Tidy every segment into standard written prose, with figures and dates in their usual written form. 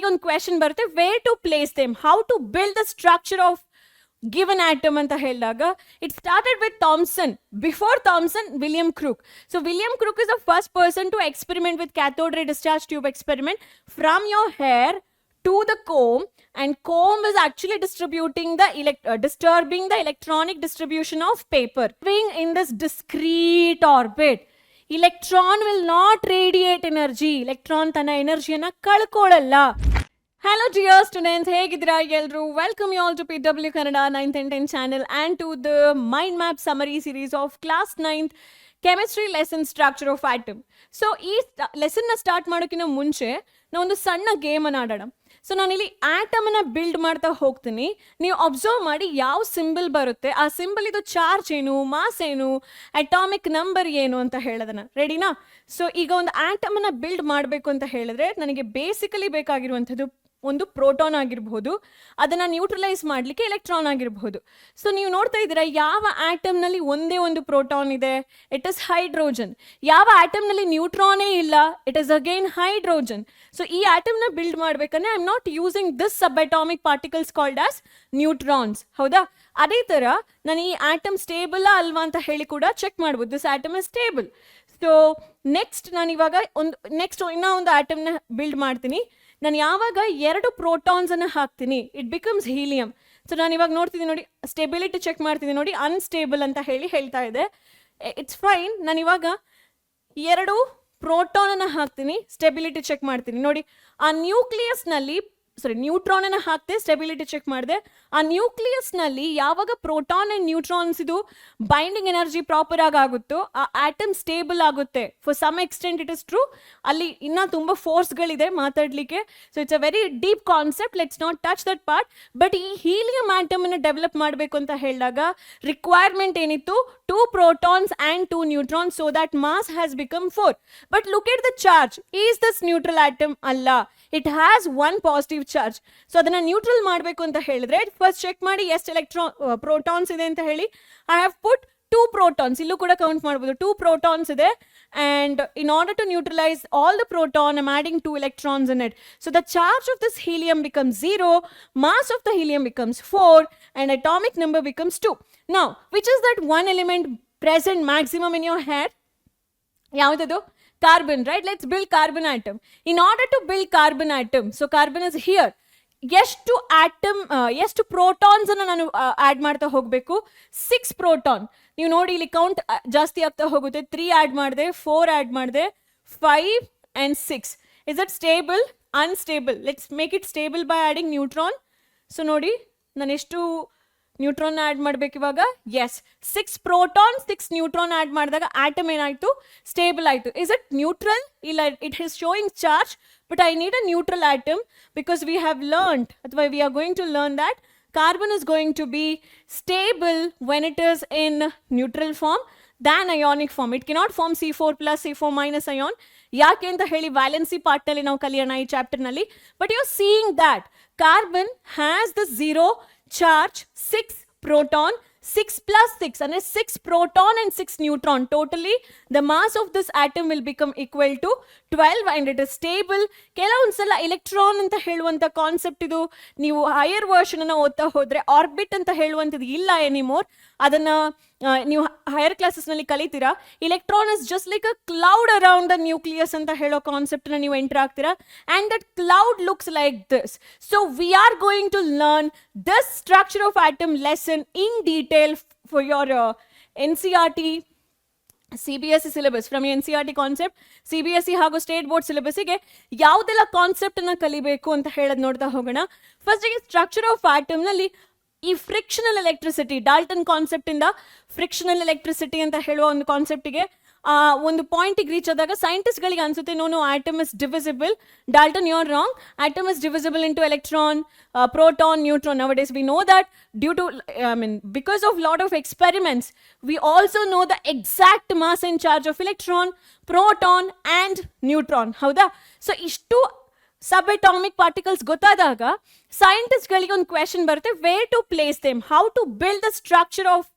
ಒಂದು ಕ್ವೆಶನ್ ಬರುತ್ತೆ, where to place them, how to build the structure of given atom ಅಂತ ಹೇಳಿದಾಗ it started with Thomson. Before Thomson, William Crook. So William Crook is the first person to experiment with cathode ray discharge tube experiment from your hair to the comb, and comb is actually distributing the disturbing the electronic distribution of paper. Being in this discrete orbit, electron will not radiate energy. Electron tana energyana kalkolalla. Hello dear students, ಹೇಗಿದ್ದೀರಾ ಎಲ್ಲರೂ? Welcome you all to PW Kannada 9th and 10th channel and to the Mindmap summary series of class 9th chemistry lesson structure of atom. So ಈ lesson ನ start ಮಾಡೋಕ್ಕಿಂತ ಮುಂಚೆ ನಾವು ಒಂದು ಸಣ್ಣ game ಅನ್ನು ಆಡೋಣ. ಸೊ ನಾನಿಲ್ಲಿ ಆಟಮ್ ಅನ್ನ ಬಿಲ್ಡ್ ಮಾಡ್ತಾ ಹೋಗ್ತೀನಿ, ನೀವು ಅಬ್ಸರ್ವ್ ಮಾಡಿ ಯಾವ ಸಿಂಬಲ್ ಬರುತ್ತೆ, ಆ ಸಿಂಬಲ್ ಇದು ಚಾರ್ಜ್ ಏನು, ಮಾಸ್ ಏನು, ಅಟಾಮಿಕ್ ನಂಬರ್ ಏನು ಅಂತ ಹೇಳೋದನ್ನ. ರೆಡಿನಾ? ಸೊ ಈಗ ಒಂದು ಆಟಮ್ ಅನ್ನ ಬಿಲ್ಡ್ ಮಾಡಬೇಕು ಅಂತ ಹೇಳಿದ್ರೆ ನನಗೆ ಬೇಸಿಕಲಿ ಬೇಕಾಗಿರುವಂಥದ್ದು ಒಂದು ಪ್ರೋಟಾನ್ ಆಗಿರಬಹುದು, ಅದನ್ನ ನ್ಯೂಟ್ರಲೈಸ್ ಮಾಡಲಿಕ್ಕೆ ಎಲೆಕ್ಟ್ರಾನ್ ಆಗಿರಬಹುದು. ಸೊ ನೀವು ನೋಡ್ತಾ ಇದ್ದೀರಾ ಯಾವ ಆಟಮ್ನಲ್ಲಿ ಒಂದೇ ಒಂದು ಪ್ರೋಟಾನ್ ಇದೆ, ಇಟ್ ಇಸ್ ಹೈಡ್ರೋಜನ್. ಯಾವ ಆಟಮ್ನಲ್ಲಿ ನ್ಯೂಟ್ರಾನೇ ಇಲ್ಲ, it is again hydrogen. So ಈ ಆಟಮ್ನ ಬಿಲ್ಡ್ ಮಾಡ್ಬೇಕಂದ್ರೆ I am not using this sub atomic particles called as neutrons. ಹೌದಾ? ಅದೇ ಥರ ನಾನು ಈ ಆಟಮ್ ಸ್ಟೇಬಲ್ ಅಲ್ವಾ ಅಂತ ಹೇಳಿ ಕೂಡ ಚೆಕ್ ಮಾಡ್ಬೋದು. This atom is stable. So next ನಾನು ಇವಾಗ ಇನ್ನೂ ಒಂದು ಆಟಮ್ನ ಬಿಲ್ಡ್ ಮಾಡ್ತೀನಿ. ನಾನು ಯಾವಾಗ 2 ಪ್ರೋಟಾನ್ಸ್ ಅನ್ನು ಹಾಕ್ತೀನಿ, ಇಟ್ ಬಿಕಮ್ಸ್ ಹೀಲಿಯಂ. ಸೊ ನಾನು ಇವಾಗ ನೋಡ್ತಿದ್ದೀನಿ ನೋಡಿ, ಸ್ಟೆಬಿಲಿಟಿ ಚೆಕ್ ಮಾಡ್ತಿದ್ದೀನಿ ನೋಡಿ, ಅನ್ಸ್ಟೇಬಲ್ ಅಂತ ಹೇಳ್ತಾ ಇದೆ. It's fine. ನಾನು ಇವಾಗ 2 ಪ್ರೋಟಾನ್ ಅನ್ನು ಹಾಕ್ತೀನಿ, ಸ್ಟೆಬಿಲಿಟಿ ಚೆಕ್ ಮಾಡ್ತೀನಿ ನೋಡಿ. ಆ ನ್ಯೂಟ್ರಾನ್ ಅನ್ನು ಹಾಕ್ತೆ, ಸ್ಟೆಬಿಲಿಟಿ ಚೆಕ್ ಮಾಡಿದೆ. ಆ ನ್ಯೂಕ್ಲಿಯಸ್ ನಲ್ಲಿ ಯಾವಾಗ ಪ್ರೋಟಾನ್ ಅಂಡ್ ನ್ಯೂಟ್ರಾನ್ಸ್ ಇದು ಬೈಂಡಿಂಗ್ ಎನರ್ಜಿ ಪ್ರಾಪರ್ ಆಗುತ್ತೋ ಆ ಆಟಮ್ ಸ್ಟೇಬಲ್ ಆಗುತ್ತೆ. For some extent it is true. ಅಲ್ಲಿ ಇನ್ನೂ ತುಂಬ ಫೋರ್ಸ್ಗಳಿದೆ ಮಾತಾಡ್ಲಿಕ್ಕೆ. So it's a very deep concept, let's not touch that part. But ಈ ಹೀಲಿಯಂ ಆಟಮ್ ಅನ್ನು ಡೆವಲಪ್ ಮಾಡಬೇಕು ಅಂತ ಹೇಳಿದಾಗ ರಿಕ್ವೈರ್ಮೆಂಟ್ ಏನಿತ್ತು, 2 protons and 2 neutrons, so that mass has become 4. But look at the charge. Is this neutral atom? Alla. It has 1 positive charge. So adana neutral ಮಾಡಬೇಕು ಅಂತ ಹೇಳಿದ್ರೆ first check ಮಾಡಿ ಎಷ್ಟು protons ಇದೆ ಅಂತ ಹೇಳಿ. I have put 2 protons. ಇಲ್ಲೂ ಕೂಡ ಕೌಂಟ್ ಮಾಡಬಹುದು. 2 protons ಇದೆ, and in order to neutralize all the proton, I'm adding 2 electrons in it. So the charge of this helium becomes 0, mass of the helium becomes 4, and atomic number becomes 2. Now, which is that one element present maximum in your hair? Yaudadu? Carbon, right? Let's build carbon atom. In order to build carbon atom, so carbon is here. ಎಷ್ಟು protons ಅನ್ನು ನಾನು add ಮಾಡ್ತಾ ಹೋಗಬೇಕು? 6 proton. ನೀವು ನೋಡಿ ಇಲ್ಲಿ count ಜಾಸ್ತಿ ಆಗ್ತಾ ಹೋಗುತ್ತೆ. 3 ಆ್ಯಡ್ ಮಾಡಿದೆ, 4 ಆ್ಯಡ್ ಮಾಡಿದೆ, 5 and 6. Is it stable? Unstable. Let's make it stable by adding neutron. So ನೋಡಿ ನಾನು ಎಷ್ಟು ನ್ಯೂಟ್ರಾನ್ ಆ್ಯಡ್ ಮಾಡಬೇಕು ಇವಾಗ? ಎಸ್, 6 ಪ್ರೋಟಾನ್ 6 ನ್ಯೂಟ್ರಾನ್ ಆ್ಯಡ್ ಮಾಡಿದಾಗ ಆಟಮ್ ಏನಾಯಿತು? ಸ್ಟೇಬಲ್ ಆಯಿತು. Is it neutral? ಇಲ್ಲ, it is showing charge, but I need a neutral atom because we have learned, ಅಥವಾ we are going to learn that carbon is going to be stable when it is in neutral form than ionic form. It cannot form C4 plus C4 minus ion. ಯಾಕೆ ಅಂತ ಹೇಳಿ valency ಪಾರ್ಟ್ನಲ್ಲಿ ನಾವು ಕಲಿಯೋಣ ಈ ಚಾಪ್ಟರ್ನಲ್ಲಿ. But you are seeing that carbon has the 0 charge, 6 proton, 6 plus 6 and 6 proton and 6 neutron. Totally the mass of this atom will become equal to 12 and it is stable. ಕೆಲವೊಂದ್ಸಲ electron ಅಂತ ಹೇಳುವಂಥ concept ಇದು ನೀವು higher version ಅನ್ನು ಓದ್ತಾ ಹೋದ್ರೆ orbit ಅಂತ ಹೇಳುವಂಥದ್ದು ಇಲ್ಲ ಎನಿಮೋರ್. ಅದನ್ನ ನೀವು ಹೈಯರ್ ಕ್ಲಾಸಸ್ನಲ್ಲಿ ಕಲಿತೀರಾ. Electron is just like a cloud around the nucleus ಅಂತ ಹೇಳೋ ಕಾನ್ಸೆಪ್ಟ್ನ ನೀವು ಎಂಟರ್ ಆಗ್ತೀರಾ. And that cloud looks like this. So we are going to learn this structure of atom lesson in detail for your NCERT CBSE syllabus. From NCERT concept CBSE ಹಾಗೂ state board ಸಿಲೆಬಸ್ಸಿಗೆ ಯಾವುದೆಲ್ಲ ಕಾನ್ಸೆಪ್ಟನ್ನು ಕಲಿಬೇಕು ಅಂತ ಹೇಳೋದು ನೋಡ್ತಾ ಹೋಗೋಣ. ಫಸ್ಟಿಗೆ ಸ್ಟ್ರಕ್ಚರ್ ಆಫ್ ಆಟಮ್ನಲ್ಲಿ ಈ ಫ್ರಿಕ್ಷನಲ್ ಎಲೆಕ್ಟ್ರಿಸಿಟಿ, ಡಾಲ್ಟನ್ ಕಾನ್ಸೆಪ್ಟ್ ಇಂದ ಫ್ರಿಕ್ಷನಲ್ ಎಲೆಕ್ಟ್ರಿಸಿಟಿ ಅಂತ ಹೇಳುವ ಒಂದು ಕಾನ್ಸೆಪ್ಟಿಗೆ ಒಂದು ಪಾಯಿಂಟಿಗೆ ರೀಚ್ ಆದಾಗ ಸೈಂಟಿಸ್ಟ್ಗಳಿಗೆ ಅನ್ಸುತ್ತೆ no atom is divisible. Dalton, you are wrong. Atom is divisible into electron, proton, neutron. Nowadays we know that because of lot of experiments we also know the exact mass and charge of electron, proton and neutron. ಹೌದಾ? So ಇಷ್ಟು sub atomic particles ಗೊತ್ತಾದಾಗ ಸೈಂಟಿಸ್ಟ್ಗಳಿಗೆ ಒಂದು question ಬರುತ್ತೆ, where to place them, how to build the structure of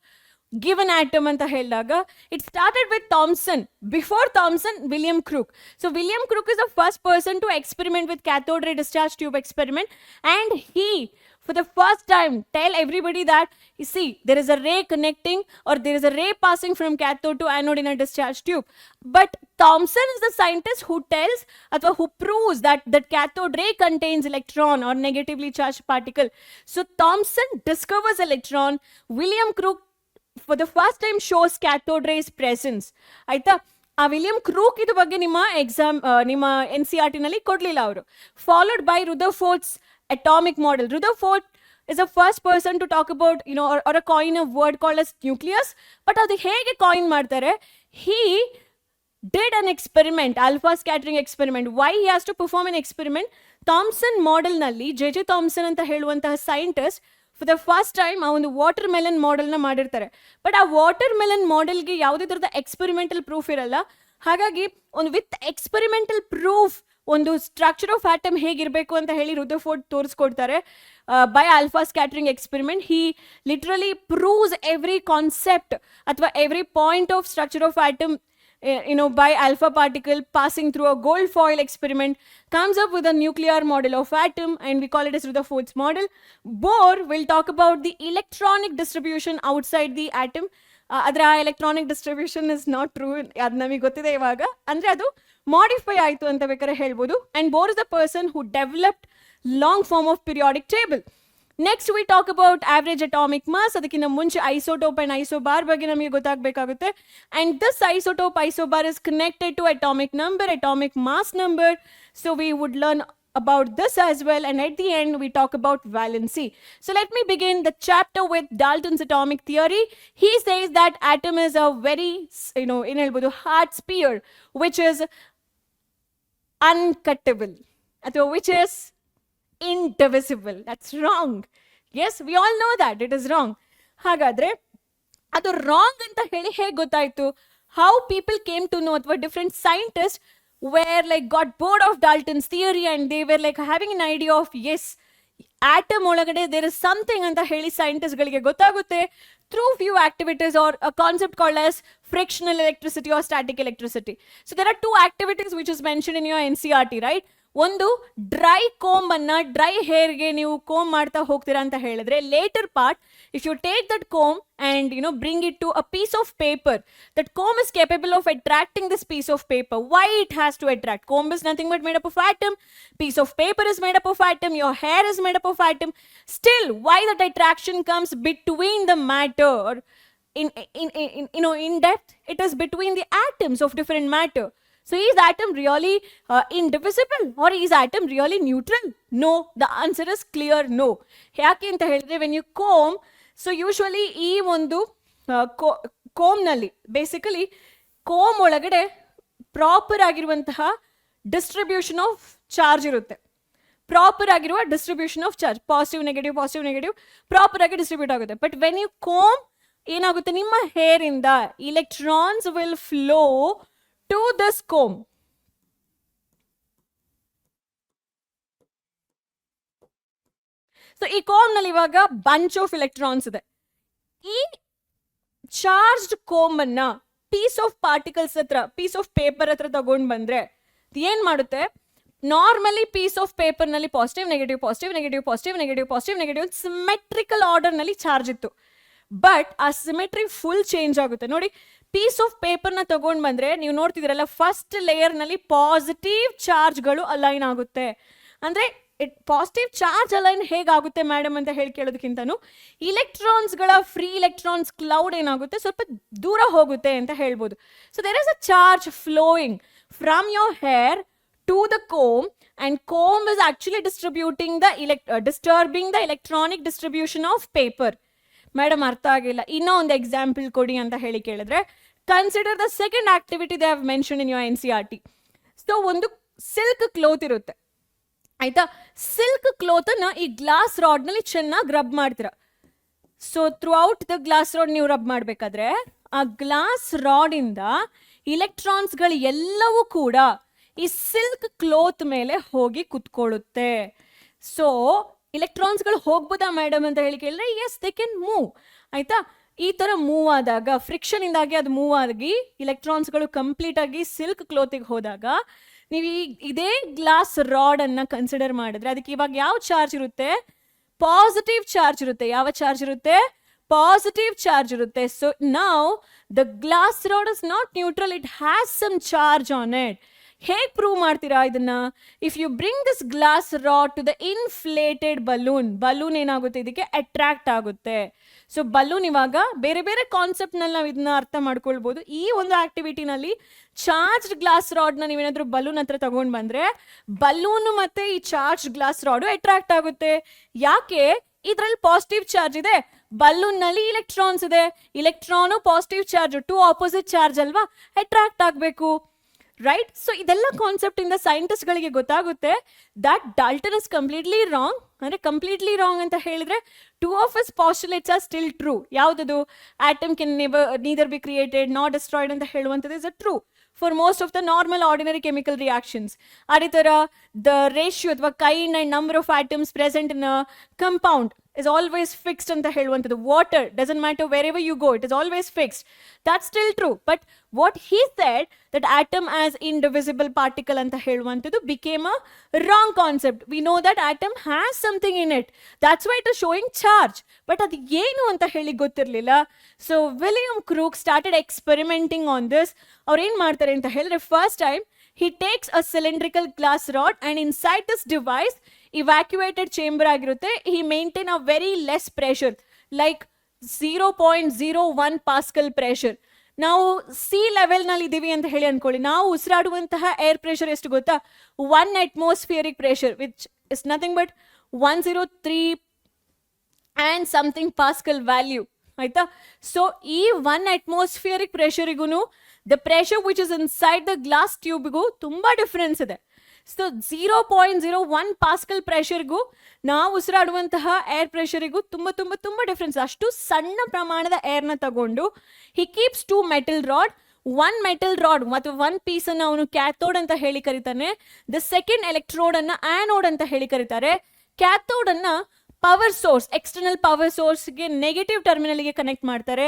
given atom anta helidaga, it started with Thomson. Before Thomson, William Crook. So William Crook is the first person to experiment with cathode ray discharge tube experiment, and he for the first time tell everybody that, you see, there is a ray connecting, or there is a ray passing from cathode to anode in a discharge tube. But Thomson is the scientist who tells, or who proves that that cathode ray contains electron or negatively charged particle. So Thomson discovers electron. William Crook for the first time shows cathode rays presence. ಆಯ್ತಾ, ಆ William crook ಇದ್ರ ಬಗ್ಗೆ ನಿಮ್ಮ exam ನಿಮ್ಮ NCERT ನಲ್ಲಿ ಕೊಡ್ಲಿಲ್ಲ ಅವರು. Followed by Rutherford's atomic model. Rutherford is the first person to talk about, or a coin a word called as nucleus. But adu hege coin ಮಾಡ್ತಾರೆ, he did an experiment, alpha scattering experiment. Why he has to perform an experiment? Thompson model nalli J.J. Thomson anta heluvanತಹ scientist for the first time ಆ ಒಂದು water melon ಮಾಡೆಲ್ನ ಮಾಡಿರ್ತಾರೆ. But ಆ water melon ಮಾಡೆಲ್ಗೆ ಯಾವುದೇ ಥರದ experimental proof ಇರಲ್ಲ. ಹಾಗಾಗಿ ಒಂದು with experimental proof ಒಂದು ಸ್ಟ್ರಕ್ಚರ್ ಆಫ್ ಆಟಮ್ ಹೇಗಿರಬೇಕು ಅಂತ ಹೇಳಿ ರುದರ್ಫೋರ್ಡ್ ತೋರಿಸ್ಕೊಡ್ತಾರೆ. By alpha scattering experiment he literally proves every concept ಅಥವಾ every point of structure of atom by alpha particle passing through a gold foil experiment, comes up with a nuclear model of atom, and we call it as Rutherford's model. Bohr will talk about the electronic distribution outside the atom. Adra electronic distribution is not true, ad namige gottide ivaga, andre adu modify aitu anta bekare helbodu. And Bohr is the person who developed long form of periodic table. Next we talk about average atomic mass. ಅದಕ್ಕಿಂತ ಮುಂಚೆ isotope and isobar ಬಗ್ಗೆ ನಮಗೆ ಗೊತ್ತಾಗಬೇಕಾಗುತ್ತೆ. And this isotope isobar is connected to atomic number, atomic mass number. So we would learn about this as well, and at the end we talk about valency. So let me begin the chapter with Dalton's atomic theory. He says that atom is a very, in helbodu hard sphere which is uncuttable, ಅಥವಾ which is indivisible. That's wrong. Yes, we all know that it is wrong. ಹಾಗಾದ್ರೆ ಅದು wrong ಅಂತ ಹೇಳಿ ಹೇಗೆ ಗೊತ್ತಾಯ್ತು? How people came to know, ಅಥವಾ different scientists were like got bored of Dalton's theory and they were like having an idea of, yes, atom ಒಳಗಡೆ there is something ಅಂತ ಹೇಳಿ scientists ಗಳಿಗೆ ಗೊತ್ತಾಗುತ್ತೆ through few activities, or a concept called as frictional electricity or static electricity. So there are two activities which is mentioned in your NCERT, right? ಒಂದು dry comb ಅನ್ನ dry ಹೇರ್ಗೆ ನೀವು comb ಮಾಡ್ತಾ ಹೋಗ್ತೀರಾ ಅಂತ ಹೇಳಿದ್ರೆ, later part if you take that comb and bring it to a piece of paper, that comb is capable of attracting this piece of paper. Why it has to attract? Comb is nothing but made up of atom, piece of paper is made up of atom, your hair is made up of atom. Still, why that attraction comes between the matter, or in depth it is between the atoms of different matter. So is atom really indivisible, or is atom really neutral? No, the answer is clear no. ಯಾಕೆ ಅಂತ ಹೇಳಿದ್ರೆ, when you comb, so usually ಈ ಒಂದು comb ನಲ್ಲಿ basically comb ಒಳಗಡೆ proper ಆಗಿರುವಂತಹ distribution of charge ಇರುತ್ತೆ. Proper ಆಗಿರುವ distribution of charge, positive negative proper ಆಗಿ ಡಿಸ್ಟ್ರಿಬ್ಯೂಟ್ ಆಗುತ್ತೆ. ಬಟ್ ವೆನ್ ಯು comb ಏನಾಗುತ್ತೆ, ನಿಮ್ಮ ಹೇರ್ ಇಂದ electrons will flow to this comb. So ಈ ಕೋಮ್ ನಲ್ಲಿ ಇವಾಗ ಬಂಚ್ ಆಫ್ ಎಲೆಕ್ಟ್ರಾನ್ಸ್ ಇದೆ. ಈ ಚಾರ್ಜ್ಡ್ ಕೋಮ್ ಅನ್ನ ಪೀಸ್ ಆಫ್ ಪಾರ್ಟಿಕಲ್ಸ್ ಹತ್ರ, ಪೀಸ್ ಆಫ್ ಪೇಪರ್ ಹತ್ರ ತಗೊಂಡ್ ಬಂದ್ರೆ ಏನ್ ಮಾಡುತ್ತೆ, ನಾರ್ಮಲಿ ಪೀಸ್ ಆಫ್ ಪೇಪರ್ ನಲ್ಲಿ ಪಾಸಿಟಿವ್ ನೆಗೆಟಿವ್ ಸಿಮೆಟ್ರಿಕಲ್ ಆರ್ಡರ್ ನಲ್ಲಿ ಚಾರ್ಜ್ ಇತ್ತು. ಬಟ್ ಆ ಸಿಮೆಟ್ರಿ ಫುಲ್ ಚೇಂಜ್ ಆಗುತ್ತೆ. ನೋಡಿ, ಪೀಸ್ ಆಫ್ ಪೇಪರ್ನ ತಗೊಂಡ್ ಬಂದ್ರೆ ನೀವು ನೋಡ್ತಿದ್ರಲ್ಲ, ಫಸ್ಟ್ ಲೇಯರ್ ನಲ್ಲಿ ಪಾಸಿಟಿವ್ ಚಾರ್ಜ್ಗಳು ಅಲೈನ್ ಆಗುತ್ತೆ. ಅಂದ್ರೆ ಪಾಸಿಟಿವ್ ಚಾರ್ಜ್ ಅಲೈನ್ ಹೇಗಾಗುತ್ತೆ ಮೇಡಮ್ ಅಂತ ಹೇಳಿ ಕೇಳೋದಕ್ಕಿಂತನೂ ಇಲೆಕ್ಟ್ರಾನ್ಸ್ಗಳ ಫ್ರೀ ಎಲೆಕ್ಟ್ರಾನ್ಸ್ ಕ್ಲೌಡ್ ಏನಾಗುತ್ತೆ, ಸ್ವಲ್ಪ ದೂರ ಹೋಗುತ್ತೆ ಅಂತ ಹೇಳ್ಬೋದು. So there is a charge flowing from your hair to the comb, and comb is actually distributing disturbing the electronic distribution of paper. Madam ಅರ್ಥ ಆಗಿಲ್ಲ, ಇನ್ನೂ ಒಂದು ಎಕ್ಸಾಂಪಲ್ ಕೊಡಿ ಅಂತ ಹೇಳಿ ಕೇಳಿದ್ರೆ, consider the second activity they have mention in your NCERT. So ಒಂದು silk cloth ಇರುತ್ತೆ, ಆಯ್ತಾ? ಸಿಲ್ಕ್ ಕ್ಲೋತ್ ಅನ್ನ ಈ ಗ್ಲಾಸ್ ರಾಡ್ ನಲ್ಲಿ ಚೆನ್ನಾಗಿ ರಬ್ ಮಾಡ್ತೀರಾ. So through out the glass rod ನೀವು ರಬ್ ಮಾಡ್ಬೇಕಾದ್ರೆ ಆ ಗ್ಲಾಸ್ ರಾಡ್ ಇಂದ ಇಲೆಕ್ಟ್ರಾನ್ಸ್ಗಳು ಎಲ್ಲವೂ ಕೂಡ ಈ ಸಿಲ್ಕ್ ಕ್ಲೋತ್ ಮೇಲೆ ಹೋಗಿ ಕುತ್ಕೊಳ್ಳುತ್ತೆ. ಸೊ ಇಲೆಕ್ಟ್ರಾನ್ಸ್ಗಳು ಹೋಗ್ಬೋದಾ ಮೇಡಮ್ ಅಂತ ಹೇಳಿ ಕೇಳಿದ್ರೆ, ಎಸ್ ದೇ ಕ್ಯಾನ್ ಮೂವ್, ಆಯ್ತಾ? ಈ ತರ ಮೂವ್ ಆದಾಗ ಫ್ರಿಕ್ಷನ್ ಇಂದಾಗಿ ಅದು ಮೂವ್ ಆಗಿ ಇಲೆಕ್ಟ್ರಾನ್ಸ್ಗಳು ಕಂಪ್ಲೀಟ್ ಆಗಿ ಸಿಲ್ಕ್ ಕ್ಲೋತಿಗೆ ಹೋದಾಗ ನೀವು ಇದೇ ಗ್ಲಾಸ್ ರಾಡ್ ಅನ್ನ ಕನ್ಸಿಡರ್ ಮಾಡಿದ್ರೆ ಅದಕ್ಕೆ ಇವಾಗ ಯಾವ ಚಾರ್ಜ್ ಇರುತ್ತೆ? ಪಾಸಿಟಿವ್ ಚಾರ್ಜ್ ಇರುತ್ತೆ. ಯಾವ ಚಾರ್ಜ್ ಇರುತ್ತೆ? ಪಾಸಿಟಿವ್ ಚಾರ್ಜ್ ಇರುತ್ತೆ. So now the glass rod is not neutral, it has some charge on it. ಹೇಗೆ ಪ್ರೂವ್ ಮಾಡ್ತೀರಾ ಇದನ್ನ? If you bring this glass rod to the inflated balloon ಏನಾಗುತ್ತೆ? ಇದಕ್ಕೆ ಅಟ್ರಾಕ್ಟ್ ಆಗುತ್ತೆ. ಸೊ ಬಲೂನ್ ಇವಾಗ ಬೇರೆ ಬೇರೆ ಕಾನ್ಸೆಪ್ಟ್ ನಲ್ಲಿ ನಾವು ಇದನ್ನ ಅರ್ಥ ಮಾಡ್ಕೊಳ್ಬಹುದು. ಈ ಒಂದು ಆಕ್ಟಿವಿಟಿನಲ್ಲಿ ಚಾರ್ಜ್ ಗ್ಲಾಸ್ ರಾಡ್ ನ ನೀವೇನಾದ್ರೂ ಬಲೂನ್ ಹತ್ರ ತಗೊಂಡ್ ಬಂದ್ರೆ ಬಲೂನ್ ಮತ್ತೆ ಈ ಚಾರ್ಜ್ ಗ್ಲಾಸ್ ರಾಡ್ ಅಟ್ರಾಕ್ಟ್ ಆಗುತ್ತೆ. ಯಾಕೆ? ಇದ್ರಲ್ಲಿ ಪಾಸಿಟಿವ್ ಚಾರ್ಜ್ ಇದೆ, ಬಲೂನ್ ನಲ್ಲಿ ಇಲೆಕ್ಟ್ರಾನ್ಸ್ ಇದೆ. Electron positive charge, to opposite charge ಅಲ್ವಾ, ಅಟ್ರಾಕ್ಟ್ ಆಗಬೇಕು. ರೈಟ್? ಸೊ ಇದೆಲ್ಲ ಕಾನ್ಸೆಪ್ಟ್ ಇಂದ ಸೈಂಟಿಸ್ಟ್ ಗಳಿಗೆ ಗೊತ್ತಾಗುತ್ತೆ that Dalton is completely wrong. ಅಂದ್ರೆ ಕಂಪ್ಲೀಟ್ಲಿ ರಾಂಗ್ ಅಂತ ಹೇಳಿದ್ರೆ 2 of his postulates are still true. ಯಾವ್ದದು? Atom can neither be created nor destroyed ಅಂತ ಹೇಳುವಂಥದ್ದು is a true for most of the normal ordinary chemical reactions. ಅದೇ ತರ the ratio ಅಥವಾ kind and number of atoms present in a compound is always fixed ಅಂತ ಹೇಳುವಂಥದ್ದು. Water doesn't matter wherever you go, it is always fixed. That's still true. But what he said that atom as indivisible particle ಅಂತ ಹೇಳುವಂಥದ್ದು became a wrong concept. We know that atom has something in it. That's why it is showing charge. But ಅದು ಏನು ಅಂತ ಹೇಳಿ ಗೊತ್ತಿರಲಿಲ್ಲ. So William Crook started experimenting on this. ಅವ್ರು ಏನ್ ಮಾಡ್ತಾರೆ ಅಂತ ಹೇಳಿದ್ರೆ, first time he takes a cylindrical glass rod and inside this device evacuated chamber ಆಗಿರುತ್ತೆ. he maintain a very less pressure like 0.01 pascal pressure. ನಾವು ಸಿ ಲೆವೆಲ್ ನಲ್ಲಿ ಇದೀವಿ ಅಂತ ಹೇಳಿ ಅನ್ಕೊಳ್ಳಿ. ನಾವು ಉಸಿರಾಡುವಂತಹ ಏರ್ ಪ್ರೆಷರ್ ಎಷ್ಟು ಗೊತ್ತಾ? 1 atmospheric pressure which is nothing but 103 and something pascal value. ಆಯ್ತಾ? ಸೊ ಈ 1 atmospheric ಪ್ರೆಷರಿಗೂ the pressure which is inside the glass ಟ್ಯೂಬ್ಗೂ ತುಂಬಾ ಡಿಫರೆನ್ಸ್ ಇದೆ. ಸೊ 0.01 ಪಾಸ್ಕಲ್ ಪ್ರೆಷರ್ಗೂ ನಾವು ಉಸಿರಾಡುವಂತಹ ಏರ್ ಪ್ರೆಷರಿಗೂ ತುಂಬಾ ತುಂಬಾ ತುಂಬಾ ಡಿಫರೆನ್ಸ್. ಅಷ್ಟು ಸಣ್ಣ ಪ್ರಮಾಣದ ಏರ್ನ ತಗೊಂಡು he keeps 2 metal rod. 1 metal rod ಮತ್ತು 1 ಪೀಸ್ ಅನ್ನು ಅವನು ಕ್ಯಾಥೋಡ್ ಅಂತ ಹೇಳಿ ಕರೀತಾನೆ. ದ ಸೆಕೆಂಡ್ ಎಲೆಕ್ಟ್ರೋಡ್ ಅನ್ನ ಆನೋಡ್ ಅಂತ ಹೇಳಿ ಕರೀತಾರೆ. ಕ್ಯಾಥೋಡ್ ಅನ್ನ ಪವರ್ ಸೋರ್ಸ್, ಎಕ್ಸ್ಟರ್ನಲ್ ಪವರ್ ಸೋರ್ಸ್ಗೆ ನೆಗೆಟಿವ್ ಟರ್ಮಿನಲ್ಗೆ ಕನೆಕ್ಟ್ ಮಾಡ್ತಾರೆ.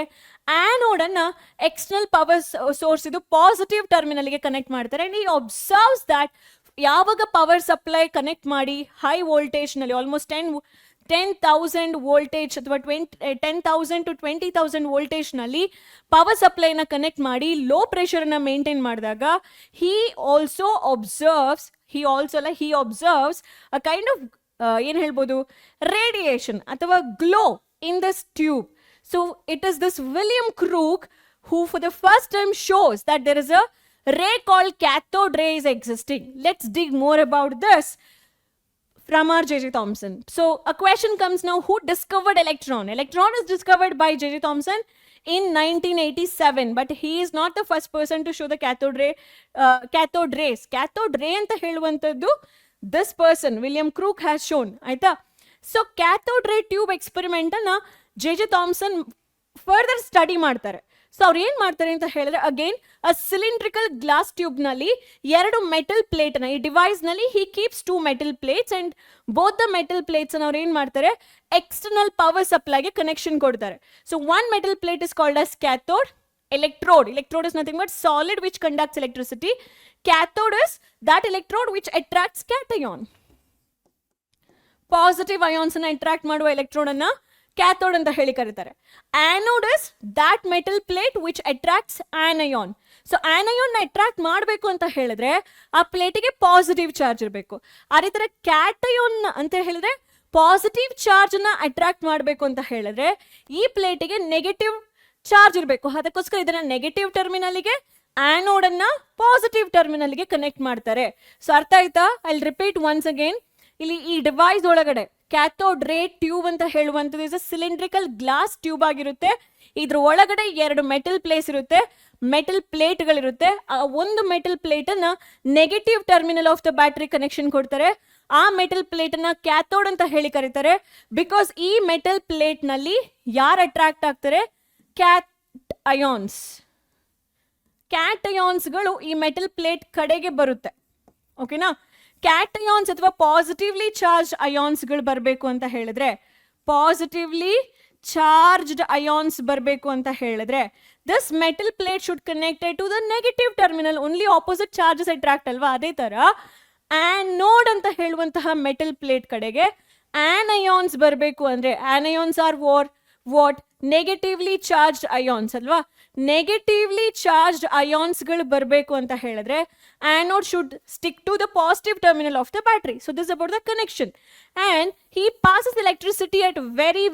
ಆನೋಡ್ ಅನ್ನ ಎಕ್ಸ್ಟರ್ನಲ್ ಪವರ್ ಸೋರ್ಸ್ ಇದು ಪಾಸಿಟಿವ್ ಟರ್ಮಿನಲ್ಗೆ ಕನೆಕ್ಟ್ ಮಾಡ್ತಾರೆ. ಅಂಡ್ ಈ ಅಬ್ಸರ್ವ್ಸ್ ದಟ್ ಯಾವಾಗ ಪವರ್ ಸಪ್ಲೈ ಕನೆಕ್ಟ್ ಮಾಡಿ ಹೈ ವೋಲ್ಟೇಜ್ ನಲ್ಲಿ ಆಲ್ಮೋಸ್ಟ್ 10,000 ವೋಲ್ಟೇಜ್ ಅಥವಾ 10,000 to 20,000 ವೋಲ್ಟೇಜ್ ನಲ್ಲಿ ಪವರ್ ಸಪ್ಲೈನ ಕನೆಕ್ಟ್ ಮಾಡಿ ಲೋ ಪ್ರೆಷರ್ ಅನ್ನ ಮೇಂಟೈನ್ ಮಾಡಿದಾಗ he observes a kind of ಏನ್ ಹೇಳ್ಬೋದು, ರೇಡಿಯೇಷನ್ ಅಥವಾ glow in this tube. So it is this William crook who for the first time shows that there is a ray called cathode ray is existing. Let's dig more about this from our J.J. Thomson. So a question comes now, who discovered electron? Electron is discovered by J.J. Thomson in 1987, but he is not the first person to show the cathode rays. Cathode ray anta heluvanthaddu this person William Crook has shown. ಆಯ್ತಾ? So cathode ರೇ tube experiment ಅನ್ನ J.J. Thomson further study ಮಾಡ್ತಾರೆ. So ಅವ್ರು ಏನ್ ಮಾಡ್ತಾರೆ ಅಂತ ಹೇಳಿದ್ರೆ, again ಅ cylindrical glass tube ನಲ್ಲಿ 2 ಮೆಟಲ್ ಪ್ಲೇಟ್ ನ ಈ ಡಿವೈಸ್ ನಲ್ಲಿ ಹಿ keeps 2 metal plates and both the metal plates ಅನ್ನ ಅವ್ರು ಏನ್ ಮಾಡ್ತಾರೆ, ಎಕ್ಸ್ಟರ್ನಲ್ ಪವರ್ ಸಪ್ಲೈಗೆ ಕನೆಕ್ಷನ್ ಕೊಡ್ತಾರೆ. So 1 metal plate is called as cathode. Electrode is nothing but solid which conducts electricity. Cathode is that electrode which attracts cation. Positive ions ಅನ್ನ attract ಮಾಡುವ electrode ಅನ್ನ cathode ಅಂತ ಹೇಳಿ ಕರೀತಾರೆ. Anode is that metal plate which attracts anion. So anion ನ attract ಮಾಡಬೇಕು ಅಂತ ಹೇಳಿದ್ರೆ ಆ ಪ್ಲೇಟಿಗೆ ಪಾಸಿಟಿವ್ ಚಾರ್ಜ್ ಇರಬೇಕು. ಅದೇ ತರ ಕ್ಯಾಟಯೋನ್ ಅಂತ ಹೇಳಿದ್ರೆ ಪಾಸಿಟಿವ್ ಚಾರ್ಜ್ ನ ಅಟ್ರಾಕ್ಟ್ ಮಾಡಬೇಕು ಅಂತ ಹೇಳಿದ್ರೆ ಈ ಪ್ಲೇಟಿಗೆ ನೆಗೆಟಿವ್ ಚಾರ್ಜ್ ಇರಬೇಕು. ಅದಕ್ಕೋಸ್ಕರ ಇದನ್ನ ನೆಗೆಟಿವ್ ಟರ್ಮಿನಲ್ಗೆ, ಆನೋಡ್ ಅನ್ನ ಪಾಸಿಟಿವ್ ಟರ್ಮಿನಲ್ಗೆ ಕನೆಕ್ಟ್ ಮಾಡ್ತಾರೆ. ಸೊ ಅರ್ಥ ಆಯ್ತಾ? I repeat once again. ಇಲ್ಲಿ ಈ ಡಿವೈಸ್ ಒಳಗಡೆ ಕ್ಯಾಥೋಡ್ ರೇ ಟ್ಯೂಬ್ ಅಂತ ಹೇಳುವಂಥದ್ದು is a cylindrical glass tube ಆಗಿರುತ್ತೆ. ಇದ್ರ ಒಳಗಡೆ 2 ಮೆಟಲ್ ಪ್ಲೇಸ್ ಇರುತ್ತೆ, ಮೆಟಲ್ ಪ್ಲೇಟ್ಗಳಿರುತ್ತೆ. ಆ ಒಂದು ಮೆಟಲ್ ಪ್ಲೇಟ್ ಅನ್ನ negative terminal of the battery connection ಕೊಡ್ತಾರೆ. ಆ ಮೆಟಲ್ ಪ್ಲೇಟ್ ಅನ್ನ ಕ್ಯಾಥೋಡ್ ಅಂತ ಹೇಳಿ ಕರೀತಾರೆ. ಬಿಕಾಸ್ ಈ ಮೆಟಲ್ ಪ್ಲೇಟ್ ನಲ್ಲಿ ಯಾರು ಅಟ್ರಾಕ್ಟ್ ಆಗ್ತಾರೆ, ಕ್ಯಾಟಯಾನ್ಸ್ಗಳು ಈ ಮೆಟಲ್ ಪ್ಲೇಟ್ ಕಡೆಗೆ ಬರುತ್ತೆ. ಓಕೆನಾ? ಕ್ಯಾಟಯಾನ್ಸ್ ಅಥವಾ ಪಾಸಿಟಿವ್ಲಿ ಚಾರ್ಜ್ ಅಯಾನ್ಸ್ಗಳು ಬರಬೇಕು ಅಂತ ಹೇಳಿದ್ರೆ ಪಾಸಿಟಿವ್ಲಿ ಚಾರ್ಜ್ಡ್ ಅಯಾನ್ಸ್ ಬರಬೇಕು ಅಂತ ಹೇಳಿದ್ರೆ this metal plate should connected to the negative terminal, only opposite charges attract ಅಲ್ವಾ. ಅದೇ ತರ ಆನೋಡ್ ಅಂತ ಹೇಳುವಂತಹ ಮೆಟಲ್ ಪ್ಲೇಟ್ ಕಡೆಗೆ ಆನಯಾನ್ಸ್ ಬರಬೇಕು ಅಂದ್ರೆ anions are what negatively charged ions ಅಲ್ವಾ. ನೆಗೆಟಿವ್ಲಿ ಚಾರ್ಜ್ಡ್ ಅಯಾನ್ಸ್ಗಳು ಬರಬೇಕು ಅಂತ ಹೇಳಿದ್ರೆ anode should stick to the positive terminal of the battery. So this about the connection. And he passes electricity at very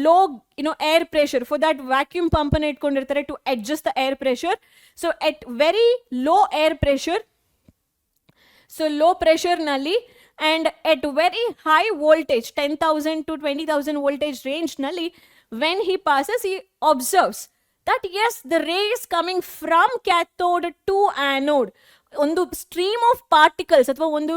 low air pressure. For that vacuum pump ಅನ್ನು ಇಟ್ಕೊಂಡಿರ್ತಾರೆ to adjust the air pressure. So at very low air pressure, so low pressure ನಲ್ಲಿ and at very high voltage 10,000 to 20,000 voltage range ನಲ್ಲಿ when he passes, he observes that yes, the ray is coming from cathode to anode. ಒಂದು stream of particles ಅಥವಾ ಒಂದು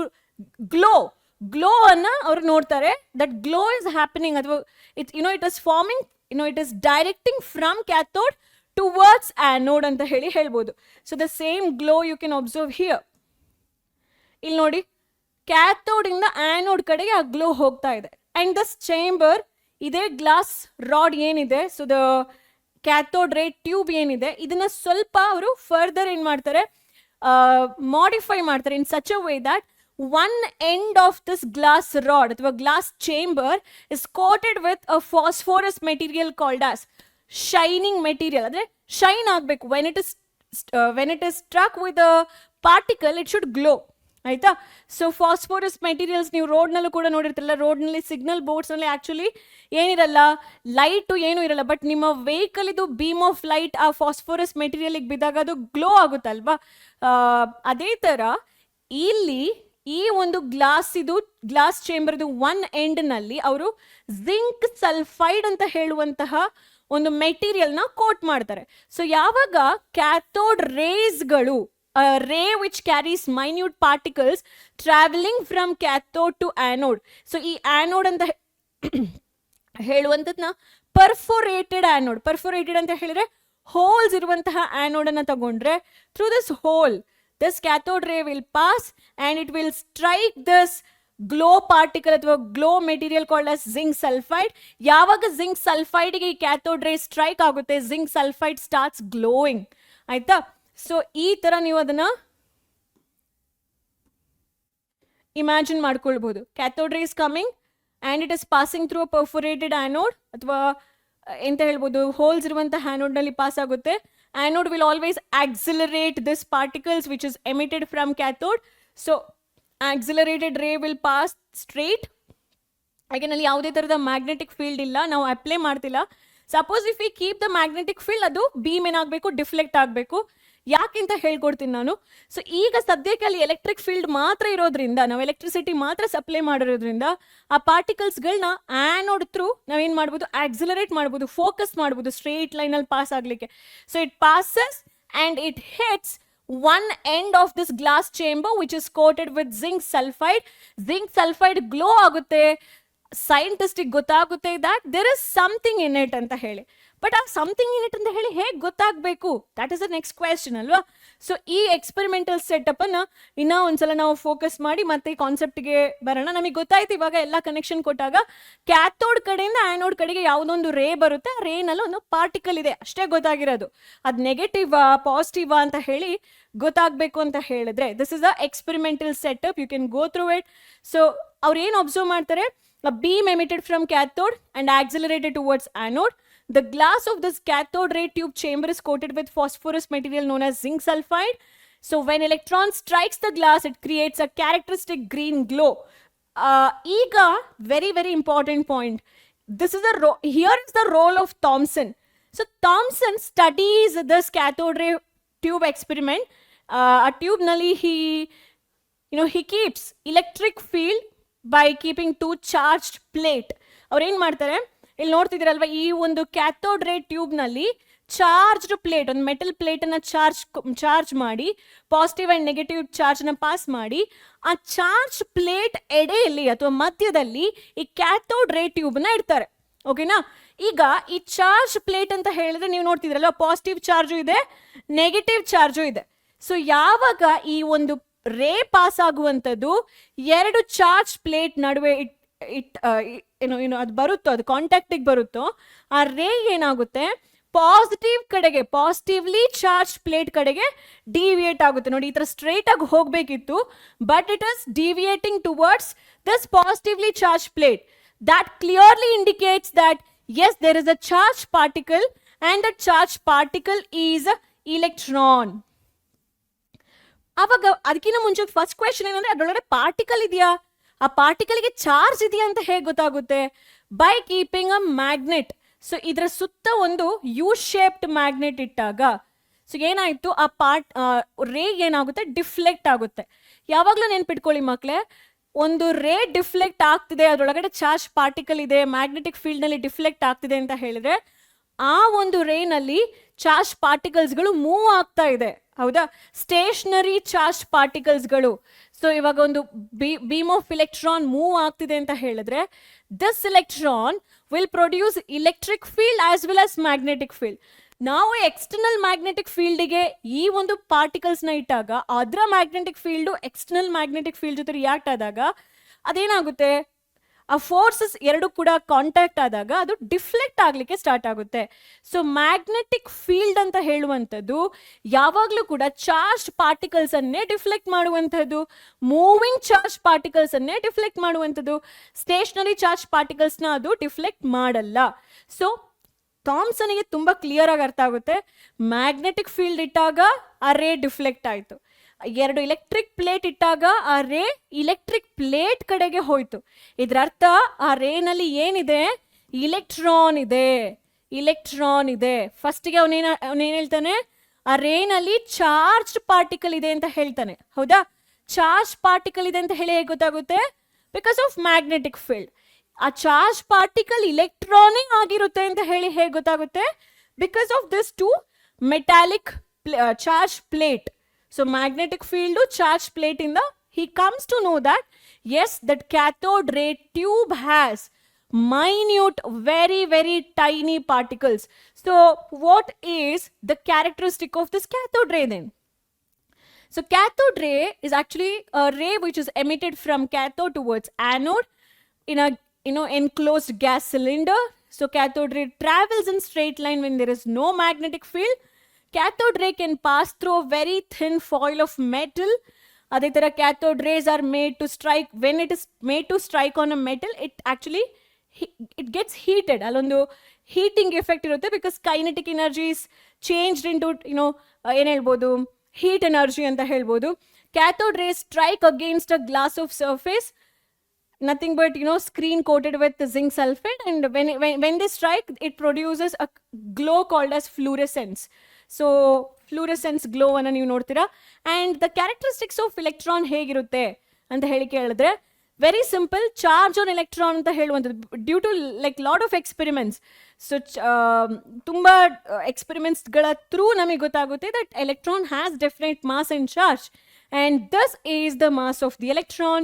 glow ಅನ್ನ ಅವರು ನೋಡ್ತಾರೆ. That glow is happening ಅಥವಾ it is forming, it is directing from cathode towards anode ಅಂತ ಹೇಳ್ಬೋದು. So the same glow you can observe here. ಇಲ್ಲಿ ನೋಡಿ, ಕ್ಯಾಥೋಡ್ ಇಂದ ಆನೋಡ್ ಕಡೆಗೆ ಆ ಗ್ಲೋ ಹೋಗ್ತಾ ಇದೆ. ಅಂಡ್ ದಿಸ್ ಚೇಂಬರ್, ಇದೇ ಗ್ಲಾಸ್ ರಾಡ್ ಏನಿದೆ, ಸೊ ದ ಕ್ಯಾಥೋಡ್ ರೇ ಟ್ಯೂಬ್ ಏನಿದೆ, ಇದನ್ನ ಸ್ವಲ್ಪ ಅವರು ಫರ್ದರ್ ಏನ್ ಮಾಡ್ತಾರೆ, ಮಾಡಿಫೈ ಮಾಡ್ತಾರೆ in such a way that one end of this glass rod ಅಥವಾ glass chamber is coated with a phosphorus material called as shining material. ಅಂದ್ರೆ ಶೈನ್ ಆಗಬೇಕು. when it is struck with a particle, it should glow. ಆಯ್ತಾ. So ಫಾಸ್ಫೋರಸ್ materials ನೀವು ರೋಡ್ನಲ್ಲೂ ಕೂಡ ನೋಡಿರ್ತಿರಲ್ಲ. ರೋಡ್ನಲ್ಲಿ signal ಬೋರ್ಡ್ಸ್ನಲ್ಲಿ actually ಏನಿರಲ್ಲ, light ಏನೂ ಇರಲ್ಲ. But ನಿಮ್ಮ ವೆಹಿಕಲ್ ಇದು ಬೀಮ್ ಆಫ್ ಲೈಟ್ ಆ ಫಾಸ್ಫೋರಸ್ ಮೆಟೀರಿಯಲ್ಗೆ ಬಿದ್ದಾಗ ಅದು ಗ್ಲೋ ಆಗುತ್ತಲ್ವಾ. ಅದೇ ಥರ ಇಲ್ಲಿ ಈ ಒಂದು ಗ್ಲಾಸ್ ಚೇಂಬರ್ದು ಒನ್ ಎಂಡ್ ನಲ್ಲಿ ಅವರು ಜಿಂಕ್ ಸಲ್ಫೈಡ್ ಅಂತ ಹೇಳುವಂತಹ ಒಂದು ಮೆಟೀರಿಯಲ್ನ ಕೋಟ್ ಮಾಡ್ತಾರೆ. ಸೊ ಯಾವಾಗ ಕ್ಯಾಥೋಡ್ ರೇಸ್ಗಳು, ray which carries minute particles travelling from cathode to anode, so ಈ ಆನೋಡ್ ಅಂತ ಹೇಳುವಂಥದ್ನ ಪರ್ಫೋರೇಟೆಡ್ ಆನೋಡ್. ಪರ್ಫೋರೇಟೆಡ್ ಅಂತ ಹೇಳಿದ್ರೆ ಹೋಲ್ಸ್ ಇರುವಂತಹ ಆನೋಡ್ ಅನ್ನ ತಗೊಂಡ್ರೆ through this whole this cathode ray will pass and it will strike this glow particle ಅಥವಾ glow material called as zinc sulfide. ಯಾವಾಗ zinc sulfide ಗೆ ಈ cathode ray strike ಆಗುತ್ತೆ, zinc sulfide starts glowing. ಆಯ್ತಾ. So ಈ ತರ ನೀವು ಅದನ್ನ ಇಮ್ಯಾಜಿನ್ ಮಾಡ್ಕೊಳ್ಬಹುದು. cathode ray is coming and it is passing through a perforated anode ಅಥವಾ ಎಂತ ಹೇಳ್ಬೋದು, ಹೋಲ್ಸ್ ಇರುವಂತಹ ಆನೋಡ್ ನಲ್ಲಿ ಪಾಸ್ ಆಗುತ್ತೆ. Anode will always accelerate this particles which is emitted from cathode. So accelerated ray will pass straight. Again ಅಲ್ಲಿ ಯಾವುದೇ ತರದ magnetic field ಇಲ್ಲ, ನಾವು ಅಪ್ಲೈ ಮಾಡ್ತಿಲ್ಲ. Suppose if we keep the magnetic field, ಅದು ಬೀಮ್ ಏನಾಗಬೇಕು, ಡಿಫ್ಲೆಕ್ಟ್ ಆಗಬೇಕು. ಯಾಕೆಂತ ಹೇಳ್ಕೊಡ್ತೀನಿ ನಾನು. ಸೊ ಈಗ ಸದ್ಯಕ್ಕೆ ಅಲ್ಲಿ ಎಲೆಕ್ಟ್ರಿಕ್ ಫೀಲ್ಡ್ ಮಾತ್ರ ಇರೋದ್ರಿಂದ, ನಾವು ಎಲೆಕ್ಟ್ರಿಸಿಟಿ ಮಾತ್ರ ಸಪ್ಲೈ ಮಾಡಿರೋದ್ರಿಂದ ಆ ಪಾರ್ಟಿಕಲ್ಸ್ಗಳನ್ನ ಆನೋಡ್ ಥ್ರೂ ನಾವೇನು ಮಾಡ್ಬೋದು, ಆಕ್ಸಿಲರೇಟ್ ಮಾಡ್ಬೋದು, ಫೋಕಸ್ ಮಾಡ್ಬೋದು ಸ್ಟ್ರೇಟ್ ಲೈನಲ್ಲಿ ಪಾಸ್ ಆಗಲಿಕ್ಕೆ. So it passes and it hits one end of this glass chamber which is coated with zinc sulfide. Zinc sulfide glow ಆಗುತ್ತೆ. ಸೈಂಟಿಸ್ಟಿಗೆ ಗೊತ್ತಾಗುತ್ತೆ that there is something in it ಅಂತ ಹೇಳಿ. But ಆ something in it ಅಂತ ಹೇಳಿ ಹೇಗೆ ಗೊತ್ತಾಗಬೇಕು, that is the next question ಅಲ್ವಾ. ಸೊ ಈ ಎಕ್ಸ್ಪೆರಿಮೆಂಟಲ್ ಸೆಟಪ್ ಅನ್ನ ಇನ್ನೂ ಒಂದ್ಸಲ ನಾವು ಫೋಕಸ್ ಮಾಡಿ ಮತ್ತೆ ಈ ಕಾನ್ಸೆಪ್ಟ್ಗೆ ಬರೋಣ. ನಮಗೆ ಗೊತ್ತಾಯ್ತು ಇವಾಗ ಎಲ್ಲ ಕನೆಕ್ಷನ್ ಕೊಟ್ಟಾಗ ಕ್ಯಾಥೋಡ್ ಕಡೆಯಿಂದ ಆನೋಡ್ ಕಡೆಗೆ ಯಾವುದೊಂದು ರೇ ಬರುತ್ತೆ, ಆ ರೇನಲ್ಲಿ ಒಂದು ಪಾರ್ಟಿಕಲ್ ಇದೆ ಅಷ್ಟೇ ಗೊತ್ತಾಗಿರೋದು. ಅದು ನೆಗೆಟಿವಾ ಪಾಸಿಟಿವಾ ಅಂತ ಹೇಳಿ ಗೊತ್ತಾಗಬೇಕು ಅಂತ ಹೇಳಿದ್ರೆ this is a experimental setup, you can go through it. So ಅವ್ರು ಏನು ಅಬ್ಸರ್ವ್ ಮಾಡ್ತಾರೆ, a beam emitted from cathode and accelerated towards anode. The glass of this cathode ray tube chamber is coated with phosphorus material known as zinc sulfide. So when electron strikes the glass, it creates a characteristic green glow. Ega very important point. This is here is the role of Thomson. So Thomson studies this cathode ray tube experiment. A tube nali he keeps electric field by keeping two charged plate. ಅವ್ರು ಏನು ಮಾಡ್ತಾರೆ, ಇಲ್ಲಿ ನೋಡ್ತಿದ್ದೀರಲ್ವಾ, ಈ ಒಂದು cathode ರೇ ಟ್ಯೂಬ್ನಲ್ಲಿ charged plate, ಒಂದು metal ಪ್ಲೇಟನ್ನು charge ಮಾಡಿ ಪಾಸಿಟಿವ್ ಆ್ಯಂಡ್ ನೆಗೆಟಿವ್ ಚಾರ್ಜ್ನ ಪಾಸ್ ಮಾಡಿ ಆ ಚಾರ್ಜ್ ಪ್ಲೇಟ್ ಎಡೆಯಲ್ಲಿ ಅಥವಾ ಮಧ್ಯದಲ್ಲಿ ಈ ಕ್ಯಾಥೋಡ್ ರೇ ಟ್ಯೂಬ್ನ ಇಡ್ತಾರೆ. ಓಕೆನಾ. ಈಗ ಈ ಚಾರ್ಜ್ ಪ್ಲೇಟ್ ಅಂತ ಹೇಳಿದ್ರೆ ನೀವು ನೋಡ್ತಿದ್ರಲ್ವ, ಪಾಸಿಟಿವ್ ಚಾರ್ಜು ಇದೆ, ನೆಗೆಟಿವ್ ಚಾರ್ಜು ಇದೆ. ಸೊ ಯಾವಾಗ ಈ ಒಂದು ರೇ ಪಾಸ್ ಆಗುವಂಥದ್ದು ಎರಡು ಚಾರ್ಜ್ ಪ್ಲೇಟ್ ನಡುವೆ ಅದು ಬರುತ್ತೋ, ಅದು ಕಾಂಟ್ಯಾಕ್ಟಿಗೆ ಬರುತ್ತೋ, ಆ ರೇ ಏನಾಗುತ್ತೆ ಪಾಸಿಟಿವ್ ಕಡೆಗೆ, ಪಾಸಿಟಿವ್ಲಿ ಚಾರ್ಜ್ ಪ್ಲೇಟ್ ಕಡೆಗೆ ಡಿವಿಯೇಟ್ ಆಗುತ್ತೆ. ನೋಡಿ, ಈ ತರ ಸ್ಟ್ರೈಟ್ ಆಗಿ ಹೋಗ್ಬೇಕಿತ್ತು, but it is deviating towards this positively charge plate. That clearly indicates that yes, there is a charged particle and the charged particle is electron. ಅವಾಗ ಅದಕ್ಕಿಂತ ಮುಂಚೆ ಫಸ್ಟ್ ಕ್ವೆಶನ್ ಏನಂದ್ರೆ ಅದರೊಳಗಡೆ ಪಾರ್ಟಿಕಲ್ ಇದೆಯಾ, ಆ ಪಾರ್ಟಿಕಲ್ಗೆ ಚಾರ್ಜ್ ಇದೆಯಾ ಅಂತ ಹೇಗೆ ಗೊತ್ತಾಗುತ್ತೆ? By keeping a magnet. So ಇದರ ಸುತ್ತ ಒಂದು ಯು ಶೇಪ್ಡ್ ಮ್ಯಾಗ್ನೆಟ್ ಇಟ್ಟಾಗ ಸೊ ಏನಾಯ್ತು, ಆ ರೇ ಏನಾಗುತ್ತೆ ಡಿಫ್ಲೆಕ್ಟ್ ಆಗುತ್ತೆ. ಯಾವಾಗಲೂ ನೆನ್ಪಿಟ್ಕೊಳ್ಳಿ ಮಕ್ಕಳೇ, ಒಂದು ರೇ ಡಿಫ್ಲೆಕ್ಟ್ ಆಗ್ತಿದೆ, ಅದರೊಳಗಡೆ ಚಾರ್ಜ್ ಪಾರ್ಟಿಕಲ್ ಇದೆ, ಮ್ಯಾಗ್ನೆಟಿಕ್ ಫೀಲ್ಡ್ ನಲ್ಲಿ ಡಿಫ್ಲೆಕ್ಟ್ ಆಗ್ತಿದೆ ಅಂತ ಹೇಳಿದ್ರೆ ಆ ಒಂದು ರೇನಲ್ಲಿ ಚಾರ್ಜ್ ಪಾರ್ಟಿಕಲ್ಸ್ಗಳು ಮೂವ್ ಆಗ್ತಾ ಇದೆ, ಹೌದಾ? Stationery charge ಪಾರ್ಟಿಕಲ್ಸ್ಗಳು. ಸೊ ಇವಾಗ ಒಂದು ಬೀಮ್ ಆಫ್ ಇಲೆಕ್ಟ್ರಾನ್ ಮೂವ್ ಆಗ್ತಿದೆ ಅಂತ ಹೇಳಿದ್ರೆ this electron will produce electric field as well as magnetic field. ನಾವು ಎಕ್ಸ್ಟರ್ನಲ್ ಮ್ಯಾಗ್ನೆಟಿಕ್ ಫೀಲ್ಡ್ಗೆ ಈ ಒಂದು ಪಾರ್ಟಿಕಲ್ಸ್ನ ಇಟ್ಟಾಗ ಅದರ magnetic field external magnetic field ಜೊತೆ ರಿಯಾಕ್ಟ್ ಆದಾಗ ಅದೇನಾಗುತ್ತೆ, ಆ ಫೋರ್ಸಸ್ ಎರಡು ಕೂಡ ಕಾಂಟ್ಯಾಕ್ಟ್ ಆದಾಗ ಅದು ಡಿಫ್ಲೆಕ್ಟ್ ಆಗಲಿಕ್ಕೆ ಸ್ಟಾರ್ಟ್ ಆಗುತ್ತೆ. ಸೊ ಮ್ಯಾಗ್ನೆಟಿಕ್ ಫೀಲ್ಡ್ ಅಂತ ಹೇಳುವಂಥದ್ದು ಯಾವಾಗಲೂ ಕೂಡ ಚಾರ್ಜ್ ಪಾರ್ಟಿಕಲ್ಸ್ ಅನ್ನೇ ಡಿಫ್ಲೆಕ್ಟ್ ಮಾಡುವಂಥದ್ದು, ಮೂವಿಂಗ್ ಚಾರ್ಜ್ ಪಾರ್ಟಿಕಲ್ಸ್ ಅನ್ನೇ ಡಿಫ್ಲೆಕ್ಟ್ ಮಾಡುವಂಥದ್ದು. ಸ್ಟೇಷನರಿ ಚಾರ್ಜ್ ಪಾರ್ಟಿಕಲ್ಸ್ನ ಅದು ಡಿಫ್ಲೆಕ್ಟ್ ಮಾಡಲ್ಲ. ಸೊ ಥಾಮ್ಸನ್ಗೆ ತುಂಬಾ ಕ್ಲಿಯರ್ ಆಗಿ ಅರ್ಥ ಆಗುತ್ತೆ, ಮ್ಯಾಗ್ನೆಟಿಕ್ ಫೀಲ್ಡ್ ಇಟ್ಟಾಗ ಆ ರೇ ಡಿಫ್ಲೆಕ್ಟ್ ಆಯಿತು, ಎರಡು ಎಲೆಕ್ಟ್ರಿಕ್ ಪ್ಲೇಟ್ ಇಟ್ಟಾಗ ಆ ರೇ ಇಲೆಕ್ಟ್ರಿಕ್ ಪ್ಲೇಟ್ ಕಡೆಗೆ ಹೋಯ್ತು. ಇದರ ಅರ್ಥ ಆ ರೇನಲ್ಲಿ ಏನಿದೆ, ಇಲೆಕ್ಟ್ರಾನ್ ಇದೆ, ಇಲೆಕ್ಟ್ರಾನ್ ಇದೆ. ಫಸ್ಟಿಗೆ ಅವನೇನು ಹೇಳ್ತಾನೆ, ಆ ರೇನಲ್ಲಿ ಚಾರ್ಜ್ ಪಾರ್ಟಿಕಲ್ ಇದೆ ಅಂತ ಹೇಳ್ತಾನೆ, ಹೌದಾ? ಚಾರ್ಜ್ ಪಾರ್ಟಿಕಲ್ ಇದೆ ಅಂತ ಹೇಳಿ ಹೇಗೆ ಗೊತ್ತಾಗುತ್ತೆ? Because of magnetic field. ಆ ಚಾರ್ಜ್ ಪಾರ್ಟಿಕಲ್ ಇಲೆಕ್ಟ್ರಾನಿಕ್ ಆಗಿರುತ್ತೆ ಅಂತ ಹೇಳಿ ಹೇಗೆ ಗೊತ್ತಾಗುತ್ತೆ? Because of this to metallic charge plate. So magnetic field charge plate ಇಂದ he comes to know that yes, that cathode ray tube has minute, very very tiny particles. So what is the characteristic of this cathode ray then? So cathode ray is actually a ray which is emitted from cathode towards anode in a enclosed gas cylinder. So cathode ray travels in straight line when there is no magnetic field. Cathode ray can pass through a very thin foil of metal. ಅದೇ ತರ cathode rays are made to strike. When it is made to strike on a metal, it gets heated. ಅಲ್ಲೊಂದು heating effect ಇರುತ್ತೆ, because kinetic energy is changed into ಏನು ಹೇಳ್ಬೋದು, heat energy ಅಂತ ಹೇಳ್ಬೋದು. Cathode rays strike against a glass of surface, nothing but screen coated with zinc sulfate, and when they strike, it produces a glow called as fluorescence. So fluorescence glow ಅನ್ನು ನೀವು ನೋಡ್ತೀರಾ. and the characteristics of electron ಹೇಗಿರುತ್ತೆ ಅಂತ ಹೇಳಿ ಕೇಳಿದ್ರೆ very simple, charge on electron ಅಂತ ಹೇಳುವಂಥದ್ದು due to like lot of experiments. So ತುಂಬ ಎಕ್ಸ್ಪೆರಿಮೆಂಟ್ಸ್ಗಳ ಥ್ರೂ ನಮಗೆ ಗೊತ್ತಾಗುತ್ತೆ that electron has definite mass and charge, and this is the mass of the electron.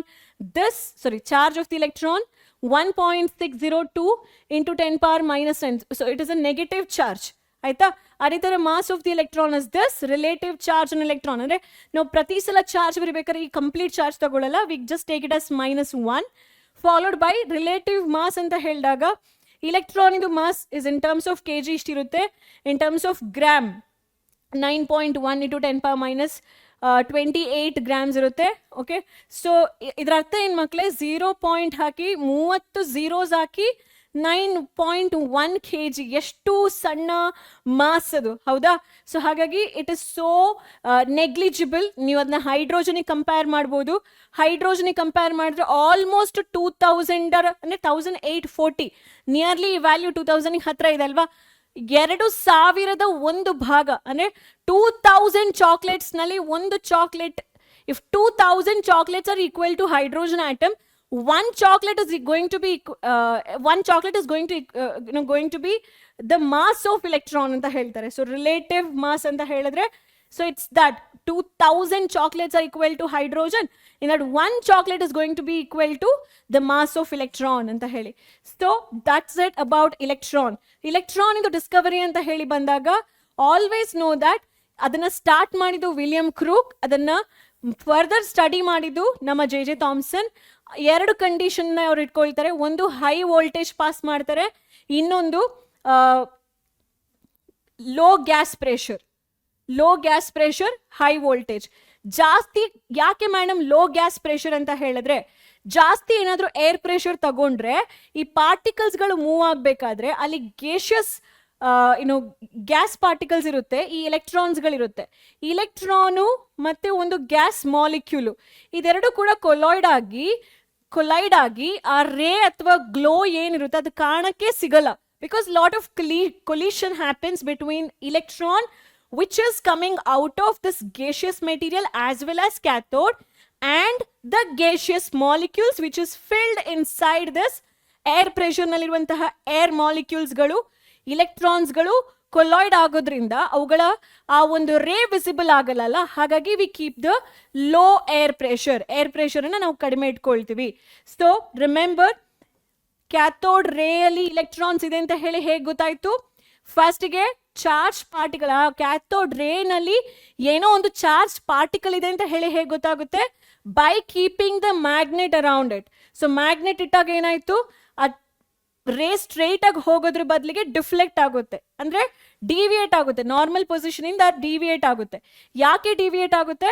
Charge of the electron 1.602 into 10 power minus 10. So it is a negative charge. ಆಯ್ತಾ? ಅದೇ ಥರ mass of the electron is this relative charge on electron. ಅಂದರೆ ನಾವು ಪ್ರತಿ ಸಲ charge ಬರೀಬೇಕಾದ್ರೆ ಈ complete charge ತಗೊಳ್ಳಲ್ಲ, we just take it as -1 followed by relative mass ಅಂತ ಹೇಳಿದಾಗ ಇಲೆಕ್ಟ್ರಾನ್ ಇದು mass is in terms of kg ಇಷ್ಟಿರುತ್ತೆ, in terms of gram 9.1 into 10 power minus 28 grams ಇರುತ್ತೆ. ಓಕೆ, ಸೊ ಇದರ ಅರ್ಥ ಏನು ಮಕ್ಕಳೇ, 0 ಪಾಯಿಂಟ್ ಹಾಕಿ 30 zeros ಹಾಕಿ 9.1 kg, ಎಷ್ಟು ಸಣ್ಣ ಮಾಸ್ ಅದು, ಹೌದಾ? ಸೊ ಹಾಗಾಗಿ ಇಟ್ ಇಸ್ ಸೋ ನೆಗ್ಲಿಜಿಬಲ್. ನೀವು ಅದನ್ನ ಹೈಡ್ರೋಜನಿಗೆ ಕಂಪೇರ್ ಮಾಡ್ಬೋದು. ಹೈಡ್ರೋಜನಿಗೆ ಕಂಪೇರ್ ಮಾಡಿದ್ರೆ ಆಲ್ಮೋಸ್ಟ್ 2000 ಅಂದರೆ 1840 ನಿಯರ್ಲಿ ವ್ಯಾಲ್ಯೂ 2000 ಹತ್ರ ಇದೆ ಅಲ್ವಾ? 2000 ಭಾಗ ಅಂದರೆ 2000 ಚಾಕ್ಲೇಟ್ಸ್ ನಲ್ಲಿ ಒಂದು chocolate, if 2000 chocolates are equal to hydrogen atom, one chocolate is going to be going to be the mass of electron ಅಂತ ಹೇಳ್ತಾರೆ. ಸೊ ರಿಲೇಟಿವ್ ಮಾಸ್ ಅಂತ ಹೇಳಿದ್ರೆ, so it's that 2000 chocolates are equal to hydrogen, in that one chocolate is going to be equal to the mass of electron ಅಂತ ಹೇಳಿ. So that's it about electron. electron ಇದು Discovery ಅಂತ ಹೇಳಿ ಬಂದಾಗ always no that ಅದನ್ನ start ಮಾಡಿದ್ದು William crook, ಅದನ್ನ further study ಮಾಡಿದ್ದು ನಮ್ಮ ಜೆ ಥಾಮ್ಸನ್. ಎರಡು ಕಂಡೀಷನ್ನ ಅವ್ರು ಇಟ್ಕೊಳ್ತಾರೆ. ಒಂದು ಹೈ ವೋಲ್ಟೇಜ್ ಪಾಸ್ ಮಾಡ್ತಾರೆ, ಇನ್ನೊಂದು low gas pressure high voltage. ಜಾಸ್ತಿ ಯಾಕೆ ಮೇಡಮ್ ಲೋ ಗ್ಯಾಸ್ ಪ್ರೆಷರ್ ಅಂತ ಹೇಳಿದ್ರೆ, ಜಾಸ್ತಿ ಏನಾದರೂ ಏರ್ ಪ್ರೆಷರ್ ತಗೊಂಡ್ರೆ ಈ ಪಾರ್ಟಿಕಲ್ಸ್ಗಳು ಮೂವ್ ಆಗಬೇಕಾದ್ರೆ ಅಲ್ಲಿ ಗೇಷಿಯಸ್ ಗ್ಯಾಸ್ ಪಾರ್ಟಿಕಲ್ಸ್ ಇರುತ್ತೆ, ಈ ಎಲೆಕ್ಟ್ರಾನ್ಸ್ಗಳಿರುತ್ತೆ. ಇಲೆಕ್ಟ್ರಾನು ಮತ್ತೆ ಒಂದು ಗ್ಯಾಸ್ ಮಾಲಿಕ್ಯೂಲು ಇದೆರಡು ಕೂಡ ಕೊಲೈಡ್ ಆಗಿ ಆ ರೇ ಅಥವಾ ಗ್ಲೋ ಏನಿರುತ್ತೆ ಅದು ಕಾಣಕ್ಕೆ ಸಿಗಲ್ಲ. Because lot of collision happens between electron which is coming out of this gaseous material as well as cathode and the gaseous molecules which is filled inside this air pressure ನಲ್ಲಿರುವಂತಹ air ಮಾಲಿಕ್ಯೂಲ್ಸ್ಗಳು ಇಲೆಕ್ಟ್ರಾನ್ಸ್ಗಳು collide ಆಗೋದ್ರಿಂದ ಅವುಗಳ ಆ ಒಂದು ray visible ಆಗಲ್ಲ. ಹಾಗಾಗಿ we keep the low air ಪ್ರೆಷರನ್ನು ನಾವು ಕಡಿಮೆ ಇಟ್ಕೊಳ್ತೀವಿ. ಸೊ ರಿಮೆಂಬರ್, ಕ್ಯಾಥೋಡ್ ರೇಯಲ್ಲಿ ಇಲೆಕ್ಟ್ರಾನ್ಸ್ ಇದೆ ಅಂತ ಹೇಗೆ ಗೊತ್ತಾಯ್ತು? ಫಸ್ಟ್ಗೆ ಚಾರ್ಜ್ ಪಾರ್ಟಿಕಲ್, ಆ ಕ್ಯಾಥೋಡ್ ರೇನಲ್ಲಿ ಏನೋ ಒಂದು ಚಾರ್ಜ್ ಪಾರ್ಟಿಕಲ್ ಇದೆ ಅಂತ ಹೇಗೆ ಗೊತ್ತಾಗುತ್ತೆ? By keeping the magnet around it. So magnet ಇಟ್ಟಾಗ ಏನಾಯ್ತು, ರೇ ಸ್ಟ್ರೈಟ್ ಆಗಿ ಹೋಗೋದ್ರ ಬದಲಿಗೆ ಡಿಫ್ಲೆಕ್ಟ್ ಆಗುತ್ತೆ, ಅಂದ್ರೆ ಡಿವಿಯೇಟ್ ಆಗುತ್ತೆ, ನಾರ್ಮಲ್ ಪೊಸಿಷನ್ ಇಂದ ಡಿವಿಯೇಟ್ ಆಗುತ್ತೆ. ಯಾಕೆ ಡಿವಿಯೇಟ್ ಆಗುತ್ತೆ?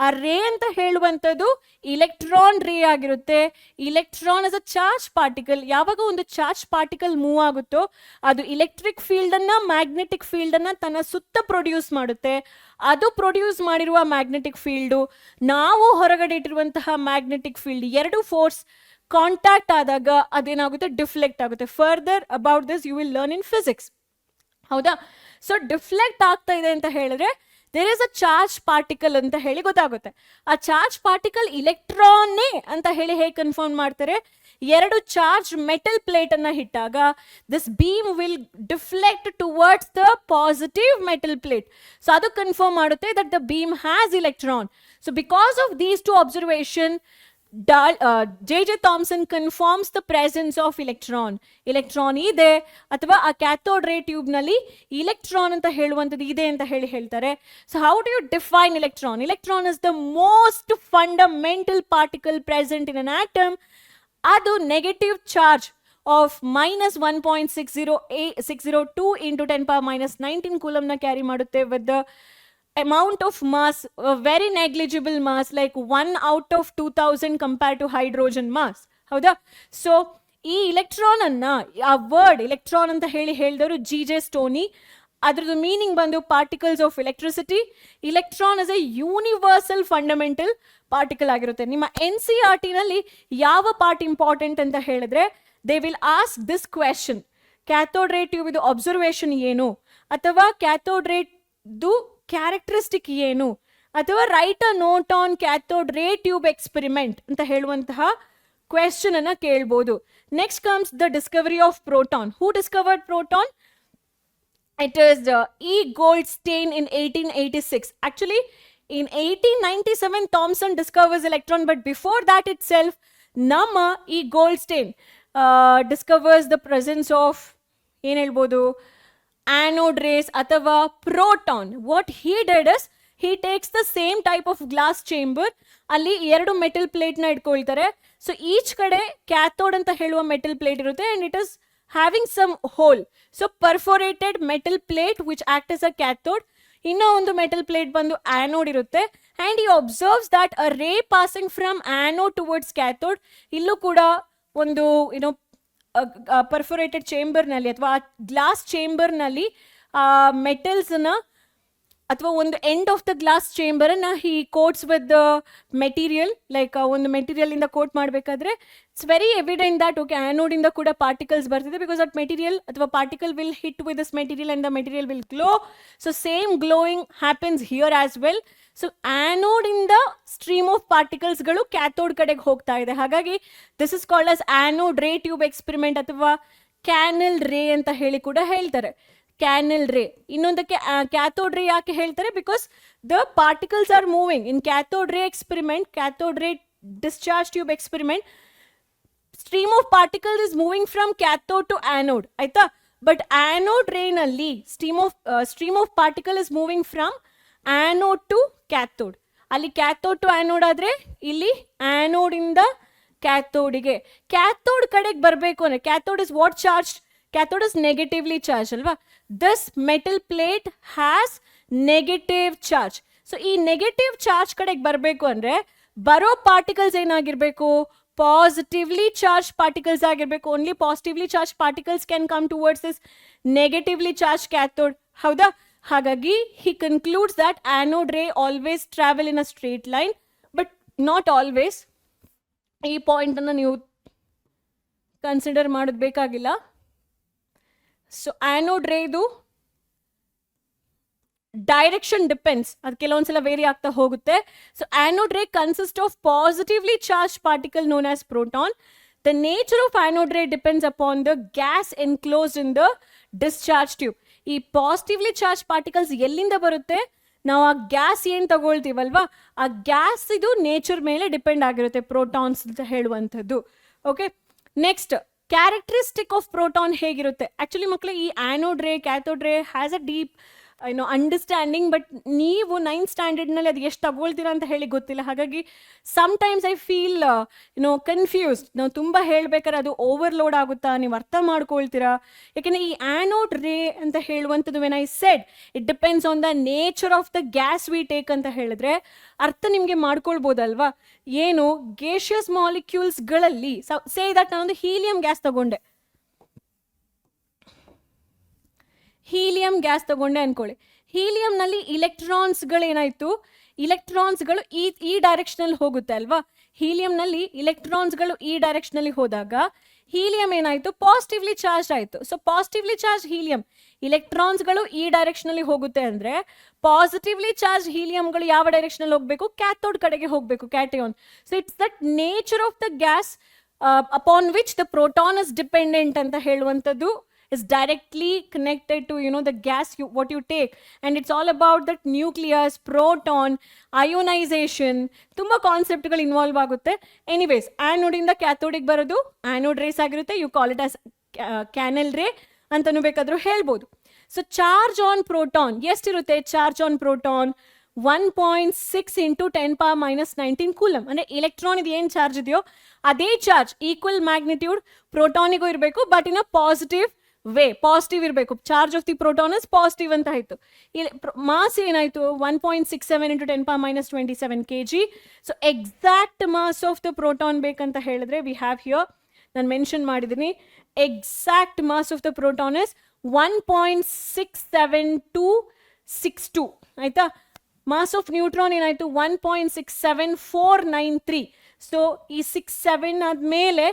ಆ ರೇ ಅಂತ ಹೇಳುವಂಥದ್ದು ಇಲೆಕ್ಟ್ರಾನ್ ರೇ ಆಗಿರುತ್ತೆ. Electron is a charge particle. ಯಾವಾಗ ಒಂದು ಚಾರ್ಜ್ ಪಾರ್ಟಿಕಲ್ ಮೂವ್ ಆಗುತ್ತೋ ಅದು ಇಲೆಕ್ಟ್ರಿಕ್ ಫೀಲ್ಡ್ ಅನ್ನ, ಮ್ಯಾಗ್ನೆಟಿಕ್ ಫೀಲ್ಡ್ ಅನ್ನ ತನ್ನ ಸುತ್ತ ಪ್ರೊಡ್ಯೂಸ್ ಮಾಡುತ್ತೆ. ಅದು ಪ್ರೊಡ್ಯೂಸ್ ಮಾಡಿರುವ ಮ್ಯಾಗ್ನೆಟಿಕ್ ಫೀಲ್ಡು ನಾವು ಹೊರಗಡೆ ಇಟ್ಟಿರುವಂತಹ ಮ್ಯಾಗ್ನೆಟಿಕ್ ಫೀಲ್ಡ್ ಎರಡು ಫೋರ್ಸ್ ಕಾಂಟ್ಯಾಕ್ಟ್ ಆದಾಗ ಅದೇನಾಗುತ್ತೆ, ಡಿಫ್ಲೆಕ್ಟ್ ಆಗುತ್ತೆ. Further about this you will learn in physics. ಹೌದಾ? ಸೊ ಡಿಫ್ಲೆಕ್ಟ್ ಆಗ್ತಾ ಇದೆ ಅಂತ ಹೇಳಿದ್ರೆ there is a charge particle ಅಂತ ಹೇಳಿ ಗೊತ್ತಾಗುತ್ತೆ. ಆ ಚಾರ್ಜ್ ಪಾರ್ಟಿಕಲ್ ಇಲೆಕ್ಟ್ರಾನ್ನೇ ಅಂತ ಹೇಗೆ ಕನ್ಫರ್ಮ್ ಮಾಡ್ತಾರೆ? ಎರಡು ಚಾರ್ಜ್ ಮೆಟಲ್ ಪ್ಲೇಟ್ ಅನ್ನ ಇಟ್ಟಾಗ this beam will deflect towards the positive metal plate. So ಅದು ಕನ್ಫರ್ಮ್ ಮಾಡುತ್ತೆ that the beam has electron. So because of these two observation J.J. Thomson confirms the presence of electron. Electron ಇದೆ ಅಥವಾ ಆ cathode ರೇ tube ನಲ್ಲಿ electron ಅಂತ ಹೇಳುವಂಥದ್ದು ಇದೆ ಅಂತ ಹೇಳ್ತಾರೆ. So how do you define electron? Electron is the most fundamental particle present in an atom. ಅದು negative charge of -1.602 into 10⁻⁻19 coulomb ನ ಕ್ಯಾರಿ ಮಾಡುತ್ತೆ with the amount of mass, a very negligible mass, like 1 out of 2000 compared to hydrogen mass. ಹೌದಾ? So ಈ electron ಅನ್ನ, ಆ word electron ಅಂತ ಹೇಳಿದವರು J.J. Stony. ಅದ್ರದ್ದು ಮೀನಿಂಗ್ ಬಂದು particles of electricity. Electron is A universal fundamental particle ಆಗಿರುತ್ತೆ. ನಿಮ್ಮ NCERT ನಲ್ಲಿ ಯಾವ ಪಾರ್ಟ್ ಇಂಪಾರ್ಟೆಂಟ್ ಅಂತ ಹೇಳಿದ್ರೆ they will ask this question: cathode ರೇ ಟ್ಯೂಬ್ ಇದು ಅಬ್ಸರ್ವೇಷನ್ ಏನು, ಅಥವಾ ಕ್ಯಾಥೋಡ್ ರೇ ಕ್ಯಾರೆಕ್ಟರಿಸ್ಟಿಕ್ ಏನು, ಅಥವಾ write a note on cathode ರೇ ಟ್ಯೂಬ್ ಎಕ್ಸ್ಪೆರಿಮೆಂಟ್ ಅಂತ ಹೇಳುವಂತಹ ಕ್ವೆಶನ್ ಅನ್ನ ಕೇಳ್ಬೋದು. Next comes the Discovery of proton. Who discovered proton? It is E. Goldstein in 1886. Actually, in 1897, Thomson discovers electron, but before that itself, Nama E. Goldstein discovers the presence of ಏನು ಹೇಳ್ಬೋದು, anode rays ಅಥವಾ proton. What he did is he takes the same type of glass chamber, ಅಲ್ಲಿ ಎರಡು metal plate ನ ಇಟ್ಕೊಳ್ತಾರೆ. So each ಕಡೆ cathode ಅಂತ ಹೇಳುವ ಮೆಟಲ್ ಪ್ಲೇಟ್ ಇರುತ್ತೆ and it is having some hole. So perforated metal plate which act as a cathode. ಇನ್ನೂ ಒಂದು ಮೆಟಲ್ ಪ್ಲೇಟ್ ಬಂದು ಆನೋಡ್ ಇರುತ್ತೆ and he observes that a ray passing from anode towards cathode, ಇಲ್ಲೂ ಕೂಡ ಒಂದು perforated ಚೇಂಬರ್ನಲ್ಲಿ ಅಥವಾ glass ಚೇಂಬರ್ನಲ್ಲಿ ಮೆಟಲ್ಸ್ನ ಅಥವಾ ಒಂದು ಎಂಡ್ ಆಫ್ ದ ಗ್ಲಾಸ್ ಚೇಂಬರನ್ನು he coats with the material, like ಒಂದು ಮೆಟೀರಿಯಲಿಂದ ಕೋಟ್ ಮಾಡಬೇಕಾದ್ರೆ it's very evident that okay ಆ್ಯನೋಡಿಂದ ಕೂಡ ಪಾರ್ಟಿಕಲ್ಸ್ ಬರ್ತಿದೆ, ಬಿಕಾಸ್ ದಟ್ ಮೆಟೀರಿಯಲ್ ಅಥವಾ particle will hit with this material and the material will glow. So same glowing happens here as well. So ಆ್ಯನೋಡಿಂದ stream of ಪಾರ್ಟಿಕಲ್ಸ್ಗಳು cathode ಕಡೆಗೆ ಹೋಗ್ತಾ ಇದೆ. ಹಾಗಾಗಿ this is called as anode ray tube experiment ಅಥವಾ ಕ್ಯಾನೆಲ್ ರೇ ಅಂತ ಹೇಳಿ ಕೂಡ ಹೇಳ್ತಾರೆ. ಕ್ಯಾನೆಲ್ ರೇ. ಇನ್ನೊಂದಕ್ಕೆ ಕ್ಯಾಥೋಡ್ ರೇ ಯಾಕೆ ಹೇಳ್ತಾರೆ? Because the particles are moving in cathode ray experiment, cathode ray discharge tube experiment, stream of particle is moving from cathode to anode, ಆಯ್ತಾ? ಬಟ್ ಆ್ಯನೋಡ್ ರೇನಲ್ಲಿ stream of particle is moving from anode to cathode. ಅಲ್ಲಿ cathode to anode ಆದರೆ ಇಲ್ಲಿ ಆ್ಯನೋಡಿಂದ ಕ್ಯಾಥೋಡಿಗೆ. Cathode ಕಡೆಗೆ ಬರಬೇಕು ಅಂದರೆ cathode is what charge? Cathode is negatively charged ಅಲ್ವಾ. This metal plate has negative charge. So ಈ ನೆಗೆಟಿವ್ ಚಾರ್ಜ್ ಕಡೆಗೆ ಬರಬೇಕು ಅಂದರೆ ಬರೋ ಪಾರ್ಟಿಕಲ್ಸ್ ಏನಾಗಿರಬೇಕು? ಪಾಸಿಟಿವ್ಲಿ ಚಾರ್ಜ್ ಪಾರ್ಟಿಕಲ್ಸ್ ಆಗಿರಬೇಕು. Only positively charge particles can come towards this negatively charge cathode. ಹೌದಾ? ಹಾಗಾಗಿ he concludes that anode ray always travel in a straight line, but not always. ಈ ಪಾಯಿಂಟನ್ನು ನೀವು ಕನ್ಸಿಡರ್ ಮಾಡೋದು ಬೇಕಾಗಿಲ್ಲ. ಸೊ ಆ್ಯನೋಡ್ ರೇದು direction depends, ಅದು ಕೆಲವೊಂದ್ಸಲ ವೇರಿ ಆಗ್ತಾ ಹೋಗುತ್ತೆ. So anode ray consist of positively charge particle known as proton. The nature of anode ray depends upon the gas enclosed in the discharge tube. ಈ positively charge particles ಎಲ್ಲಿಂದ ಬರುತ್ತೆ? ನಾವು ಆ gas ಏನು ತಗೊಳ್ತೀವಲ್ವಾ, ಆ ಗ್ಯಾಸ್ ಇದು ನೇಚರ್ ಮೇಲೆ depend ಆಗಿರುತ್ತೆ, ಪ್ರೋಟಾನ್ಸ್ ಅಂತ ಹೇಳುವಂಥದ್ದು. Okay, next characteristic of proton ಹೇಗಿರುತ್ತೆ? ಆ್ಯಕ್ಚುಲಿ ಮಕ್ಕಳು ಈ ಆ್ಯನೋಡ್ ರೇ ಕ್ಯಾಥೋಡ್ ರೇ has a deep understanding, but ನೀವು 9th ಸ್ಟ್ಯಾಂಡರ್ಡ್ನಲ್ಲಿ ಅದು ಎಷ್ಟು ತಗೊಳ್ತೀರಾ ಅಂತ ಹೇಳಿ ಗೊತ್ತಿಲ್ಲ. ಹಾಗಾಗಿ ಸಮ್ಟೈಮ್ಸ್ ಐ ಫೀಲ್ ಕನ್ಫ್ಯೂಸ್ಡ್. ನಾವು ತುಂಬ ಹೇಳ್ಬೇಕಾದ್ರೆ ಅದು ಓವರ್ಲೋಡ್ ಆಗುತ್ತಾ, ನೀವು ಅರ್ಥ ಮಾಡ್ಕೊಳ್ತೀರಾ? ಯಾಕೆಂದರೆ ಈ ಆ್ಯನೋಡ್ ರೇ ಅಂತ ಹೇಳುವಂಥದ್ದು when I said it depends on the nature of the gas we take ಅಂತ ಹೇಳಿದ್ರೆ ಅರ್ಥ ನಿಮಗೆ ಮಾಡ್ಕೊಳ್ಬೋದಲ್ವಾ? ಏನು ಗೇಷಿಯಸ್ ಮಾಲಿಕ್ಯೂಲ್ಸ್ಗಳಲ್ಲಿ ಸೇ ದಟ್ ನಾನೊಂದು ಹೀಲಿಯಂ ಗ್ಯಾಸ್ ತಗೊಂಡೆ, ಹೀಲಿಯಂ ಗ್ಯಾಸ್ ತಗೊಂಡೆ ಅನ್ಕೊಳ್ಳಿ. ಹೀಲಿಯಂನಲ್ಲಿ ಇಲೆಕ್ಟ್ರಾನ್ಸ್ಗಳೇನಾಯಿತು? ಇಲೆಕ್ಟ್ರಾನ್ಸ್ಗಳು ಈ ಡೈರೆಕ್ಷನಲ್ಲಿ ಹೋಗುತ್ತೆ ಅಲ್ವಾ. ಹೀಲಿಯಂನಲ್ಲಿ ಇಲೆಕ್ಟ್ರಾನ್ಸ್ಗಳು ಈ ಡೈರೆಕ್ಷನಲ್ಲಿ ಹೋದಾಗ ಹೀಲಿಯಂ ಏನಾಯಿತು? ಪಾಸಿಟಿವ್ಲಿ ಚಾರ್ಜ್ ಆಯಿತು. ಸೊ ಪಾಸಿಟಿವ್ಲಿ ಚಾರ್ಜ್ ಹೀಲಿಯಂ, ಇಲೆಕ್ಟ್ರಾನ್ಸ್ಗಳು ಈ ಡೈರೆಕ್ಷನಲ್ಲಿ ಹೋಗುತ್ತೆ ಅಂದರೆ ಪಾಸಿಟಿವ್ಲಿ ಚಾರ್ಜ್ ಹೀಲಿಯಂಗಳು ಯಾವ ಡೈರೆಕ್ಷನಲ್ಲಿ ಹೋಗಬೇಕು? ಕ್ಯಾಥೋಡ್ ಕಡೆಗೆ ಹೋಗಬೇಕು, cation. So it's that nature of the gas upon which the proton is dependent ಅಂತ ಹೇಳುವಂಥದ್ದು is directly connected to the gas what you take, and it's all about that nucleus, proton, ionization, tumba concept gal involve agutte. Anyways, anode inda cathode ಗೆ ಬರೋದು anode rays ಆಗಿರುತ್ತೆ. You call it as canal ray ಅಂತನೂ ಬೇಕಾದರೂ ಹೇಳ್ಬೋದು. So charge on proton ಎಷ್ಟಿರುತ್ತೆ? Charge on proton 1.6 into 10⁻⁻19 coulomb. ಅಂದರೆ electron ಇದು ಏನು ಚಾರ್ಜ್ ಇದೆಯೋ ಅದೇ ಚಾರ್ಜ್, ಈಕ್ವಲ್ ಮ್ಯಾಗ್ನಿಟ್ಯೂಡ್ ಪ್ರೋಟಾನಿಗೂ ಇರಬೇಕು, but in a positive way. Positive ಇರಬೇಕು. Charge of the proton is positive ಅಂತ ಆಯಿತು. ಇಲ್ಲಿ ಮಾಸ್ ಏನಾಯಿತು? 1.67 into 10⁻27 kg. So exact mass of the proton ಬೇಕಂತ ಹೇಳಿದ್ರೆ ವಿ ಹ್ಯಾವ್ ಹಿಯರ್, ನಾನು ಮೆನ್ಷನ್ ಮಾಡಿದ್ದೀನಿ, exact mass of the proton is 1.67262 ಆಯಿತಾ. ಮಾಸ್ ಆಫ್ ನ್ಯೂಟ್ರಾನ್ ಏನಾಯಿತು? 1.67493. ಸೊ ಈ 67 ಆದಮೇಲೆ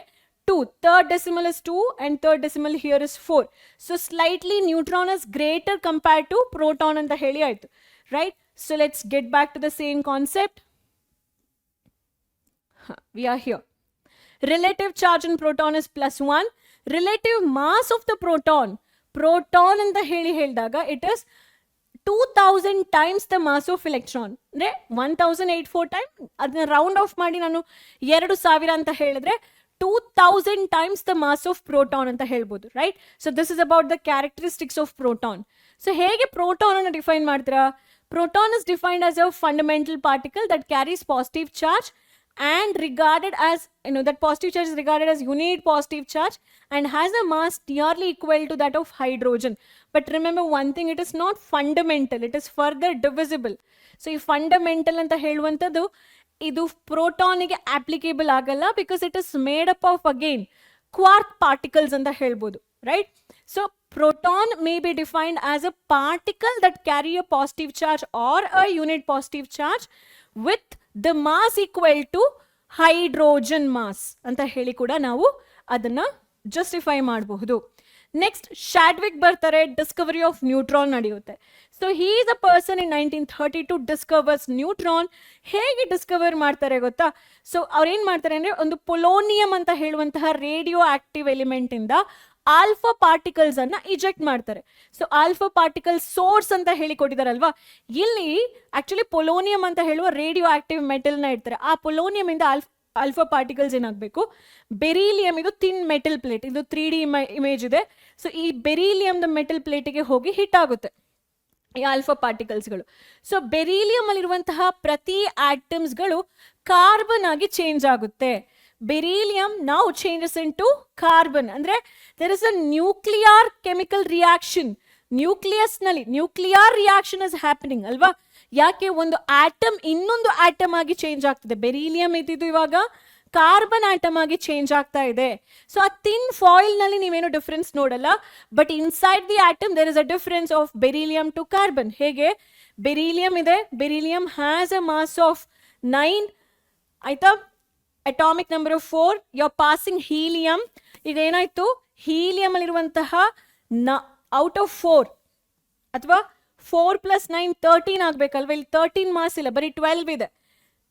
2, third decimal is 2 and third decimal here is 4. So slightly neutron is greater compared to proton anta heli aitu, right? So let's get back to the same concept. We are here. Relative charge in proton is +1. Relative mass of the proton anta heli heldaga it is 2000 times the mass of electron. ಅಂದ್ರೆ 1084 time, ಅದನ್ನ round of ಮಾಡಿ ನಾನು 2000 ಅಂತ ಹೇಳಿದ್ರೆ 2000 times the mass of proton ಅಂತ ಹೇಳ್ಬೋದು, right? So this is about the characteristics of proton. So ಹೇಗೆ proton ಅನ್ನು ಡಿಫೈನ್ ಮಾಡ್ತೀರಾ? Proton is defined as a fundamental particle that carries positive charge and regarded as that positive charge is regarded as unit positive charge and has a mass nearly equal to that of hydrogen. But remember one thing, it is not fundamental, it is further divisible. So ಈ fundamental ಅಂತ ಹೇಳುವಂಥದ್ದು ಇದು ಪ್ರೋಟಾನಿಗೆ applicable ಆಗಲ್ಲ, because it is made up of again quark particles ಅಂತ ಹೇಳ್ಬೋದು, right? So proton may be defined as a particle that carry a positive charge or a unit positive charge with the mass equal to hydrogen mass ಅಂತ ಹೇಳಿ ಕೂಡ ನಾವು ಅದನ್ನ justify ಮಾಡಬಹುದು. Next Chadwick ಬರ್ತಾರೆ, discovery of neutron ನಡೆಯುತ್ತೆ. So he is a person in 1932 discovers neutron. ಹೇಗೆ discover ಮಾಡ್ತಾರೆ ಗೊತ್ತಾ? ಸೊ ಅವ್ರೇನು ಮಾಡ್ತಾರೆ ಅಂದರೆ ಒಂದು ಪೊಲೋನಿಯಂ ಅಂತ ಹೇಳುವಂತಹ ರೇಡಿಯೋ ಆಕ್ಟಿವ್ ಎಲಿಮೆಂಟ್ ಇಂದ ಆಲ್ಫಾ ಪಾರ್ಟಿಕಲ್ಸ್ ಅನ್ನ ಇಜೆಕ್ಟ್ ಮಾಡ್ತಾರೆ. ಸೊ ಆಲ್ಫಾ ಪಾರ್ಟಿಕಲ್ ಸೋರ್ಸ್ ಅಂತ ಹೇಳಿ ಕೊಟ್ಟಿದಾರಲ್ವಾ, ಇಲ್ಲಿ ಆಕ್ಚುಲಿ ಪೊಲೋನಿಯಂ ಅಂತ ಹೇಳುವ ರೇಡಿಯೋ ಆಕ್ಟಿವ್ ಮೆಟಲ್ನ ಇಡ್ತಾರೆ. ಆ ಪೊಲೋನಿಯಂ ಇಂದ ಆಲ್ಫಾ ಪಾರ್ಟಿಕಲ್ಸ್ ಏನಾಗಬೇಕು? ಬೆರಿಲಿಯಂ, ಇದು ಥಿನ್ ಮೆಟಲ್ ಪ್ಲೇಟ್, ಇದು 3D ಇಮೇಜ್ ಇದೆ. ಸೊ ಈ ಬೆರಿಲಿಯಂದ ಮೆಟಲ್ ಪ್ಲೇಟಿಗೆ ಹೋಗಿ ಹಿಟ್ ಆಗುತ್ತೆ ಈ ಆಲ್ಫಾ ಪಾರ್ಟಿಕಲ್ಸ್ಗಳು. ಸೊ ಬೆರಿಲಿಯಂ ಅಲ್ಲಿರುವಂತಹ ಪ್ರತಿ ಆಟಮ್ಸ್ಗಳು ಕಾರ್ಬನ್ ಆಗಿ ಚೇಂಜ್ ಆಗುತ್ತೆ. beryllium now changes into carbon. Andre there is a nuclear chemical reaction. Nucleus nalli nuclear reaction is happening alva. ಯಾಕೆ ಒಂದು ಆಟಮ್ ಇನ್ನೊಂದು ಆಟಮ್ ಆಗಿ ಚೇಂಜ್ ಆಗ್ತದೆ. ಬೆರಿಲಿಯಂ ಇದ್ದಿದ್ದು ಇವಾಗ ಕಾರ್ಬನ್ ಆಟಮ್ ಆಗಿ ಚೇಂಜ್ ಆಗ್ತಾ ಇದೆ. ಸೊ ಆ ಥಿನ್ ಫಾಯಿಲ್ ನಲ್ಲಿ ನೀವೇನು ಡಿಫರೆನ್ಸ್ ನೋಡಲ್ಲ, but inside the atom there is a difference of beryllium to carbon. ಹೇಗೆ ಬೆರಿಲಿಯಂ ಇದೆ, beryllium has a mass of 9, ಆಯ್ತಾ, atomic number of 4. You are passing helium. ಈಗ ಏನಾಯ್ತು, ಹೀಲಿಯಂ ಅಲ್ಲಿರುವಂತಹ ಔಟ್ ಆಫ್ 4 ಅಥವಾ 4 + 9 13 ಆಗ್ಬೇಕಲ್ವಾ. ಇಲ್ಲಿ 13 ಮಾಸ್ ಇಲ್ಲ, ಬರೀ 12 ಇದೆ.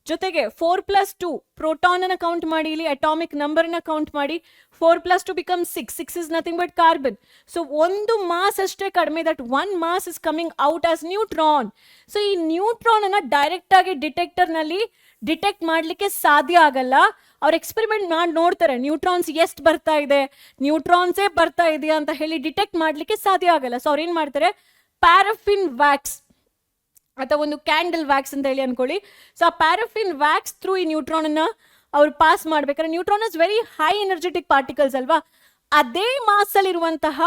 ಜೊತೆಗೆ 4 + 2 ಪ್ರೋಟಾನ್ ಅನ್ನ ಕೌಂಟ್ ಮಾಡಿ, ಇಲ್ಲಿ ಅಟಾಮಿಕ್ ನಂಬರ್ ನ ಕೌಂಟ್ ಮಾಡಿ. 4 + 2 becomes 6. 6 is nothing but carbon. So ಒಂದು ಮಾಸ್ ಅಷ್ಟೇ ಕಡಿಮೆ, that 1 mass is coming out as neutron. So ಈ ನ್ಯೂಟ್ರಾನ್ ಅನ್ನ ಡೈರೆಕ್ಟ್ ಆಗಿ ಡಿಟೆಕ್ಟರ್ ನಲ್ಲಿ ಡಿಟೆಕ್ಟ್ ಮಾಡ್ಲಿಕ್ಕೆ ಸಾಧ್ಯ ಆಗಲ್ಲ. ಅವ್ರು ಎಕ್ಸ್ಪೆರಿಮೆಂಟ್ ಮಾಡಿ ನೋಡ್ತಾರೆ, ನ್ಯೂಟ್ರಾನ್ಸ್ ಎಷ್ಟು ಬರ್ತಾ ಇದೆ, ನ್ಯೂಟ್ರಾನ್ಸೇ ಬರ್ತಾ ಇದೆಯಾ ಅಂತ ಹೇಳಿ ಡಿಟೆಕ್ಟ್ ಮಾಡ್ಲಿಕ್ಕೆ ಸಾಧ್ಯ ಆಗಲ್ಲ. ಸೊ ಅವ್ರು ಏನ್ ಮಾಡ್ತಾರೆ, ಪ್ಯಾರಫಿನ್ ವ್ಯಾಕ್ಸ್ ಅಥವಾ ಒಂದು ಕ್ಯಾಂಡಲ್ ವ್ಯಾಕ್ಸ್ ಅಂತ ಹೇಳಿ ಅನ್ಕೊಳ್ಳಿ. ಸೊ ಆ ಪ್ಯಾರಫಿನ್ ವ್ಯಾಕ್ಸ್ ಥ್ರೂ ಈ ನ್ಯೂಟ್ರಾನ್ ಅನ್ನ ಅವ್ರು ಪಾಸ್ ಮಾಡ್ಬೇಕಾದ್ರೆ, neutron is very high energetic particles ಅಲ್ವಾ, ಅದೇ ಮಾಸ್ ಅಲ್ಲಿರುವಂತಹ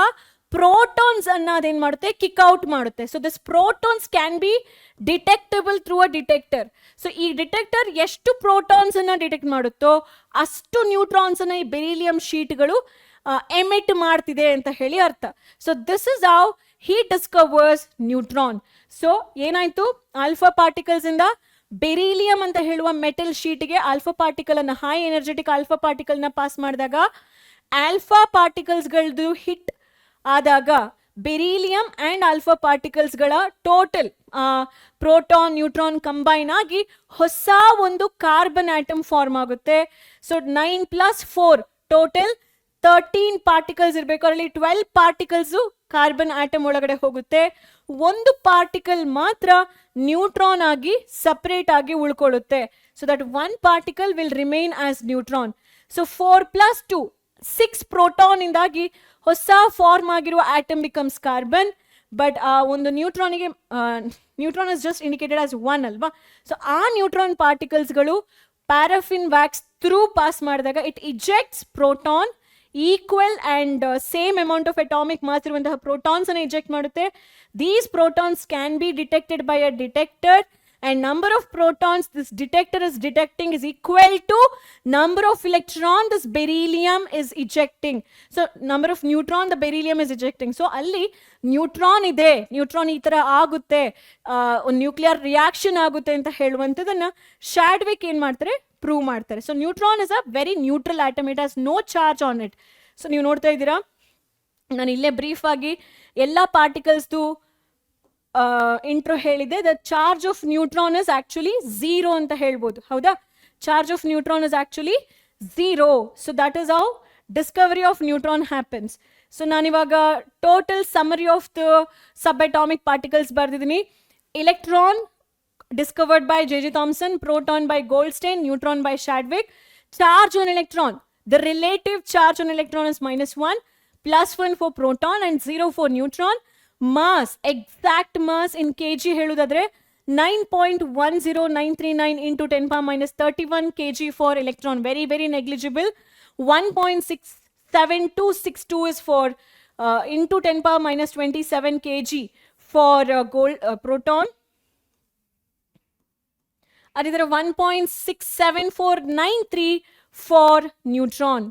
ಪ್ರೋಟಾನ್ಸ್ ಅನ್ನ ಅದೇನ್ ಮಾಡುತ್ತೆ, ಕಿಕ್ ಔಟ್ ಮಾಡುತ್ತೆ. So this protons can be detectable through a detector. So ಈ ಡಿಟೆಕ್ಟರ್ ಎಷ್ಟು ಪ್ರೋಟಾನ್ಸ್ ಅನ್ನ ಡಿಟೆಕ್ಟ್ ಮಾಡುತ್ತೋ ಅಷ್ಟು ನ್ಯೂಟ್ರಾನ್ಸ್ ಅನ್ನ ಈ ಬೆರಿಲಿಯಂ ಶೀಟ್ಗಳು ಎಮಿಟ್ ಮಾಡ್ತಿದೆ ಅಂತ ಹೇಳಿ ಅರ್ಥ. So this is how he discovers neutron. So ಏನಾಯ್ತು, ಆಲ್ಫಾ ಪಾರ್ಟಿಕಲ್ಸ್ ಇಂದ ಬೆರಿಲಿಯಂ ಅಂತ ಹೇಳುವ ಮೆಟಲ್ ಶೀಟ್ಗೆ ಆಲ್ಫಾ ಪಾರ್ಟಿಕಲ್ ಅನ್ನ, ಹೈ ಎನರ್ಜೆಟಿಕ್ ಆಲ್ಫಾ ಪಾರ್ಟಿಕಲ್ ನ ಪಾಸ್ ಮಾಡಿದಾಗ, ಆಲ್ಫಾ ಪಾರ್ಟಿಕಲ್ಸ್ ಗಳದ್ದು ಹಿಟ್ ಆದಾಗ ಬೆರಿಲಿಯಂ ಅಂಡ್ ಆಲ್ಫಾ ಪಾರ್ಟಿಕಲ್ಸ್ ಗಳ ಟೋಟಲ್ ಪ್ರೋಟಾನ್ ನ್ಯೂಟ್ರಾನ್ ಕಂಬೈನ್ ಆಗಿ ಹೊಸ ಒಂದು ಕಾರ್ಬನ್ ಆಟಮ್ ಫಾರ್ಮ್ ಆಗುತ್ತೆ. ಸೊ 9 + 4 ಟೋಟಲ್ 13 ಪಾರ್ಟಿಕಲ್ಸ್ ಇರಬೇಕು. ಅದರಲ್ಲಿ 12 ಪಾರ್ಟಿಕಲ್ಸ್ ಕಾರ್ಬನ್ ಆಟಮ್ ಒಳಗಡೆ ಹೋಗುತ್ತೆ. ಒಂದು ಪಾರ್ಟಿಕಲ್ ಮಾತ್ರ ನ್ಯೂಟ್ರಾನ್ ಆಗಿ ಸಪರೇಟ್ ಆಗಿ ಉಳ್ಕೊಳ್ಳುತ್ತೆ. So that 1 particle will remain as neutron. So 4 + 2 6 proton ಇಂದಾಗಿ ಹೊಸ ಫಾರ್ಮ್ ಆಗಿರುವ ಆಟಮ್ ಬಿಕಮ್ಸ್ ಕಾರ್ಬನ್. ಬಟ್ ಆ ಒಂದು ನ್ಯೂಟ್ರಾನಿಗೆ neutron is just indicated as 1 ಅಲ್ವಾ. ಸೊ ಆ ನ್ಯೂಟ್ರಾನ್ ಪಾರ್ಟಿಕಲ್ಸ್ಗಳು ಪ್ಯಾರಾಫಿನ್ ವ್ಯಾಕ್ಸ್ ಥ್ರೂ ಪಾಸ್ ಮಾಡಿದಾಗ it ejects proton, equal and same amount of atomic mass ಇರುವಂತಹ ಪ್ರೋಟಾನ್ಸ್ ಅನ್ನು ಇಜೆಕ್ಟ್ ಮಾಡುತ್ತೆ. These protons can be detected by a detector, and number of protons this detector is detecting is equal to number of electron this beryllium is ejecting. So number of neutron the beryllium is ejecting. So alli neutron ide, neutron ee tara agutte, nuclear reaction agutte anta heluvantadanna Chadwick ಏನು ಮಾಡ್ತಾರೆ, prove ಮಾಡ್ತಾರೆ. So neutron is a very neutral atom, it has no charge on it. So ನೀವು ನೋಡ್ತಾ ಇದ್ದೀರಾ, ನಾನು ಇಲ್ಲೇ brief ಆಗಿ ಎಲ್ಲ ಪಾರ್ಟಿಕಲ್ಸ್ದು ಇಂಟ್ರೋ ಹೇಳಿದೆ. The charge of neutron is actually 0 ಅಂತ ಹೇಳ್ಬೋದು, ಹೌದಾ. Charge of neutron is actually 0. So that is how discovery of neutron happens. So ನಾನಿವಾಗ total summary of the sub atomic particles ಬರ್ದಿದ್ದೀನಿ. Electron discovered by J.J. Thomson, proton by Goldstein, neutron by Chadwick. Charge on electron, the relative charge on electron is -1, +1 for proton and 0 for neutron. Mass, exact mass in kg heludadre 9.10939 into 10⁻³ kg for electron, very very negligible. 1.67262 is for into 10⁻27 kg for proton. ಅದಿದ್ರೆ 1.67493 for neutron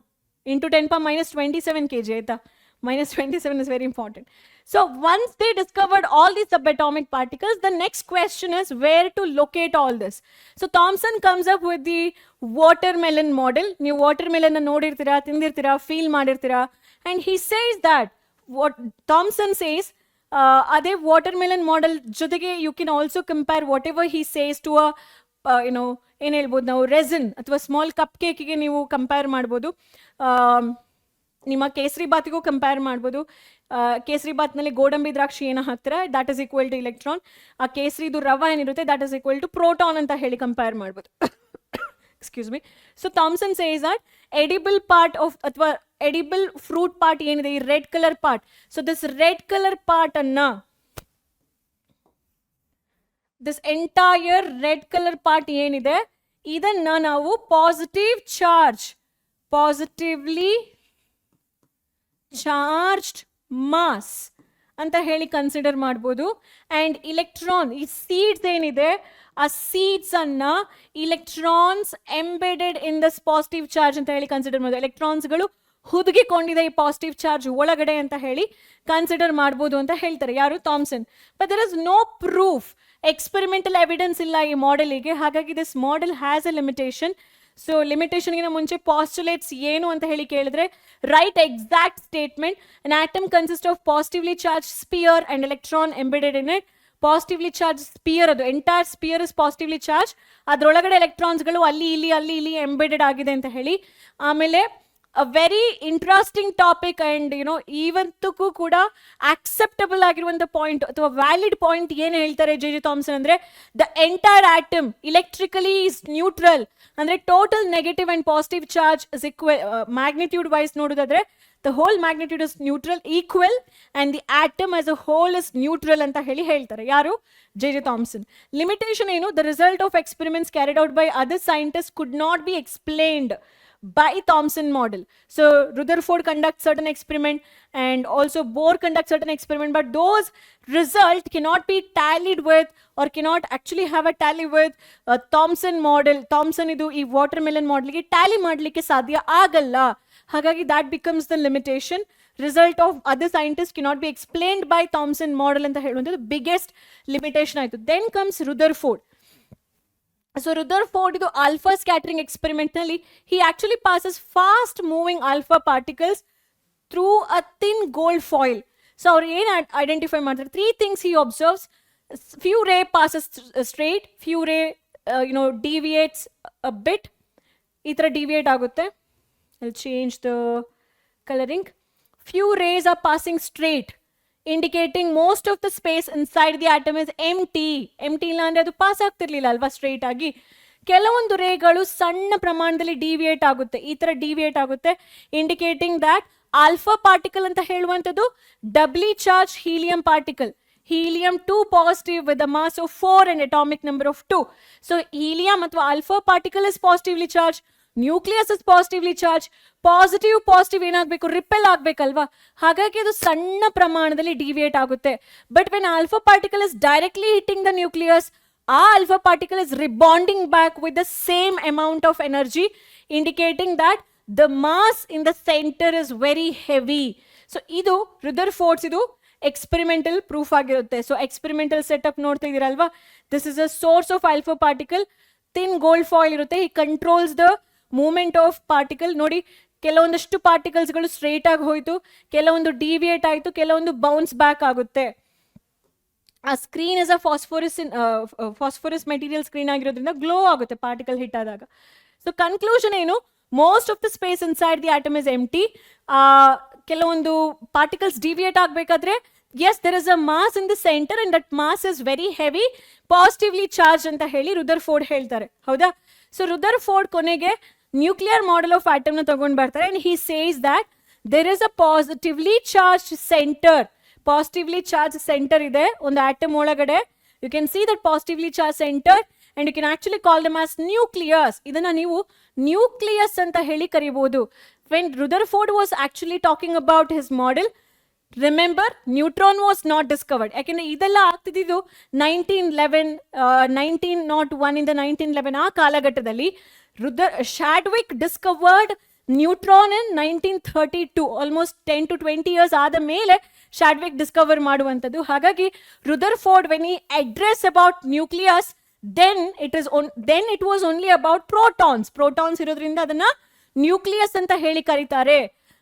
into 10⁻27 kg ಆಯ್ತಾ. -27 is very important. So once they discovered all these subatomic particles, the next question is where to locate all this. So Thomson comes up with the watermelon model. ನೀವು watermelon ನೋಡಿರ್ತೀರಾ, ತಿಂದಿರ್ತೀರಾ, feel ಮಾಡಿರ್ತೀರಾ. And he says that what Thomson says, ಅದೇ watermelon model ಜೊತೆಗೆ you can also compare whatever he says to a ಏನು ಹೇಳ್ಬೋದು ನಾವು, resin ಅಥವಾ ಸ್ಮಾಲ್ ಕಪ್ ಕೇಕಿಗೆ ನೀವು ಕಂಪೇರ್ ಮಾಡ್ಬೋದು. ನಿಮ್ಮ ಕೇಸರಿ ಬಾತಿಗೂ ಕಂಪೇರ್ ಮಾಡ್ಬೋದು. ಕೇಸರಿ ಬಾತ್ನಲ್ಲಿ ಗೋಡಂಬಿ ದ್ರಾಕ್ಷಿ ಏನೋ ಹಾಕ್ತಾರೆ, that is equal to electron. ಆ ಕೇಸರಿದು ರವ ಏನಿರುತ್ತೆ that is equal to proton ಅಂತ ಹೇಳಿ ಕಂಪೇರ್ ಮಾಡ್ಬೋದು. Excuse me. So Thomson says that edible part of ಅಥವಾ ಎಡಿಬಲ್ ಫ್ರೂಟ್ ಪಾರ್ಟ್ ಏನಿದೆ, ಈ red colour part, so this red colour part ಅನ್ನ, this entire red colour part ಏನಿದೆ ಇದನ್ನ ನಾವು positive charge positively charged mass ಅಂತ ಹೇಳಿ ಕನ್ಸಿಡರ್ ಮಾಡ್ಬೋದು. ಆ್ಯಂಡ್ ಇಲೆಕ್ಟ್ರಾನ್, ಈ ಸೀಡ್ಸ್ ಏನಿದೆ ಆ ಸೀಡ್ಸ್ ಅನ್ನ ಇಲೆಕ್ಟ್ರಾನ್ಸ್ ಎಂಬೆಡೆಡ್ ಇನ್ ದಸ್ ಪಾಸಿಟಿವ್ ಚಾರ್ಜ್ ಅಂತ ಹೇಳಿ ಕನ್ಸಿಡರ್ ಮಾಡ್ಬೋದು. ಎಲೆಕ್ಟ್ರಾನ್ಸ್ಗಳು ಹುದುಗಿಕೊಂಡಿದೆ ಈ ಪಾಸಿಟಿವ್ ಚಾರ್ಜ್ ಒಳಗಡೆ ಅಂತ ಹೇಳಿ ಕನ್ಸಿಡರ್ ಮಾಡ್ಬೋದು ಅಂತ ಹೇಳ್ತಾರೆ ಯಾರು? Thomson. But there is no proof, experimental evidence ಇಲ್ಲ ಈ ಮಾಡೆಲಿಗೆ. ಹಾಗಾಗಿ this model has a limitation. So ಲಿಮಿಟೇಷನ್ಗಿನ ಮುಂಚೆ ಪಾಸ್ಟುಲೇಟ್ಸ್ ಏನು ಅಂತ ಹೇಳಿ ಕೇಳಿದ್ರೆ, write exact statement. An atom consist of positively charge sphere and electron embedded in it. Positively charge sphere, ಅದು entire sphere is positively charge, ಅದರೊಳಗಡೆ ಎಲೆಕ್ಟ್ರಾನ್ಸ್ಗಳು ಅಲ್ಲಿ ಇಲ್ಲಿ ಎಂಬೆಡೆಡ್ ಆಗಿದೆ ಅಂತ ಹೇಳಿ. ಆಮೇಲೆ a very interesting topic and ಇವತ್ತಿಗೂ ಕೂಡ acceptable ಆಗಿರುವಂತ ಪಾಯಿಂಟ್ ಅಥವಾ ವ್ಯಾಲಿಡ್ ಪಾಯಿಂಟ್ ಏನು ಹೇಳ್ತಾರೆ ಜೆ ಥಾಮ್ಸನ್ ಅಂದ್ರೆ, the entire atom electrically is neutral ಅಂದ್ರೆ total negative and positive charge is equal. Magnitude wise ನೋಡೋದಾದ್ರೆ the whole magnitude is neutral, equal, and the atom as a whole is neutral ಅಂತ ಹೇಳಿ ಹೇಳ್ತಾರೆ ಯಾರು? J Thomson. Limitation ಏನು? the result of experiments carried out by other scientists could not be explained by Thompson model. So Rutherford conducts certain experiment and also Bohr conducts certain experiment, but those results cannot be tallied with or cannot actually have a tally with Thompson model. Thomson idu ee watermelon model ge tally madlikke sadhya agalla. Hagagi that becomes the limitation. Result of other scientists cannot be explained by Thompson model anta heluವಂತದ್ದು biggest limitation ಆಯ್ತು. Then comes Rutherford. So Rutherford ಇದು alpha scattering experiment ನಲ್ಲಿ he actually passes fast moving alpha particles through a thin gold foil. So ಅವ್ರು ಏನು identify ಮಾಡ್ತಾರೆ? 3 things he observes. Few ray passes straight, few ray deviates a bit. ಈ ತರ deviate ಆಗುತ್ತೆ. I'll change the coloring. Few rays are passing straight, indicating most of the space inside the atom is empty. Empty ಇಲ್ಲ ಅಂದ್ರೆ ಅದು pass ಆಗ್ತಿರ್ಲಿಲ್ಲ ಅಲ್ವಾ straight ಆಗಿ. ಕೆಲವೊಂದು ರೇಗಳು ಸಣ್ಣ ಪ್ರಮಾಣದಲ್ಲಿ ಡಿವಿಯೇಟ್ ಆಗುತ್ತೆ, ಈ ತರ ಡಿವಿಯೇಟ್ ಆಗುತ್ತೆ, ಇಂಡಿಕೇಟಿಂಗ್ ದಟ್ ಆಲ್ಫಾ ಪಾರ್ಟಿಕಲ್ ಅಂತ ಹೇಳುವಂಥದ್ದು doubly charge helium particle. Helium 2 positive with a mass of 4 and atomic number of 2. So helium ಅಥವಾ alpha particle is positively charge, nucleus is positively charge. Positive ಏನಾಗಬೇಕು? Repel ಆಗ್ಬೇಕಲ್ವಾ? ಹಾಗಾಗಿ ಅದು ಸಣ್ಣ ಪ್ರಮಾಣದಲ್ಲಿ deviate ಆಗುತ್ತೆ. But when alpha particle is directly hitting the nucleus, ಆ alpha particle is rebounding back with the same amount of energy, indicating that the mass in the centre is very heavy. So ಇದು Rutherford's ಇದು experimental proof ಆಗಿರುತ್ತೆ. So experimental setup ನೋಡ್ತಾ ಇದೀರಲ್ವಾ? This is a source of alpha particle, thin gold foil ಇರುತ್ತೆ. ಈ controls the movement of particle. ನೋಡಿ, ಕೆಲವೊಂದಷ್ಟು ಪಾರ್ಟಿಕಲ್ಸ್ಗಳು straight ಆಗಿ ಹೋಯ್ತು, ಕೆಲವೊಂದು ಡಿವಿಯೇಟ್ ಆಯಿತು, ಕೆಲವೊಂದು ಬೌನ್ಸ್ ಬ್ಯಾಕ್ ಆಗುತ್ತೆ. ಆ screen is a phosphorus material screen ಆಗಿರೋದ್ರಿಂದ ಗ್ಲೋ ಆಗುತ್ತೆ ಪಾರ್ಟಿಕಲ್ ಹಿಟ್ ಆದಾಗ. ಸೊ ಕನ್ಕ್ಲೂಷನ್ ಏನು? Most of the space inside the atom is empty. ಕೆಲವೊಂದು ಪಾರ್ಟಿಕಲ್ಸ್ ಡಿವಿಯೇಟ್ ಆಗಬೇಕಾದ್ರೆ yes, there is a mass in the center and that mass is very heavy, positively charged ಅಂತ ಹೇಳಿ Rutherford ಹೇಳ್ತಾರೆ. ಹೌದಾ? So Rutherford ಕೊನೆಗೆ nuclear model of atom ನ ತಗೊಂಡ್ ಬರ್ತಾರೆ and he says that there is a positively charged center. Positively charge centre ಇದೆ ಒಂದು ಆಟಮ್ ಒಳಗಡೆ. You can see that positively charge centre and you can actually call them as nucleus. ಇದನ್ನ ನೀವು nucleus ಅಂತ ಹೇಳಿ ಕರಿಬಹುದು. When Rutherford was actually talking about his model, remember neutron was not discovered. ಯಾಕೆಂದ್ರೆ ಇದೆಲ್ಲ ಆಗ್ತಿದ್ದು 1901 ಇಂದ 1911 ಆ ಕಾಲಘಟ್ಟದಲ್ಲಿ. Chadwick discovered neutron in 1932, almost 10 to 20 years ಆದ ಮೇಲೆ ಶಾಡ್ವಿಕ್ ಡಿಸ್ಕವರ್ ಮಾಡುವಂಥದ್ದು. ಹಾಗಾಗಿ Rutherford when he address about nucleus, then it was only about protons. Protons ಇರೋದ್ರಿಂದ ಅದನ್ನ ನ್ಯೂಕ್ಲಿಯಸ್ ಅಂತ ಹೇಳಿ ಕರೀತಾರೆ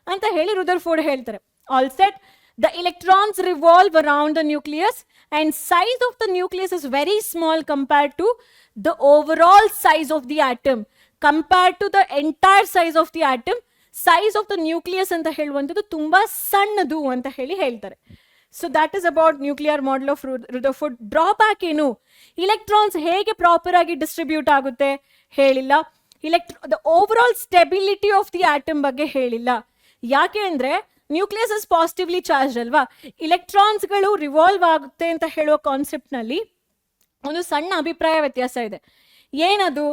ಅಂತ ಹೇಳಿ ರುದರ್ಫೋರ್ಡ್ ಹೇಳ್ತಾರೆ. All set. The electrons revolve around the nucleus and size of the nucleus is very small compared to the overall size of the atom. Compared to the entire size of the atom, size of the nucleus ಅಂತ ಹೇಳುವಂಥದ್ದು ತುಂಬಾ ಸಣ್ಣದು ಅಂತ ಹೇಳಿ ಹೇಳ್ತಾರೆ. So that is about nuclear model of Rutherford. Drawback ಏನು? Electrons ಹೇಗೆ proper ಆಗಿ ಡಿಸ್ಟ್ರಿಬ್ಯೂಟ್ ಆಗುತ್ತೆ ಹೇಳಿಲ್ಲ. the overall stability of the atom ಬಗ್ಗೆ ಹೇಳಿಲ್ಲ. ಯಾಕೆ ಅಂದ್ರೆ ನ್ಯೂಕ್ಲಿಯಸ್ ಇಸ್ ಪಾಸಿಟಿವ್ಲಿ ಚಾರ್ಜ್ ಅಲ್ವಾ? ಇಲೆಕ್ಟ್ರಾನ್ಸ್ಗಳು ರಿವಾಲ್ವ್ ಆಗುತ್ತೆ ಅಂತ ಹೇಳುವ ಕಾನ್ಸೆಪ್ಟ್ ನಲ್ಲಿ ಒಂದು ಸಣ್ಣ ಅಭಿಪ್ರಾಯ ವ್ಯತ್ಯಾಸ ಇದೆ. ಏನದು?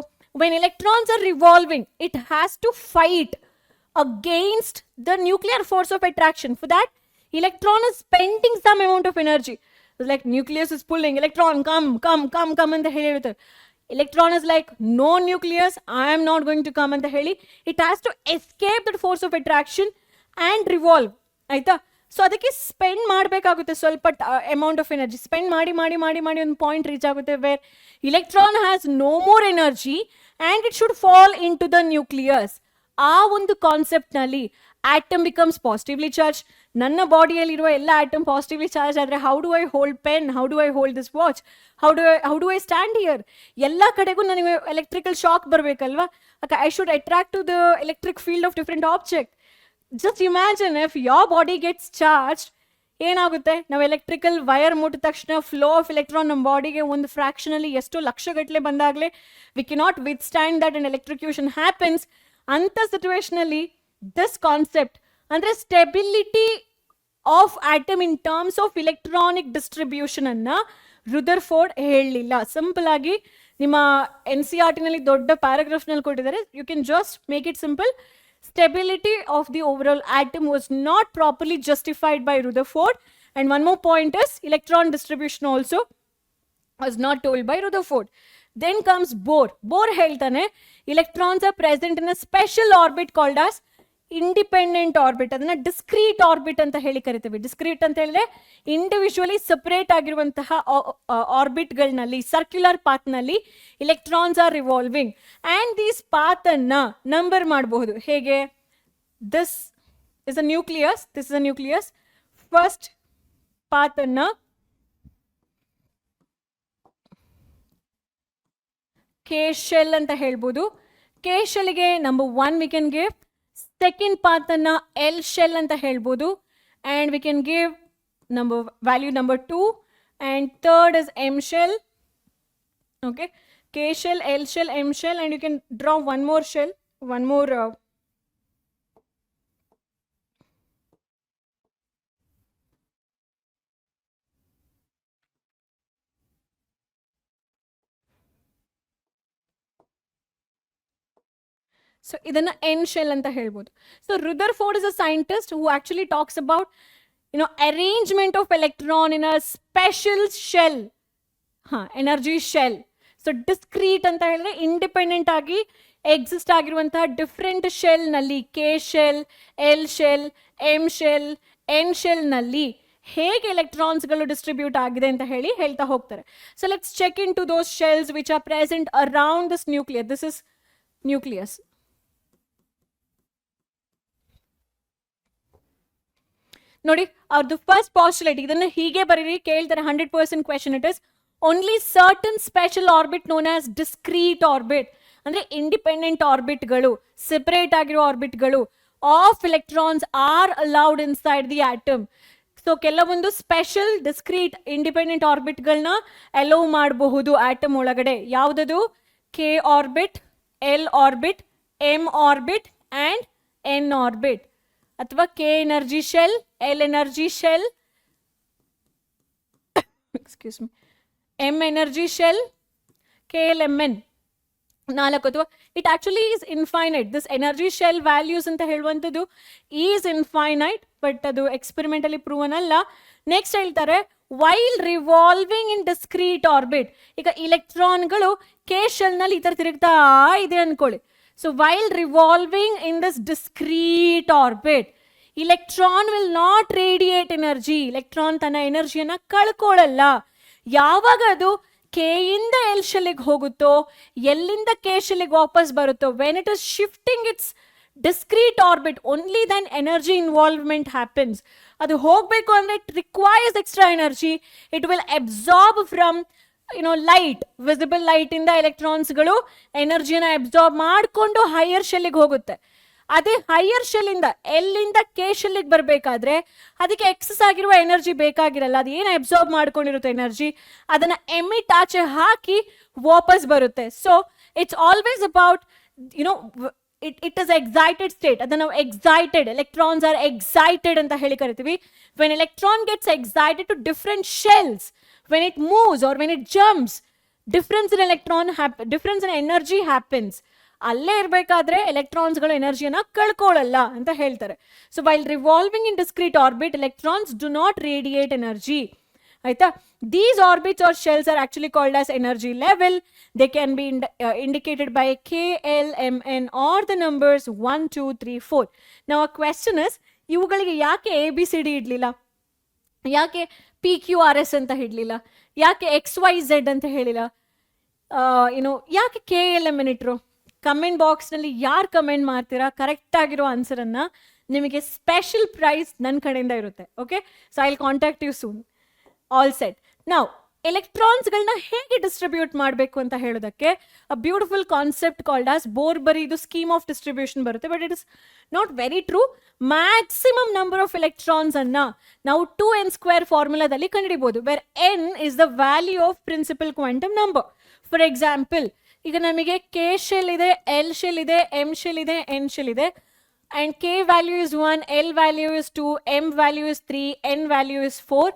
When electrons are revolving, it has to fight against the nuclear force of attraction. For that, electron is spending some amount of energy. It's like nucleus is pulling, electron, come ಅಂತ ಹೇಳಿರ್ತಾರೆ. Electron is like, no nucleus, I am not going to come ಅಂತ ಹೇಳಿ it has to escape that force of attraction and revolve. ಆಯ್ತಾ? So ಅದಕ್ಕೆ spend ಮಾಡಬೇಕಾಗುತ್ತೆ ಸ್ವಲ್ಪ amount of energy. Spend ಮಾಡಿ ಒಂದು ಪಾಯಿಂಟ್ ರೀಚ್ ಆಗುತ್ತೆ where electron has no more energy and it should fall into the nucleus. ಆ ಒಂದು ಕಾನ್ಸೆಪ್ಟ್ನಲ್ಲಿ ಆಟಮ್ ಬಿಕಮ್ಸ್ ಪಾಸಿಟಿವ್ಲಿ ಚಾರ್ಜ್. ನನ್ನ ಬಾಡಿಯಲ್ಲಿರುವ ಎಲ್ಲ ಆಟಮ್ ಪಾಸಿಟಿವ್ಲಿ ಚಾರ್ಜ್ ಆದರೆ how do I hold pen, how do I hold this watch, how do I stand here? ಎಲ್ಲ ಕಡೆಗೂ ನನಗೆ ಎಲೆಕ್ಟ್ರಿಕಲ್ ಶಾಕ್ ಬರಬೇಕಲ್ವಾ? I should attract to the electric field of different object. Just imagine if your body gets charged, ಏನಾಗುತ್ತೆ? ನಾವು electrical wire ಮುಟ್ಟಿದ ತಕ್ಷಣ flow of electron ನಮ್ಮ ಬಾಡಿಗೆ ಒಂದು ಫ್ರಾಕ್ಷನಲ್ಲಿ ಎಷ್ಟೋ ಲಕ್ಷಗಟ್ಟಲೆ ಬಂದಾಗಲೇ we cannot withstand that and electrocution happens. ಅಂಥ ಸಿಚುವೇಶನಲ್ಲಿ ದಿಸ್ ಕಾನ್ಸೆಪ್ಟ್ ಅಂದರೆ stability of atom in terms of electronic distribution ಅನ್ನ ರುದರ್ಫೋರ್ಡ್ ಹೇಳಲಿಲ್ಲ. ಸಿಂಪಲ್ ಆಗಿ ನಿಮ್ಮ NCERT ನಲ್ಲಿ ದೊಡ್ಡ ಪ್ಯಾರಾಗ್ರಾಫ್ನಲ್ಲಿ ಕೊಟ್ಟಿದ್ದಾರೆ. You can just make it simple. Stability of the overall atom was not properly justified by Rutherford. And one more point is electron distribution also was not told by Rutherford. Then comes Bohr. Bohr ಹೇಳ್ತಾನೆ electrons are present in a special orbit called as independent orbit. ಅದನ್ನ discrete orbit ಅಂತ ಹೇಳಿ ಕರಿತೀವಿ. discrete ಅಂತ ಹೇಳಿದ್ರೆ individually separate ಆಗಿರುವಂತಹ ಆರ್ಬಿಟ್ಗಳಲ್ಲಿ circular ಪಾತ್ನಲ್ಲಿ electrons are revolving and these ಪಾತನ್ನ ನಂಬರ್ ಮಾಡಬಹುದು. ಹೇಗೆ? This is a nucleus. First ಪಾತನ್ನ ಕೆ ಶೆಲ್ ಅಂತ ಹೇಳ್ಬೋದು. ಕೆ ಶೆಲ್ಗೆ number 1 we can give. Second ಪಾತನ್ನ ಎಲ್ ಶೆಲ್ ಅಂತ ಹೇಳ್ಬೋದು and we can give value number 2, and third is M shell. Okay, K shell, L shell, M shell, and you can draw one more shell, one more so idana N shell anta helbodu. So Rutherford is a scientist who actually talks about arrangement of electron in a special shell, energy shell. So discrete anta ಹೇಳಿದ್ರೆ independent ಆಗಿ exist ಆಗಿರುವಂತಹ different shell ನಲ್ಲಿ K shell, L shell, M shell, N shell ನಲ್ಲಿ ಹೇಗೆ ಎಲೆಕ್ಟ್ರಾನ್ಸ್ಗಳು distribute ಆಗಿದೆ ಅಂತ ಹೇಳಿ ಹೇಳ್ತಾ ಹೋಗ್ತಾರೆ. So let's check into those shells which are present around this nucleus. This is nucleus. ನೋಡಿ ಅವ್ರದ್ದು ಫಸ್ಟ್ ಪಾಸ್ಟುಲೇಟ್ ಇದನ್ನ ಹೀಗೆ ಬರೀರಿ, ಕೇಳ್ತಾರೆ 100% question. It is only certain special orbit known as discrete orbit, ಅಂದ್ರೆ ಇಂಡಿಪೆಂಡೆಂಟ್ ಆರ್ಬಿಟ್ಗಳು, ಸೆಪರೇಟ್ ಆಗಿರೋ ಆರ್ಬಿಟ್ಗಳು of electrons are allowed inside the atom. So ಕೆಲವೊಂದು ಸ್ಪೆಷಲ್ ಡಿಸ್ಕ್ರೀಟ್ ಇಂಡಿಪೆಂಡೆಂಟ್ ಆರ್ಬಿಟ್ಗಳನ್ನ ಅಲೌ ಮಾಡಬಹುದು ಆಟಮ್ ಒಳಗಡೆ. ಯಾವುದದು? K orbit, L orbit, M orbit and N orbit. ಅಥವಾ K energy shell, L energy shell, excuse me, M energy shell, K L M N 4. ಅಥವಾ it actually is infinite. This energy shell values ಅಂತ ಹೇಳುವಂಥದ್ದು is infinite, but ಅದು experimentally proven ಅಲ್ಲ. Next ಹೇಳ್ತಾರೆ while revolving in discrete orbit. ಈಗ ಇಲೆಕ್ಟ್ರಾನ್ಗಳು K ಶೆಲ್ನಲ್ಲಿ ಈ ಥರ ತಿರುಗ್ತಾ ಇದೆ ಅನ್ಕೊಳ್ಳಿ. So while revolving in this discrete orbit, electron will not radiate energy. Electron ತನ್ನ ಎನರ್ಜಿಯನ್ನ ಕಳ್ಕೊಳ್ಳಲ್ಲ. ಯಾವಾಗ ಅದು ಕೆ ಇಂದ ಎಲ್ ಶೆಲ್ಗೆ ಹೋಗುತ್ತೋ, ಎಲ್ಲಿಂದ ಕೆ ಶೆಲ್ಗೆ ವಾಪಸ್ ಬರುತ್ತೋ, when it is shifting its discrete orbit, only then energy involvement happens. ಅದು ಹೋಗಬೇಕು ಅಂದ್ರೆ it requires extra energy. It will absorb from light, visible light ಇಂದ ಎಲೆಕ್ಟ್ರಾನ್ಸ್ಗಳು ಎನರ್ಜಿನ ಅಬ್ಸಾರ್ಬ್ ಮಾಡಿಕೊಂಡು ಹೈಯರ್ ಶೆಲ್ಗೆ ಹೋಗುತ್ತೆ. ಅದೇ ಹೈಯರ್ ಶೆಲ್ ಇಂದ ಎಲ್ಲಿಂದ ಕೆ ಶೆಲ್ಗೆ ಬರಬೇಕಾದ್ರೆ ಅದಕ್ಕೆ ಎಕ್ಸಸ್ ಆಗಿರುವ ಎನರ್ಜಿ ಬೇಕಾಗಿರಲ್ಲ. ಅದು ಏನು ಅಬ್ಸಾರ್ಬ್ ಮಾಡ್ಕೊಂಡಿರುತ್ತೆ ಎನರ್ಜಿ, ಅದನ್ನ ಎಮಿಟ್ ಆಚೆ ಹಾಕಿ ವಾಪಸ್ ಬರುತ್ತೆ. So it's always about it is excited state. ಅದನ್ನ ನಾವು ಎಕ್ಸೈಟೆಡ್, ಎಲೆಕ್ಟ್ರಾನ್ಸ್ ಆರ್ ಎಕ್ಸೈಟೆಡ್ ಅಂತ ಹೇಳಿ ಕರಿತೀವಿ. When electron gets excited to different shells, when it moves or when it jumps, difference in energy happens. ಅಲ್ಲೇ ಇರಬೇಕಾದ್ರೆ ಎಲೆಕ್ಟ್ರಾನ್ಸ್ಗಳು ಎನರ್ಜಿಯನ್ನ ಕಳ್ಕೊಳ್ಳಲ್ಲ ಅಂತ ಹೇಳ್ತಾರೆ. So while revolving in discrete orbit electrons do not radiate energy. ಆಯ್ತಾ? These orbits or shells are actually called as energy level. They can be indicated by KLMN are the numbers 1 2 3 4. ನಾವು ಆ question is, ಇವುಗಳಿಗೆ ಯಾಕೆ ABCD ಇಡ್ಲಿಲ್ಲ, ಯಾಕೆ PQRS ಅಂತ ಹೇಳಲಿಲ್ಲ, ಯಾಕೆ XYZ ಅಂತ ಹೇಳಿಲ್ಲ, ಯಾಕೆ KLMN ಇಟ್ರು? ಕಮೆಂಟ್ ಬಾಕ್ಸ್ನಲ್ಲಿ ಯಾರು ಕಮೆಂಟ್ ಮಾಡ್ತೀರಾ ಕರೆಕ್ಟ್ ಆಗಿರೋ ಆನ್ಸರನ್ನು, ನಿಮಗೆ ಸ್ಪೆಷಲ್ ಪ್ರೈಸ್ ನನ್ನ ಕಡೆಯಿಂದ ಇರುತ್ತೆ. Okay, so I will contact you soon. All set. ನಾವು ಎಲೆಕ್ಟ್ರಾನ್ಸ್ಗಳನ್ನ ಹೇಗೆ ಡಿಸ್ಟ್ರಿಬ್ಯೂಟ್ ಮಾಡಬೇಕು ಅಂತ ಹೇಳೋದಕ್ಕೆ a beautiful concept called as Bohr Bury. ಇದು ಸ್ಕೀಮ್ ಆಫ್ ಡಿಸ್ಟ್ರಿಬ್ಯೂಷನ್ ಬರುತ್ತೆ, but it is not very true. Maximum number of electrons ಅನ್ನ ನಾವು 2n² ಫಾರ್ಮುಲಾದಲ್ಲಿ ಕಂಡುಹಿಡಿಬಹುದು, where n is the value of principal quantum number. For example, ಈಗ ನಮಗೆ K shell ಇದೆ, L shell ಇದೆ, M ಶೆಲ್ ಇದೆ, N ಶೆಲ್ ಇದೆ. And K value is 1, L value is 2, M value is 3, N value is 4.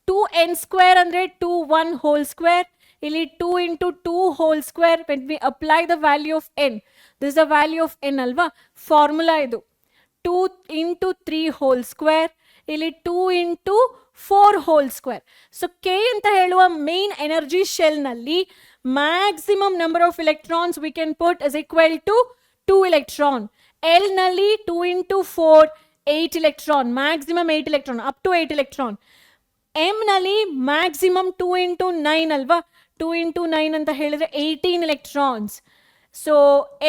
2n² ಅಂದ್ರೆ 2 1 whole square. ಇಲ್ಲಿ 2 into 2 whole square. When we apply the value of n, this is the value of n ಅಲ್ವಾ? Formula ಇದು 2 into 3 whole square. ಇಲ್ಲಿ 2 into 4 whole square. So K ಅಂತ ಹೇಳುವ main energy ಶೆಲ್ನಲ್ಲಿ maximum number of electrons we can put is equal to 2 electron. L ನಲ್ಲಿ 2 into 4 8 electron, maximum 8 electron, up to 8 electron. M ನಲ್ಲಿ maximum 2 into 9 ಅಲ್ವಾ? 2 into 9 ಅಂತ ಹೇಳಿದ್ರೆ 18 electrons. So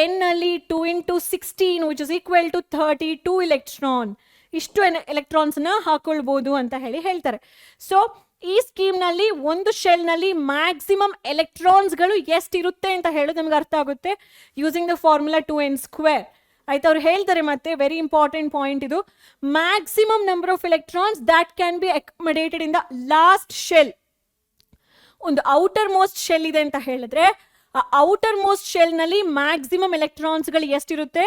N ನಲ್ಲಿ 2 into 16 which is equal to 32 electron. ಇಷ್ಟು ಎಲೆಕ್ಟ್ರಾನ್ಸ್ನ ಹಾಕೊಳ್ಬೋದು ಅಂತ ಹೇಳ್ತಾರೆ. So ಈ ಸ್ಕೀಮ್ನಲ್ಲಿ ಒಂದು ಶೆಲ್ನಲ್ಲಿ ಮ್ಯಾಕ್ಸಿಮಮ್ ಎಲೆಕ್ಟ್ರಾನ್ಸ್ಗಳು ಎಷ್ಟಿರುತ್ತೆ ಅಂತ ಹೇಳೋದು ನಮ್ಗೆ ಅರ್ಥ ಆಗುತ್ತೆ ಯೂಸಿಂಗ್ ದ ಫಾರ್ಮುಲಾ 2n². ಆಯ್ತು, ಅವ್ರು ಹೇಳ್ತಾರೆ ಮತ್ತೆ ವೆರಿ ಇಂಪಾರ್ಟೆಂಟ್ ಪಾಯಿಂಟ್ ಇದು, maximum number of electrons that can be accommodated in the last shell. ಒಂದು ಔಟರ್ ಮೋಸ್ಟ್ ಶೆಲ್ ಇದೆ ಅಂತ ಹೇಳಿದ್ರೆ ಆ ಔಟರ್ ಮೋಸ್ಟ್ ಶೆಲ್ನಲ್ಲಿ ಮ್ಯಾಕ್ಸಿಮಮ್ ಎಲೆಕ್ಟ್ರಾನ್ಸ್ಗಳು ಎಷ್ಟಿರುತ್ತೆ?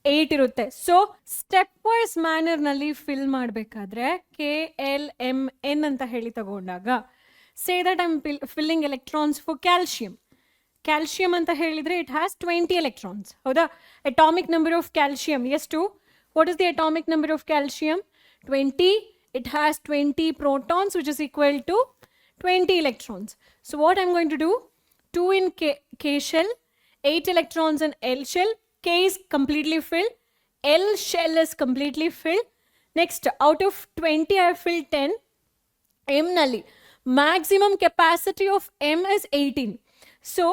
8 ಇರುತ್ತೆ. ಸೊ ಸ್ಟೆಪ್ ವೈಸ್ ಮ್ಯಾನರ್ನಲ್ಲಿ ಫಿಲ್ ಮಾಡಬೇಕಾದ್ರೆ KLMN ಅಂತ ಹೇಳಿ ತಗೊಂಡಾಗ, say that I am filling electrons for calcium. Calcium ಅಂತ ಹೇಳಿದ್ರೆ ಇಟ್ ಹ್ಯಾಸ್ 20 ಎಲೆಕ್ಟ್ರಾನ್ಸ್. ಹೌದಾ? ಅಟಾಮಿಕ್ ನಂಬರ್ ಆಫ್ ಕ್ಯಾಲ್ಶಿಯಂ ಎಷ್ಟು? What is the atomic number of calcium? 20. It has 20 protons which is equal to 20 electrons. So what I'm going to do, 2 in K shell, 8 electrons in L shell. K is completely filled, L shell is completely filled. Next, out of 20 I have filled 10. M ನಲ್ಲಿ maximum capacity of M is 18. So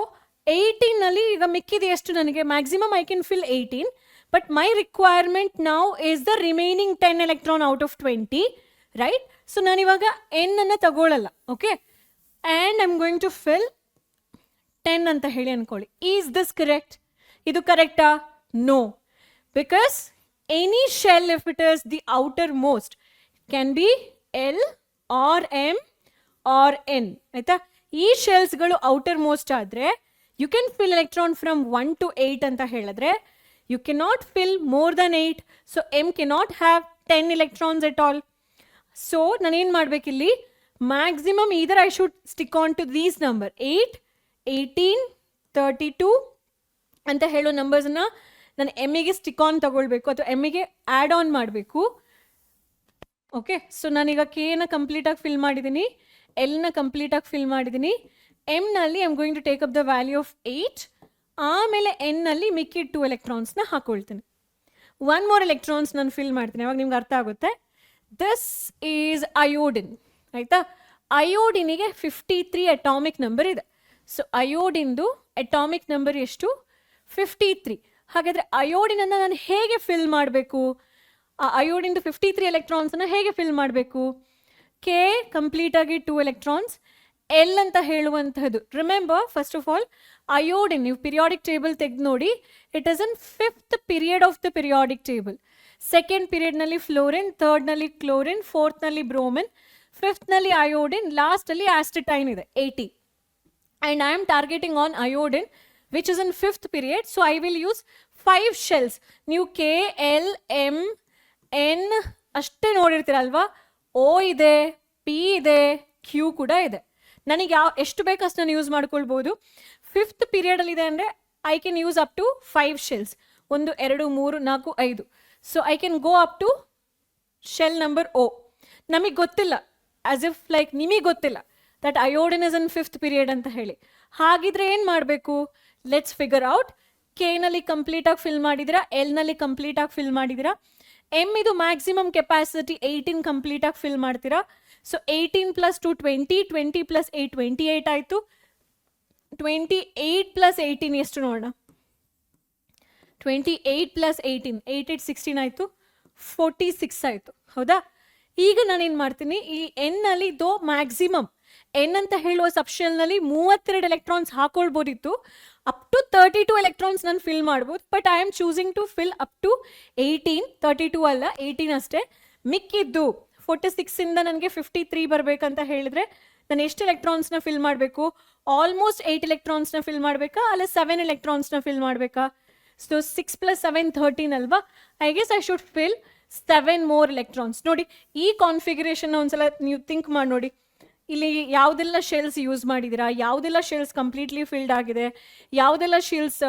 18 ನಲ್ಲಿ ಈಗ ಮಿಕ್ಕಿದೆ ಎಷ್ಟು ನನಗೆ? maximum I can fill 18, but my requirement now is the remaining 10 electron out of 20, right? So ನಾನು ಇವಾಗ n ಅನ್ನು ತಗೊಳ್ಳಲ್ಲ. Okay, and I'm going to fill 10 ಅಂತ ಹೇಳಿ ಅನ್ಕೊಳ್ಳಿ. Is this correct? ಇದು ಕರೆಕ್ಟಾ? No, because any shell if it is the outermost can be L or M or N. ಆಯ್ತಾ? ಈ ಶೆಲ್ಸ್ಗಳು ಔಟರ್ ಮೋಸ್ಟ್ ಆದರೆ you can fill electron from 1 to 8 ಅಂತ ಹೇಳಿದ್ರೆ you cannot fill more than 8. So M cannot have 10 electrons at all. So ನಾನೇನು ಮಾಡಬೇಕಿಲ್ಲಿ, maximum either I should stick on to these number 8, 18, 32 ಅಂತ ಹೇಳೋ ನಂಬರ್ಸನ್ನ ನಾನು ಎಮ್ಮಿಗೆ ಸ್ಟಿಕ್ ಆನ್ ತಗೊಳ್ಬೇಕು ಅಥವಾ ಎಮ್ಮಿಗೆ ಆ್ಯಡ್ ಆನ್ ಮಾಡಬೇಕು. ಓಕೆ, ಸೊ ನಾನೀಗ ಕೆನ ಕಂಪ್ಲೀಟಾಗಿ ಫಿಲ್ ಮಾಡಿದ್ದೀನಿ, ಎಲ್ನ ಕಂಪ್ಲೀಟಾಗಿ ಫಿಲ್ ಮಾಡಿದ್ದೀನಿ. ಎಮ್ನಲ್ಲಿ I am going to take up the value of 8. ಆಮೇಲೆ ಎನ್ನಲ್ಲಿ ಮಿಕ್ಕಿಡ್ 2 ಎಲೆಕ್ಟ್ರಾನ್ಸ್ನ ಹಾಕೊಳ್ತೀನಿ. 1 more ಎಲೆಕ್ಟ್ರಾನ್ಸ್ ನಾನು ಫಿಲ್ ಮಾಡ್ತೀನಿ, ಅವಾಗ ನಿಮ್ಗೆ ಅರ್ಥ ಆಗುತ್ತೆ. This is iodine. ಆಯಿತಾ? ಅಯೋಡಿನಿಗೆ 53 ಅಟಾಮಿಕ್ ನಂಬರ್ ಇದೆ. ಸೊ ಅಯೋಡಿನ್ದು ಅಟಾಮಿಕ್ ನಂಬರ್ ಎಷ್ಟು? 53. ಹಾಗಾದರೆ ಅಯೋಡಿನನ್ನು ನಾನು ಹೇಗೆ ಫಿಲ್ ಮಾಡಬೇಕು? ಆ ಅಯೋಡಿನ್ದು 53 ಎಲೆಕ್ಟ್ರಾನ್ಸನ್ನು ಹೇಗೆ ಫಿಲ್ ಮಾಡಬೇಕು? ಕೆ ಕಂಪ್ಲೀಟಾಗಿ 2 ಎಲೆಕ್ಟ್ರಾನ್ಸ್, ಎಲ್ ಅಂತ ಹೇಳುವಂಥದ್ದು. Remember, first of all iodine ನೀವು ಪಿರಿಯಾಡಿಕ್ ಟೇಬಲ್ ತೆಗೆದು ನೋಡಿ, it is in 5th period of the periodic table. 2nd ಪೀರಿಯಡ್ನಲ್ಲಿ ಫ್ಲೋರಿನ್, 3rdನಲ್ಲಿ ಕ್ಲೋರಿನ್, 4thನಲ್ಲಿ ಬ್ರೋಮಿನ್, 5thನಲ್ಲಿ ಅಯೋಡಿನ್, ಲಾಸ್ಟಲ್ಲಿ ಆಸ್ಟಟೈನ್ ಇದೆ 80. And I am targeting on iodine which is in 5th period, so I will use 5 shells. ನೀವು K, L, M, N ಅಷ್ಟೇ ನೋಡಿರ್ತೀರಲ್ವಾ? O ಇದೆ, P ಇದೆ, Q ಕೂಡ ಇದೆ. ನನಗೆ ಎಷ್ಟು ಬೇಕಷ್ಟು ನಾನು ಯೂಸ್ ಮಾಡ್ಕೊಳ್ಬೋದು. 5th ಪೀರಿಯಡಲ್ಲಿದೆ ಅಂದರೆ I can use up to 5 shells. 1, 2, 3, 4, 5. So I can go up to shell number O. ನಮಗೆ ಗೊತ್ತಿಲ್ಲ, ಆಸ್ ಇಫ್ ಲೈಕ್ ನಿಮಗೆ ಗೊತ್ತಿಲ್ಲ that iodine is in 5th period ಅಂತ ಹೇಳಿ. ಹಾಗಿದ್ರೆ ಏನು ಮಾಡಬೇಕು? Let's figure out. ಕೆ ನಲ್ಲಿ ಕಂಪ್ಲೀಟ್ ಆಗಿ ಫಿಲ್ ಮಾಡಿದಿರಾ, ಎಲ್ ನಲ್ಲಿ ಕಂಪ್ಲೀಟ್ ಆಗಿ ಫಿಲ್ ಮಾಡಿದಿರಾ. ಎಮ್ ಇದು ಮ್ಯಾಕ್ಸಿಮಮ್ ಕೆಪಾಸಿಟಿ 18 ಕಂಪ್ಲೀಟ್ ಆಗಿ ಫಿಲ್ ಮಾಡ್ತೀರಾ. ಸೊ 18 + 2 20, 20 + 8 28 ಆಯಿತು. 28 + 18 ಎಷ್ಟು ನೋಡೋಣ? 28 + 18 8 8 16 ಆಯಿತು, 46 ಆಯಿತು. ಹೌದಾ? ಈಗ ನಾನೇನು ಮಾಡ್ತೀನಿ, ಈ ಎನ್ ನಲ್ಲಿ ದೋ ಮ್ಯಾಕ್ಸಿಮಮ್ ಎನ್ ಅಂತ ಹೇಳುವ ಸಬ್ಶೆಲ್ನಲ್ಲಿ 32 ಎಲೆಕ್ಟ್ರಾನ್ಸ್ ಹಾಕೊಳ್ಬೋದಿತ್ತು. ಅಪ್ ಟು 32 ಎಲೆಕ್ಟ್ರಾನ್ಸ್ ನಾನು ಫಿಲ್ ಮಾಡ್ಬೋದು. But I am choosing to fill up to 18, 32 ಅಲ್ಲ 18 ಅಷ್ಟೇ. ಮಿಕ್ಕಿದ್ದು 46 ಇಂದ ನನಗೆ 53 ಬರಬೇಕಂತ ಹೇಳಿದ್ರೆ ನಾನು ಎಷ್ಟು ಎಲೆಕ್ಟ್ರಾನ್ಸ್ನ ಫಿಲ್ ಮಾಡಬೇಕು? ಆಲ್ಮೋಸ್ಟ್ 8 ಎಲೆಕ್ಟ್ರಾನ್ಸ್ನ ಫಿಲ್ ಮಾಡಬೇಕಾ, ಅಲ್ಲ 7 ಎಲೆಕ್ಟ್ರಾನ್ಸ್ನ ಫಿಲ್ ಮಾಡಬೇಕಾ? ಸೊ 6 + 7 13 ಅಲ್ವಾ? I guess I should fill 7 more electrons. ನೋಡಿ, ಈ ಕಾನ್ಫಿಗರೇಷನ್ ಒಂದ್ಸಲ ನೀವು ಥಿಂಕ್ ಮಾಡಿ ನೋಡಿ. ಇಲ್ಲಿ ಯಾವುದೆಲ್ಲ ಶೆಲ್ಸ್ ಯೂಸ್ ಮಾಡಿದ್ದೀರಾ, ಯಾವುದೆಲ್ಲ ಶೆಲ್ಸ್ ಕಂಪ್ಲೀಟ್ಲಿ ಫಿಲ್ಡ್ ಆಗಿದೆ, ಯಾವುದೆಲ್ಲ ಶೆಲ್ಸ್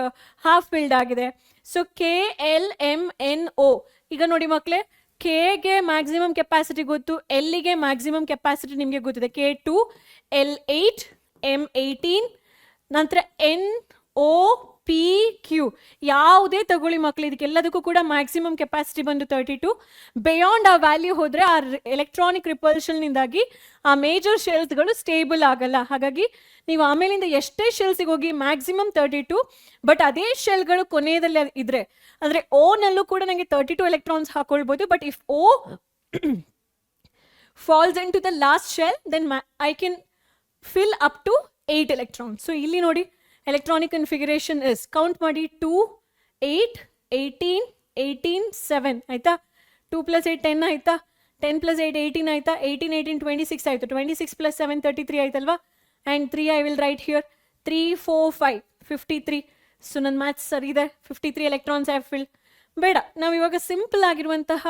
ಹಾಫ್ ಫಿಲ್ಡ್ ಆಗಿದೆ. So K L M N O. ಈಗ ನೋಡಿ ಮಕ್ಕಳೇ, ಕೆಗೆ ಮ್ಯಾಕ್ಸಿಮಮ್ ಕೆಪಾಸಿಟಿ ಗೊತ್ತು, ಎಲ್ಲಿಗೆ ಮ್ಯಾಕ್ಸಿಮಮ್ ಕೆಪಾಸಿಟಿ ನಿಮಗೆ ಗೊತ್ತಿದೆ. K2, L8, M18, ನಂತರ NOPQ. ಯಾವುದೇ ತಗೊಳ್ಳಿ ಮಕ್ಕಳು, ಇದಕ್ಕೆಲ್ಲದಕ್ಕೂ ಕೂಡ ಮ್ಯಾಕ್ಸಿಮಮ್ ಕೆಪಾಸಿಟಿ ಬಂದು 32. ಬಿಯಾಂಡ್ ಆ ವ್ಯಾಲ್ಯೂ ಹೋದರೆ ಆ ಎಲೆಕ್ಟ್ರಾನಿಕ್ ರಿಪಲ್ಷನ್ನಿಂದಾಗಿ ಆ ಮೇಜರ್ ಶೆಲ್ಸ್ಗಳು ಸ್ಟೇಬಲ್ ಆಗಲ್ಲ. ಹಾಗಾಗಿ ನೀವು ಆಮೇಲಿಂದ ಎಷ್ಟೇ ಶೆಲ್ಸಿಗೆ ಹೋಗಿ ಮ್ಯಾಕ್ಸಿಮಮ್ 32, ಬಟ್ ಅದೇ ಶೆಲ್ಗಳು ಕೊನೆಯಲ್ಲಿ ಇದ್ರೆ, ಅಂದರೆ ಓನಲ್ಲೂ ಕೂಡ ನನಗೆ 32 ಎಲೆಕ್ಟ್ರಾನ್ಸ್ ಹಾಕೊಳ್ಬೋದು. But if O falls into the last shell, then I can fill up to 8 electrons. So ಇಲ್ಲಿ ನೋಡಿ, electronic configuration is, count ಮಾಡಿ, 2 8 18 18 7 ಆಯ್ತಾ? 2 + 8 10 ಆಯ್ತಾ? 10 + 8 18 ಆಯ್ತಾ? 18 18 26 ಆಯಿತು. 26 + 7 33 ಆಯ್ತಲ್ವಾ? And 3 I will write here. 3 4 5 53. So ನನ್ನ ಮ್ಯಾಥ್ಸ್ ಸರಿ ಇದೆ. 53 ಎಲೆಕ್ಟ್ರಾನ್ಸ್ ಐ ಹ್ಯಾವ್ ಫಿಲ್. ಬೇಡ, ನಾವು ಇವಾಗ ಸಿಂಪಲ್ ಆಗಿರುವಂತಹ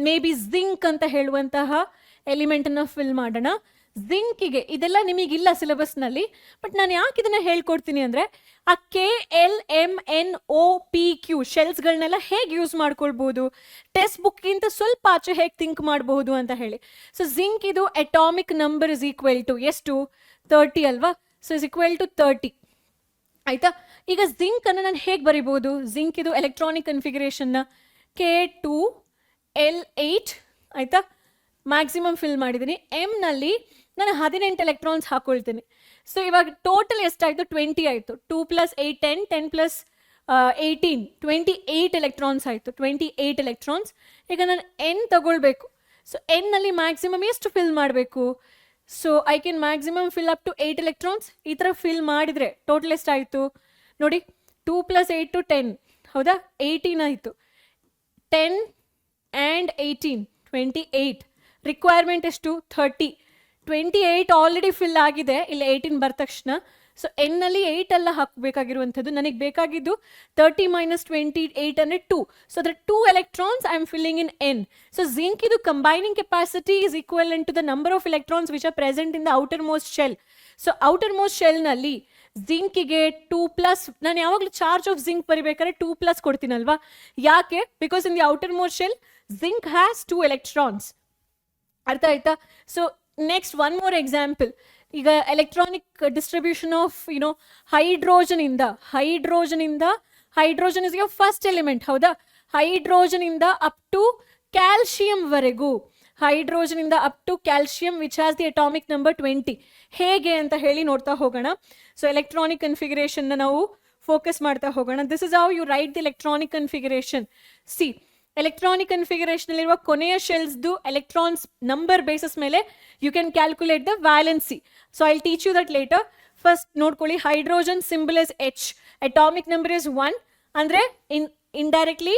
ಮೇ ಬಿ ಜಿಂಕ್ ಅಂತ ಹೇಳುವಂತಹ ಎಲಿಮೆಂಟನ್ನು ಫಿಲ್ ಮಾಡೋಣ. ಜಿಂಕಿಗೆ ಇದೆಲ್ಲ ನಿಮಗಿಲ್ಲ ಸಿಲೆಬಸ್ನಲ್ಲಿ, ಬಟ್ ನಾನು ಯಾಕೆ ಇದನ್ನು ಹೇಳ್ಕೊಡ್ತೀನಿ ಅಂದರೆ, ಆ KLMNOPQ ಶೆಲ್ಸ್ಗಳನ್ನೆಲ್ಲ ಹೇಗೆ ಯೂಸ್ ಮಾಡ್ಕೊಳ್ಬೋದು, ಟೆಕ್ಸ್ಟ್ ಬುಕ್ಗಿಂತ ಸ್ವಲ್ಪ ಆಚೆ ಹೇಗೆ ಥಿಂಕ್ ಮಾಡಬಹುದು ಅಂತ ಹೇಳಿ. ಸೊ ಜಿಂಕ್ ಇದು atomic number is equal to ಎಷ್ಟು? 30 ಅಲ್ವಾ? ಸೊ ಇಸ್ ಈಕ್ವಲ್ ಟು 30 ಆಯಿತಾ? ಈಗ ಜಿಂಕ್ ಅನ್ನು ನಾನು ಹೇಗೆ ಬರಿಬೋದು? ಜಿಂಕ್ ಇದು ಎಲೆಕ್ಟ್ರಾನಿಕ್ ಕನ್ಫಿಗರೇಷನ್ನ K2L8 ಆಯಿತಾ? ಮ್ಯಾಕ್ಸಿಮಮ್ ಫಿಲ್ ಮಾಡಿದ್ದೀನಿ. ಎಮ್ನಲ್ಲಿ ನಾನು 18 ಎಲೆಕ್ಟ್ರಾನ್ಸ್ ಹಾಕೊಳ್ತೀನಿ. ಸೊ ಇವಾಗ ಟೋಟಲ್ ಎಷ್ಟಾಯಿತು? 20 ಆಯಿತು. 2 + 8 10, 10 + 18 28 ಎಲೆಕ್ಟ್ರಾನ್ಸ್ ಆಯಿತು. 28 ಎಲೆಕ್ಟ್ರಾನ್ಸ್. ಈಗ ನಾನು ಎನ್ ತಗೊಳ್ಬೇಕು. ಸೊ ಎನ್ನಲ್ಲಿ ಮ್ಯಾಕ್ಸಿಮಮ್ ಎಷ್ಟು ಫಿಲ್ ಮಾಡಬೇಕು? So I can maximum fill up to 8 electrons. ಈ ಥರ ಫಿಲ್ ಮಾಡಿದರೆ ಟೋಟಲ್ ಎಷ್ಟಾಯಿತು ನೋಡಿ? 2 + 8 10, ಹೌದಾ? 18 ಆಯಿತು. 10 and 18 28. ರಿಕ್ವೈರ್ಮೆಂಟ್ ಎಷ್ಟು? 30. 28 ಆಲ್ರೆಡಿ ಫಿಲ್ ಆಗಿದೆ ಇಲ್ಲಿ 18 ಬರ ತಕ್ಷಣ. ಸೊ ಎನ್ನಲ್ಲಿ 8 ಎಲ್ಲ ಹಾಕಬೇಕಾಗಿರುವಂಥದ್ದು. ನನಗೆ ಬೇಕಾಗಿದ್ದು 30 - 28 ಅಂದರೆ 2. ಸೊ ಅದರ 2 electrons I am filling in N. So zinc ಇದು combining capacity is equivalent to the number of electrons which are present in the outermost shell. So outermost ಶೆಲ್ನಲ್ಲಿ ಜಿಂಕಿಗೆ 2+, ನಾನು ಯಾವಾಗಲೂ ಚಾರ್ಜ್ ಆಫ್ ಜಿಂಕ್ ಬರಿಬೇಕಾದ್ರೆ 2+ ಕೊಡ್ತೀನಲ್ವಾ? ಯಾಕೆ? Because in the outermost shell zinc has 2 electrons. ಅರ್ಥ ಆಯ್ತಾ? So next one more example. ಈಗ electronic distribution of hydrogen is your first element, ಹೌದಾ? ಹೈಡ್ರೋಜನ್ ಇಂದ ಅಪ್ ಟು ಕ್ಯಾಲ್ಶಿಯಂ ವರೆಗೂ, ಹೈಡ್ರೋಜನ್ ಇಂದ up to calcium which has the atomic number 20. ಹೇಗೆ ಅಂತ ಹೇಳಿ ನೋಡ್ತಾ ಹೋಗೋಣ. ಸೊ ಎಲೆಕ್ಟ್ರಾನಿಕ್ ಕನ್ಫಿಗರೇಷನ್ನ ನಾವು ಫೋಕಸ್ ಮಾಡ್ತಾ ಹೋಗೋಣ. This is how you write the electronic configuration. See, electronic configuration ಅಲ್ಲಿರುವ ಕೊನೆಯ ಶೆಲ್ಸ್ದು ಎಲೆಕ್ಟ್ರಾನ್ಸ್ ನಂಬರ್ ಬೇಸಿಸ್ ಮೇಲೆ you can calculate the valency. So I will teach you that later. First ನೋಡ್ಕೊಳ್ಳಿ, hydrogen symbol is H, atomic number is 1. ಅಂದರೆ indirectly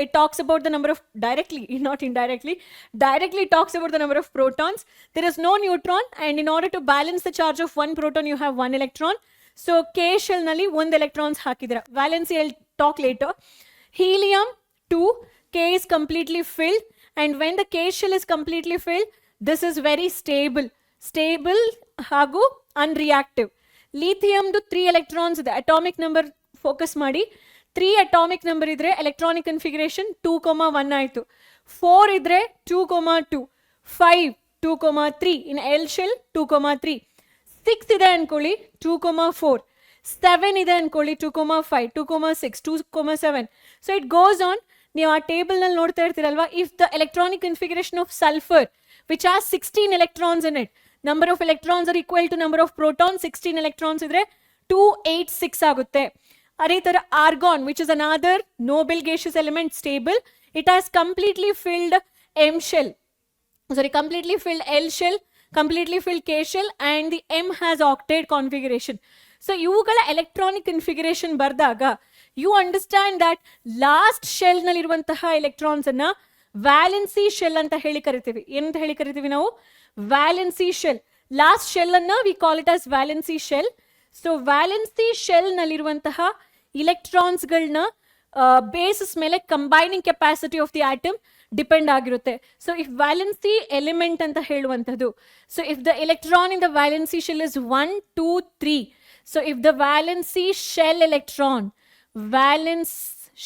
it talks about the number of, directly talks about the number of protons. There is no neutron, and in order to balance the charge of one proton you have 1 electron. So K shell nalli 1 electrons hakidira. Valency I'll talk later. Helium 2, K is completely filled, and when the K shell is completely filled, this is very stable hagu unreactive. ಲಿಥಿಯಮ್ದು 3 electrons ಇದೆ. Atomic number focus ಮಾಡಿ. 3 atomic number ಇದ್ರೆ electronic configuration 2,1 ಆಯಿತು. 4 ಇದ್ರೆ 2,2, 5 2,3 ಇನ್ L shell 2,3, 6 ಇದೆ ಅನ್ಕೊಳ್ಳಿ 2,4, 7 ಇದೆ ಅನ್ಕೊಳ್ಳಿ 2,5, 2,6, 2,7. So it goes on. ನೀವು ಆ ಟೇಬಲ್ ನಲ್ಲಿ ನೋಡ್ತಾ ಇರ್ತೀರಲ್ವಾ, if the electronic configuration of sulphur which has 16 electrons in it, number of electrons are equal to number of protons, 16 electrons ಇದ್ರೆ 286 ಆಗುತ್ತೆ. ಅದೇ ತರ argon which is another noble gaseous element stable, it has completely filled M shell, completely filled L shell, completely filled K shell, and the M has octet configuration. So ಇವುಗಳ electronic configuration ಬರ್ದಾಗ you understand that last shell ನಲ್ಲಿ ಇರುವಂತಹ electrons ಅನ್ನ valency shell ಅಂತ ಹೇಳಿ ಕರಿತೀವಿ. ಏನಂತ ಹೇಳಿ ಕರಿತೀವಿ ನಾವು? Valency shell. ಲಾಸ್ಟ್ ಶೆಲ್ ಅನ್ನ we call it as valency shell. So valency shell ನಲ್ಲಿರುವಂತಹ ಇಲೆಕ್ಟ್ರಾನ್ಸ್ಗಳನ್ನ ಬೇಸಿಸ್ ಮೇಲೆ combining capacity of the atom depend ಆಗಿರುತ್ತೆ. ಸೊ ಇಫ್ ವ್ಯಾಲೆನ್ಸಿ ಎಲಿಮೆಂಟ್ ಅಂತ ಹೇಳುವಂಥದ್ದು, so if the electron in the valency shell is 1, 2, 3, so if the valency shell electron, valence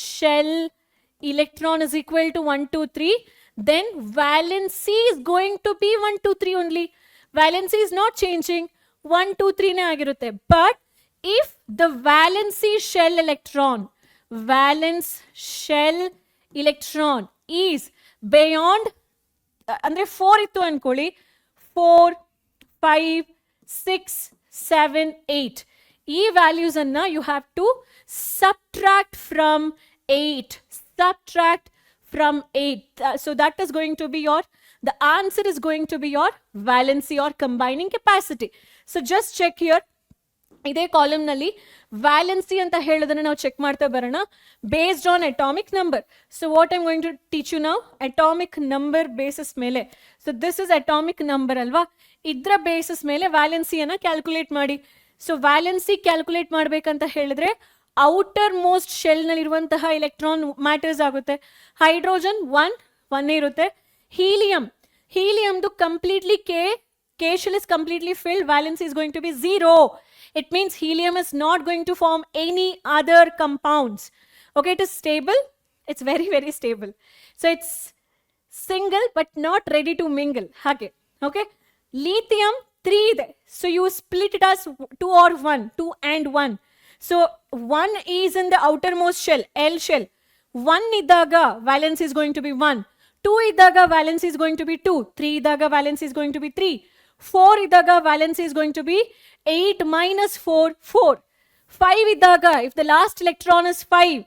shell electron is equal to 1, 2, 3, then valency is going to be 1, 2, 3 only. Valency is not changing, 1, 2, 3 ne agirutte. But if the valency shell electron, valence shell electron is beyond andre 4 ittu ankoli, 4, 5, 6, 7, 8. ಈ values ಅನ್ನ you have to subtract from 8. Subtract from 8. So that is going to be your, the answer is going to be your valency or combining capacity. So just check here. ಇದೇ column ನಲ್ಲಿ valency ಅಂತ ಹೇಳೋದನ್ನ ನಾವು check ಮಾಡ್ತಾ ಬರೋಣ based on atomic number. So what I'm going to teach you ನಾವು, atomic number basis ಮೇಲೆ. So this is atomic number ಅಲ್ವಾ, ಇದ್ರ ಬೇಸಿಸ್ ಮೇಲೆ ವ್ಯಾಲೆನ್ಸಿಯನ್ನ ಕ್ಯಾಲ್ಕುಲೇಟ್ ಮಾಡಿ. ಸೊ ವ್ಯಾಲೆನ್ಸಿ ಕ್ಯಾಲ್ಕುಲೇಟ್ ಮಾಡ್ಬೇಕಂತ ಹೇಳಿದ್ರೆ ಔಟರ್ ಮೋಸ್ಟ್ ಶೆಲ್ ನಲ್ಲಿರುವಂತಹ ಎಲೆಕ್ಟ್ರಾನ್ ಮ್ಯಾಟರ್ಸ್ ಆಗುತ್ತೆ. ಹೈಡ್ರೋಜನ್ 1 ಇರುತ್ತೆ. ಹೀಲಿಯಮ್ದು completely K shell is completely filled, valency is going to be 0. It means helium is not going to form any other compounds. Okay, it is stable. It's very, very stable. So it's single but not ready to mingle. Okay. Lithium 3 ide. So you split it as 2 or 1, 2 and 1. So 1 is in the outermost shell, L shell. 1 idaga valence is going to be 1. 2 idaga valence is going to be 2. 3 idaga valence is going to be 3. 4 idaga valence is going to be 8 minus 4, 4. 5 idaga, if the last electron is 5,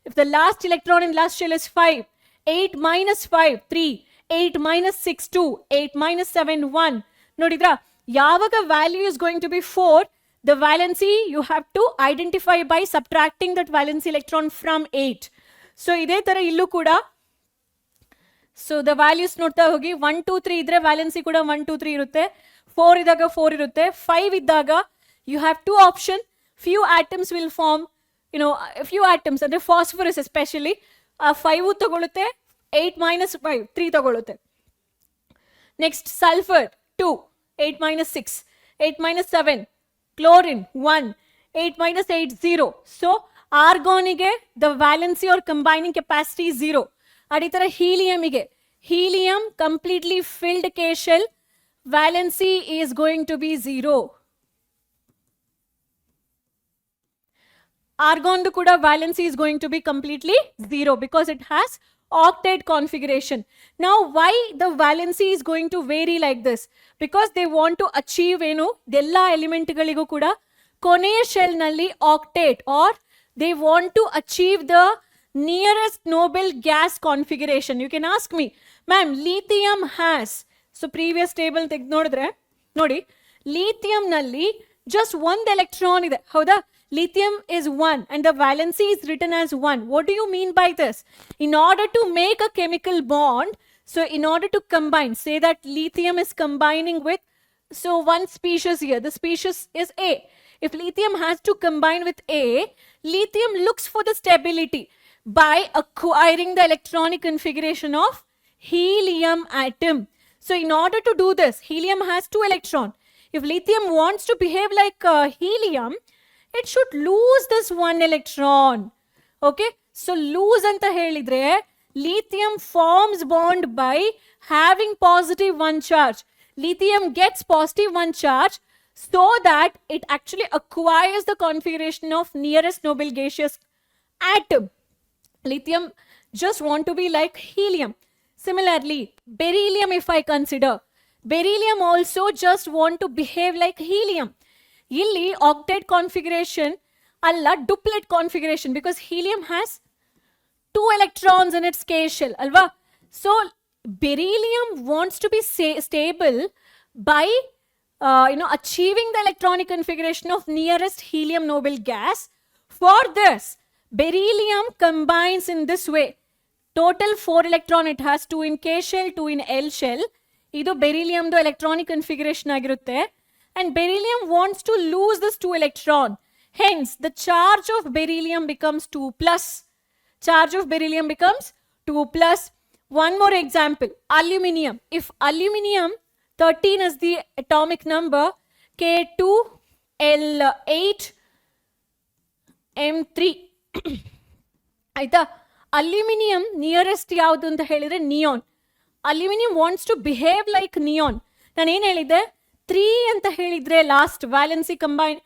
if the last electron in last shell is 5, 8 minus 5, 3, 8 minus 6, 2, 8 minus 7, 1. Nodidra, yavaga value is going to be 4, the valency you have to identify by subtracting that valence electron from 8. So ide tara illu kuda. So the values ನೋಡ್ತಾ ಹೋಗಿ, 1, 2, 3 ಇದ್ರೆ valency ಕೂಡ 1, 2, 3 ಇರುತ್ತೆ. 4 ಇದ್ದಾಗ 4 ಇರುತ್ತೆ. 5 ಇದ್ದಾಗ you have two option. Few atoms will form, few atoms ಅಂದ್ರೆ phosphorus especially 5 ತಗೊಳುತ್ತೆ, 8 minus 5 3 ತಗೊಳುತ್ತೆ. Next sulphur 2, 8 minus 6, 8 minus 7, chlorine 1, 8 minus 8, 0. So ಆರ್ಗಾನಿಗೆ the valency or combining capacity 0. ಅದೇ ತರ ಹೀಲಿಯಮಿಗೆ, helium completely filled K shell, valency is going to be 0. ಆರ್ಗಾನ್ದು ಕೂಡ valency is going to be completely 0 because it has octet configuration. Now why the valency is going to vary like this? Because they want to achieve ಎಲ್ಲ ಎಲಿಮೆಂಟ್ಗಳಿಗೂ ಕೂಡ ಕೊನೆಯ shell ನಲ್ಲಿ octet, or they want to achieve the nearest noble gas configuration. You can ask me, ma'am, lithium has, so previous table ನೋಡಿದ್ರೆ ನೋಡಿ, lithium ನಲ್ಲಿ just ಒಂದು electron ಇದೆ, ಹೌದಾ? Lithium is 1 and the valency is written as 1. What do you mean by this? In order to make a chemical bond, so in order to combine, say that lithium is combining with, so one species here, the species is A. If lithium has to combine with A, lithium looks for the stability by acquiring the electronic configuration of helium atom. So in order to do this, helium has 2 electrons. If lithium wants to behave like helium, it should lose this one electron. Okay, so lose anta helidre lithium forms bond by having positive one charge. Lithium gets positive one charge so that it actually acquires the configuration of nearest noble gaseous atom. Lithium just want to be like helium. Similarly, beryllium, if I consider, beryllium also just want to behave like helium. Illi octet configuration alla duplet configuration, because helium has 2 electrons in its K shell, alva? So beryllium wants to be stable by achieving the electronic configuration of nearest helium noble gas. For this, beryllium combines in this way. Total 4 electron it has, 2 in K shell, 2 in L shell. Idu beryllium do electronic configuration agirutte, and beryllium wants to lose this 2 electron. Hence, the charge of beryllium becomes 2 plus. Charge of beryllium becomes 2 plus. One more example, aluminium. If aluminium 13 is the atomic number, K2L8M3. ಆಯ್ತಾ, aluminium nearest ಯಾವುದು ಅಂತ ಹೇಳಿದ್ರೆ neon. Aluminium wants to behave like neon. ನಾನು ಏನು ಹೇಳಿದ್ದೆ, 3 ಅಂತ ಹೇಳಿದ್ರೆ last valency combine,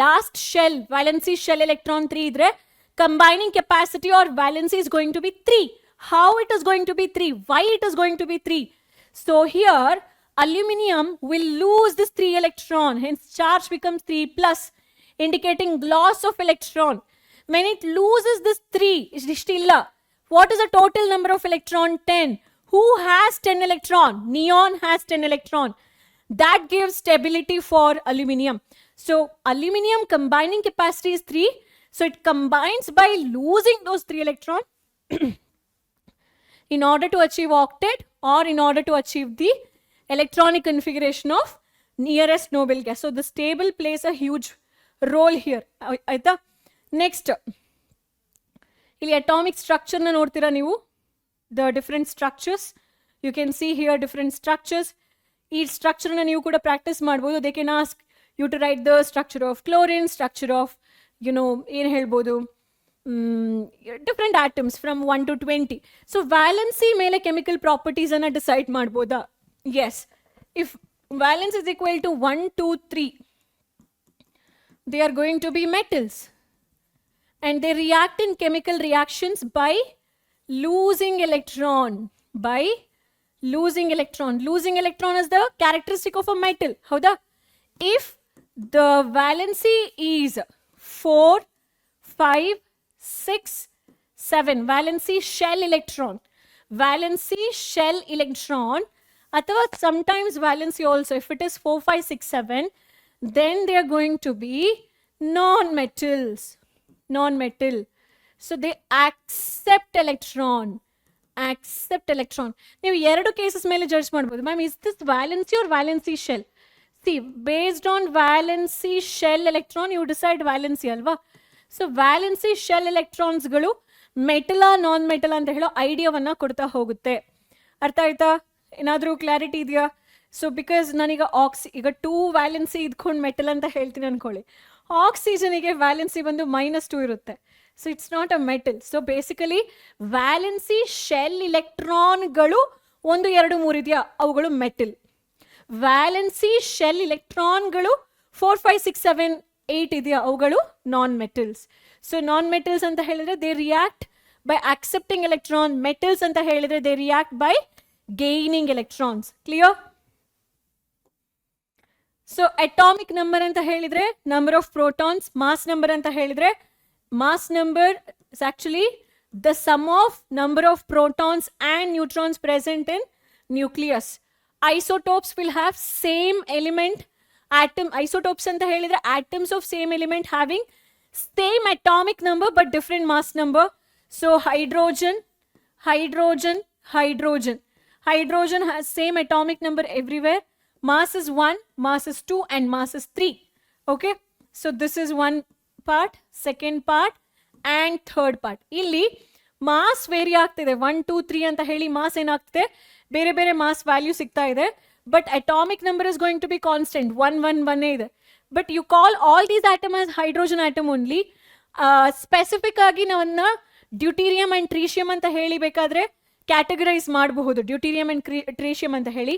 last shell valency shell electron 3 ಇದ್ರೆ combining capacity or valency is going to be 3. How it is going to be 3? Why it is going to be 3? So here aluminium will lose this 3 electron, hence charge becomes 3 plus, indicating loss of electron. When it loses this 3, istilla, what is the total number of electron? 10. Who has 10 electron? Neon has 10 electron. That gives stability for aluminium. So aluminium combining capacity is 3. So it combines by losing those 3 electrons in order to achieve octet or in order to achieve the electronic configuration of nearest noble gas. So the stable plays a huge role here. Next, ಇಲ್ಲಿ atomic structure na ನೋಡ್ತೀರಾ ನೀವು, the different structures. You can see here different structures. ಈ structure na ನೀವು ಕೂಡ practice ಮಾಡ್ಬೋದು. They can ask you to write the structure of chlorine, structure of ಏನು ಹೇಳ್ಬೋದು, different atoms from 1 to 20. So valency ಮೇಲೆ chemical properties ಅನ್ನ decide ಮಾಡ್ಬೋದಾ? Yes. If valence is equal to 1, 2, 3, they are going to be metals, and they react in chemical reactions by losing electron. By losing electron. Losing electron is the characteristic of a metal. Howda? If the valency is 4, 5, 6, 7, valency shell electron. Valency shell electron, ಅಥವಾ sometimes valency also, if it is 4, 5, 6, 7, then they are going to be non-metals. Non-metal. So they accept electron. Accept electron. ನೀವು ಎರಡು cases ಮೇಲೆ judge ಮಾಡ್ಬೋದು. Ma'am, is this valency or valency shell? See, based on valency shell electron, you decide valency, alva? So valency shell electrons ಗಳು metal non metal ಅಂತ ಹೇಳೋ ಐಡಿಯಾವನ್ನ ಕೊಡ್ತಾ ಹೋಗುತ್ತೆ. ಅರ್ಥ ಆಯ್ತಾ? ಏನಾದರೂ ಕ್ಲಾರಿಟಿ ಇದೆಯಾ? ಸೊ ಬಿಕಾಸ್ ನಾನೀಗ ಈಗ 2 ವ್ಯಾಲೆನ್ಸಿ ಇದ್ಕೊಂಡು ಮೆಟಲ್ ಅಂತ ಹೇಳ್ತೀನಿ ಅನ್ಕೊಳ್ಳಿ. ಆಕ್ಸಿಜನಿಗೆ ವ್ಯಾಲೆನ್ಸಿ ಬಂದು -2 ಇರುತ್ತೆ. So it's not a metal. So basically valency shell ಇಲೆಕ್ಟ್ರಾನ್ಗಳು 1, 2, 3 ಇದೆಯಾ, ಅವುಗಳು ಮೆಟಲ್. ವ್ಯಾಲೆನ್ಸಿ ಶೆಲ್ ಇಲೆಕ್ಟ್ರಾನ್ಗಳು 4, 5, 6, 7, 8 ಇದೆಯಾ, ಅವುಗಳು non metals. So non metals ಅಂತ ಹೇಳಿದ್ರೆ they react by accepting electron. Metals ಅಂತ ಹೇಳಿದ್ರೆ they react by gaining electrons. Clear? So atomic number ಅಂತ ಹೇಳಿದ್ರೆ number of protons. Mass number ಅಂತ ಹೇಳಿದ್ರೆ mass number is actually the sum of number of protons and neutrons present in nucleus. Isotopes will have same element atom. Isotopes anta helidre atoms of same element having same atomic number but different mass number. So hydrogen, hydrogen, hydrogen. Hydrogen has same atomic number everywhere. Mass is 1, mass is 2, and mass is 3. Okay, so this is one part, second part, and third part. Illi mass vary ಆಗ್ತಿದೆ. 1, 2, 3 ಅಂತ ಹೇಳಿ mass ಏನಾಗ್ತಿದೆ, ಬೇರೆ ಬೇರೆ mass value ಸಿಗ್ತಾ ಇದೆ. but atomic number is going to be constant, 1 ಇದೆ. But you call all these atoms as hydrogen atom only. Specific ಆಗಿ ನಾವನ್ನ ಡ್ಯೂಟೀರಿಯಂ ಅಂಡ್ ಟ್ರೀಶಿಯಂ ಅಂತ ಹೇಳಿ ಬೇಕಾದ್ರೆ ಕ್ಯಾಟಗರೈಸ್ ಮಾಡಬಹುದು, ಡ್ಯೂಟೀರಿಯಂ ಅಂಡ್ ಟ್ರೀಶಿಯಂ ಅಂತ ಹೇಳಿ.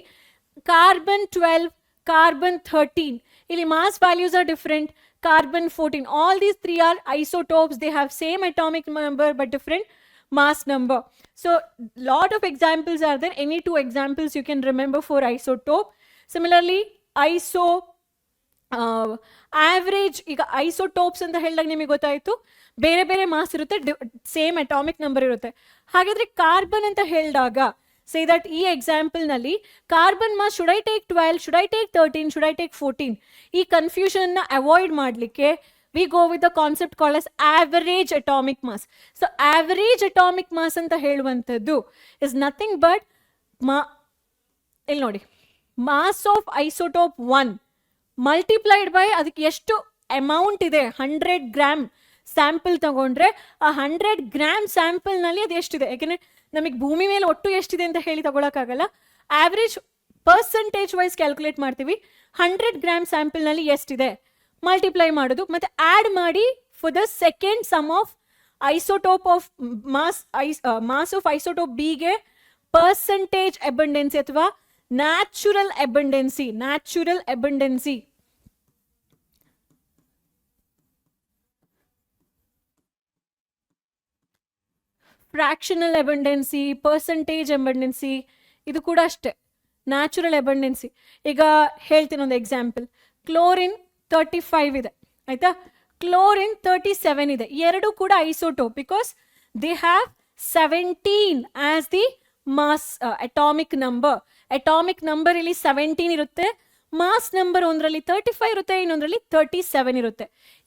ಕಾರ್ಬನ್ 12, ಕಾರ್ಬನ್ 13, ಇಲ್ಲಿ mass values are different. Carbon 14, all these three are isotopes. They have same atomic number but different mass number. So lot of examples are there. Any two examples you can remember for isotope. Similarly, average ಈಗ isotopes ಅಂತ ಹೇಳಿದಾಗ ನಿಮಗೆ ಗೊತ್ತಾಯ್ತು ಬೇರೆ ಬೇರೆ mass ಇರುತ್ತೆ, same atomic number ಇರುತ್ತೆ. ಹಾಗಾದ್ರೆ ಕಾರ್ಬನ್ ಅಂತ ಹೇಳಿದಾಗ say that ಈ ಎಕ್ಸಾಂಪಲ್ ನಲ್ಲಿ carbon mass should I take 12, should I take 13, should I take 14, ಈ ಕನ್ಫ್ಯೂಷನ್ ನ ಅವಾಯ್ಡ್ ಮಾಡಲಿಕ್ಕೆ we go with the concept called as average atomic mass. So average atomic mass ಅಂತ ಹೇಳುವಂಥದ್ದು is nothing but ಇಲ್ಲಿ ನೋಡಿ mass of isotope 1 multiplied by ಅದಕ್ಕೆ ಎಷ್ಟು amount ಇದೆ, 100 ಗ್ರಾಮ್ ಸ್ಯಾಂಪಲ್ ತಗೊಂಡ್ರೆ ಆ 100 ಗ್ರಾಮ್ ಸ್ಯಾಂಪಲ್ ನಲ್ಲಿ ಅದು ಎಷ್ಟಿದೆ. ಯಾಕೆಂದ್ರೆ ನಮಗೆ ಭೂಮಿ ಮೇಲೆ ಒಟ್ಟು ಎಷ್ಟಿದೆ ಅಂತ ಹೇಳಿ ತಗೊಳಕ್ಕಾಗಲ್ಲ, ಆವ್ರೇಜ್ ಪರ್ಸೆಂಟೇಜ್ ವೈಸ್ ಕ್ಯಾಲ್ಕುಲೇಟ್ ಮಾಡ್ತೀವಿ. 100 ಗ್ರಾಮ್ ಸ್ಯಾಂಪಲ್ ನಲ್ಲಿ ಎಷ್ಟಿದೆ ಮಲ್ಟಿಪ್ಲೈ ಮಾಡೋದು, ಮತ್ತೆ ಆಡ್ ಮಾಡಿ for the second sum of isotope of mass of isotope ಬಿಗೆ ಪರ್ಸೆಂಟೇಜ್ ಅಬಂಡೆನ್ಸಿ ಅಥವಾ natural abundance fractional abundance, percentage abundance, ಇದು ಕೂಡ ಅಷ್ಟೇ ನ್ಯಾಚುರಲ್ ಅಬಂಡೆನ್ಸಿ. ಈಗ ಹೇಳ್ತೀನಿ ಒಂದು ಎಕ್ಸಾಂಪಲ್. ಕ್ಲೋರಿನ್ 35 ಇದೆ ಆಯ್ತಾ, ಕ್ಲೋರಿನ್ 37 ಇದೆ. ಎರಡು ಕೂಡ isotope because they have 17 as the mass atomic number. Atomic number ಇಲ್ಲಿ 17 ಇರುತ್ತೆ, ಮಾಸ್ ನಂಬರ್ ಒಂದರಲ್ಲಿ 35 ಇರುತ್ತೆ, ಇನ್ನೊಂದರಲ್ಲಿ 37 ಇರುತ್ತೆ.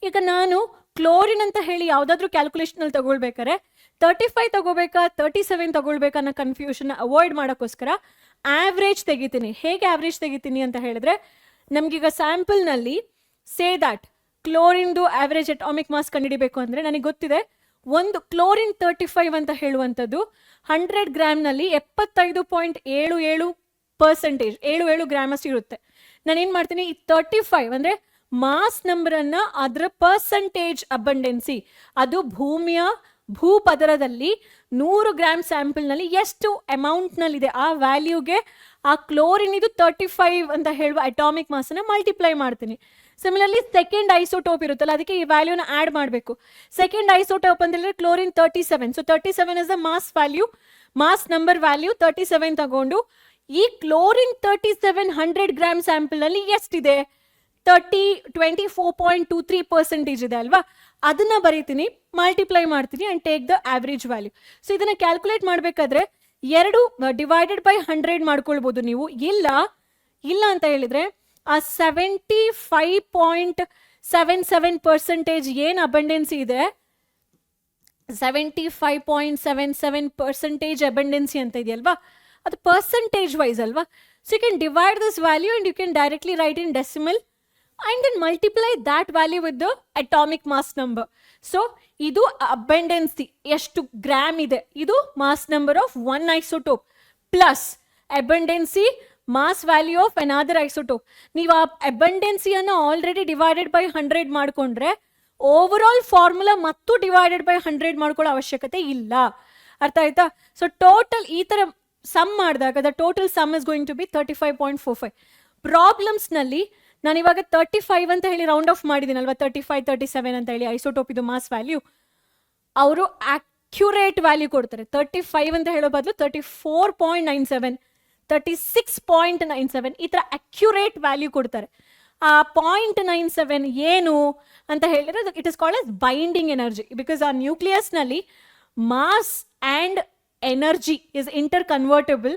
ಈಗ ನಾನು ಕ್ಲೋರಿನ್ ಅಂತ ಹೇಳಿ ಯಾವುದಾದ್ರೂ ಕ್ಯಾಲ್ಕುಲೇಷನ್ ಅಲ್ಲಿ ತಗೊಳ್ಬೇಕಾರೆ 35 ತಗೋಬೇಕಾ 37 ತಗೊಳ್ಬೇಕಾ ಅನ್ನೋ ಕನ್ಫ್ಯೂಷನ್ ಅವಾಯ್ಡ್ ಮಾಡೋಕ್ಕೋಸ್ಕರ ಆವ್ರೇಜ್ ತೆಗಿತೀನಿ. ಹೇಗೆ ಆವ್ರೇಜ್ ತೆಗಿತೀನಿ ಅಂತ ಹೇಳಿದ್ರೆ, ನಮ್ಗೀಗ ಸ್ಯಾಂಪಲ್ ನಲ್ಲಿ ಸೇ ದಟ್ ಕ್ಲೋರಿನ್ದು ಆವ್ರೇಜ್ ಅಟಾಮಿಕ್ ಮಾಸ್ ಕಂಡುಹಿಡಿಬೇಕು ಅಂದ್ರೆ ನನಗೆ ಗೊತ್ತಿದೆ ಒಂದು ಕ್ಲೋರಿನ್ 35 ಅಂತ ಹೇಳುವಂಥದ್ದು 100 ಗ್ರಾಮ್ನಲ್ಲಿ 75.77%, 77 ಗ್ರಾಮ್ ಅಷ್ಟು ಇರುತ್ತೆ. ನಾನೇನ್ ಮಾಡ್ತೀನಿ, ಈ 35 ಅಂದ್ರೆ ಮಾಸ್ ನಂಬರ್ ಅನ್ನ ಅದರ ಪರ್ಸೆಂಟೇಜ್ ಅಬಂಡೆನ್ಸಿ, ಅದು ಭೂಪದರದಲ್ಲಿ 100 ಗ್ರಾಮ್ ಸ್ಯಾಂಪಲ್ ನಲ್ಲಿ ಎಷ್ಟು ಅಮೌಂಟ್ ನಲ್ಲಿದೆ ಆ ವ್ಯಾಲ್ಯೂಗೆ ಆ ಕ್ಲೋರಿನ್ ಇದು 35 ಅಂತ ಹೇಳುವ ಅಟಾಮಿಕ್ ಮಾಸ್ ಅನ್ನ ಮಲ್ಟಿಪ್ಲೈ ಮಾಡ್ತೀನಿ. ಸಿಮಿಲರ್ಲಿ ಸೆಕೆಂಡ್ ಐಸೋಟೋಪ್ ಇರುತ್ತಲ್ಲ, ಅದಕ್ಕೆ ಈ ವ್ಯಾಲ್ಯೂನ ಆಡ್ ಮಾಡಬೇಕು. ಸೆಕೆಂಡ್ ಐಸೋಟೋಪ್ ಅಂತ ಹೇಳಿದ್ರೆ chlorine 37, so 37 is the mass value, mass number value 37 ತಗೊಂಡು ಈ ಕ್ಲೋರಿನ್ 37 100 ಗ್ರಾಮ್ ಸ್ಯಾಂಪಲ್ ನಲ್ಲಿ ಎಷ್ಟಿದೆ, 24.23% ಇದೆ ಅಲ್ವಾ, ಅದನ್ನ ಬರೀತೀನಿ, ಮಲ್ಟಿಪ್ಲೈ ಮಾಡ್ತೀನಿ and take the average value. So ಇದನ್ನ ಕ್ಯಾಲ್ಕುಲೇಟ್ ಮಾಡಬೇಕಾದ್ರೆ ಎರಡು ಡಿವೈಡೆಡ್ ಬೈ 100 ಮಾಡ್ಕೊಳ್ಬಹುದು ನೀವು. ಇಲ್ಲ ಅಂತ ಹೇಳಿದ್ರೆ ಆ 75.77% ಏನು ಅಬಂಡೆನ್ಸಿ ಇದೆ, 75.77% ಅಬಂಡೆನ್ಸಿ ಅಂತ ಇದೆಯಲ್ವಾ, ಅದು ಪರ್ಸೆಂಟೇಜ್ ವೈಸ್ ಅಲ್ವಾ. So you can divide this value and you can directly write in decimal and then multiply that value with the atomic mass number. So idu abundancy ಎಷ್ಟು ಗ್ರಾಮ್ ಇದೆ, ಇದು mass number of one isotope plus abundancy mass value of another isotope. ನೀವು ಆ abundancy ಅನ್ನು already divided by 100 ಮಾಡ್ಕೊಂಡ್ರೆ over all formula ಮತ್ತು divided by 100 ಮಾಡ್ಕೊಳ್ಳೋ ಅವಶ್ಯಕತೆ ಇಲ್ಲ. ಅರ್ಥ ಆಯ್ತಾ? ಸೊ ಟೋಟಲ್ ಈ ತರ ಸಮ್ ಮಾಡಿದಾಗ the total sum is going to be 35.45. Problems ನಲ್ಲಿ ನಾನು ಇವಾಗ 35 ಅಂತ ಹೇಳಿ ರೌಂಡ್ ಆಫ್ ಮಾಡಿದ್ದೀನಲ್ವಾ, 35, 37 ಅಂತ ಹೇಳಿ ಐಸೋಟೋಪ್ ಇದು ಮಾಸ್ ವ್ಯಾಲ್ಯೂ. ಅವರು ಅಕ್ಯುರೇಟ್ ವ್ಯಾಲ್ಯೂ ಕೊಡ್ತಾರೆ. 35 ಅಂತ ಹೇಳೋ ಬದಲು 34.97, 36.97 ಈ ತರ ಅಕ್ಯುರೇಟ್ ವ್ಯಾಲ್ಯೂ ಕೊಡ್ತಾರೆ. ಆ 0.97 ಏನು ಅಂತ ಹೇಳಿದ್ರೆ it is called as binding energy. Because ಆ ನ್ಯೂಕ್ಲಿಯಸ್ ನಲ್ಲಿ mass and energy is interconvertible.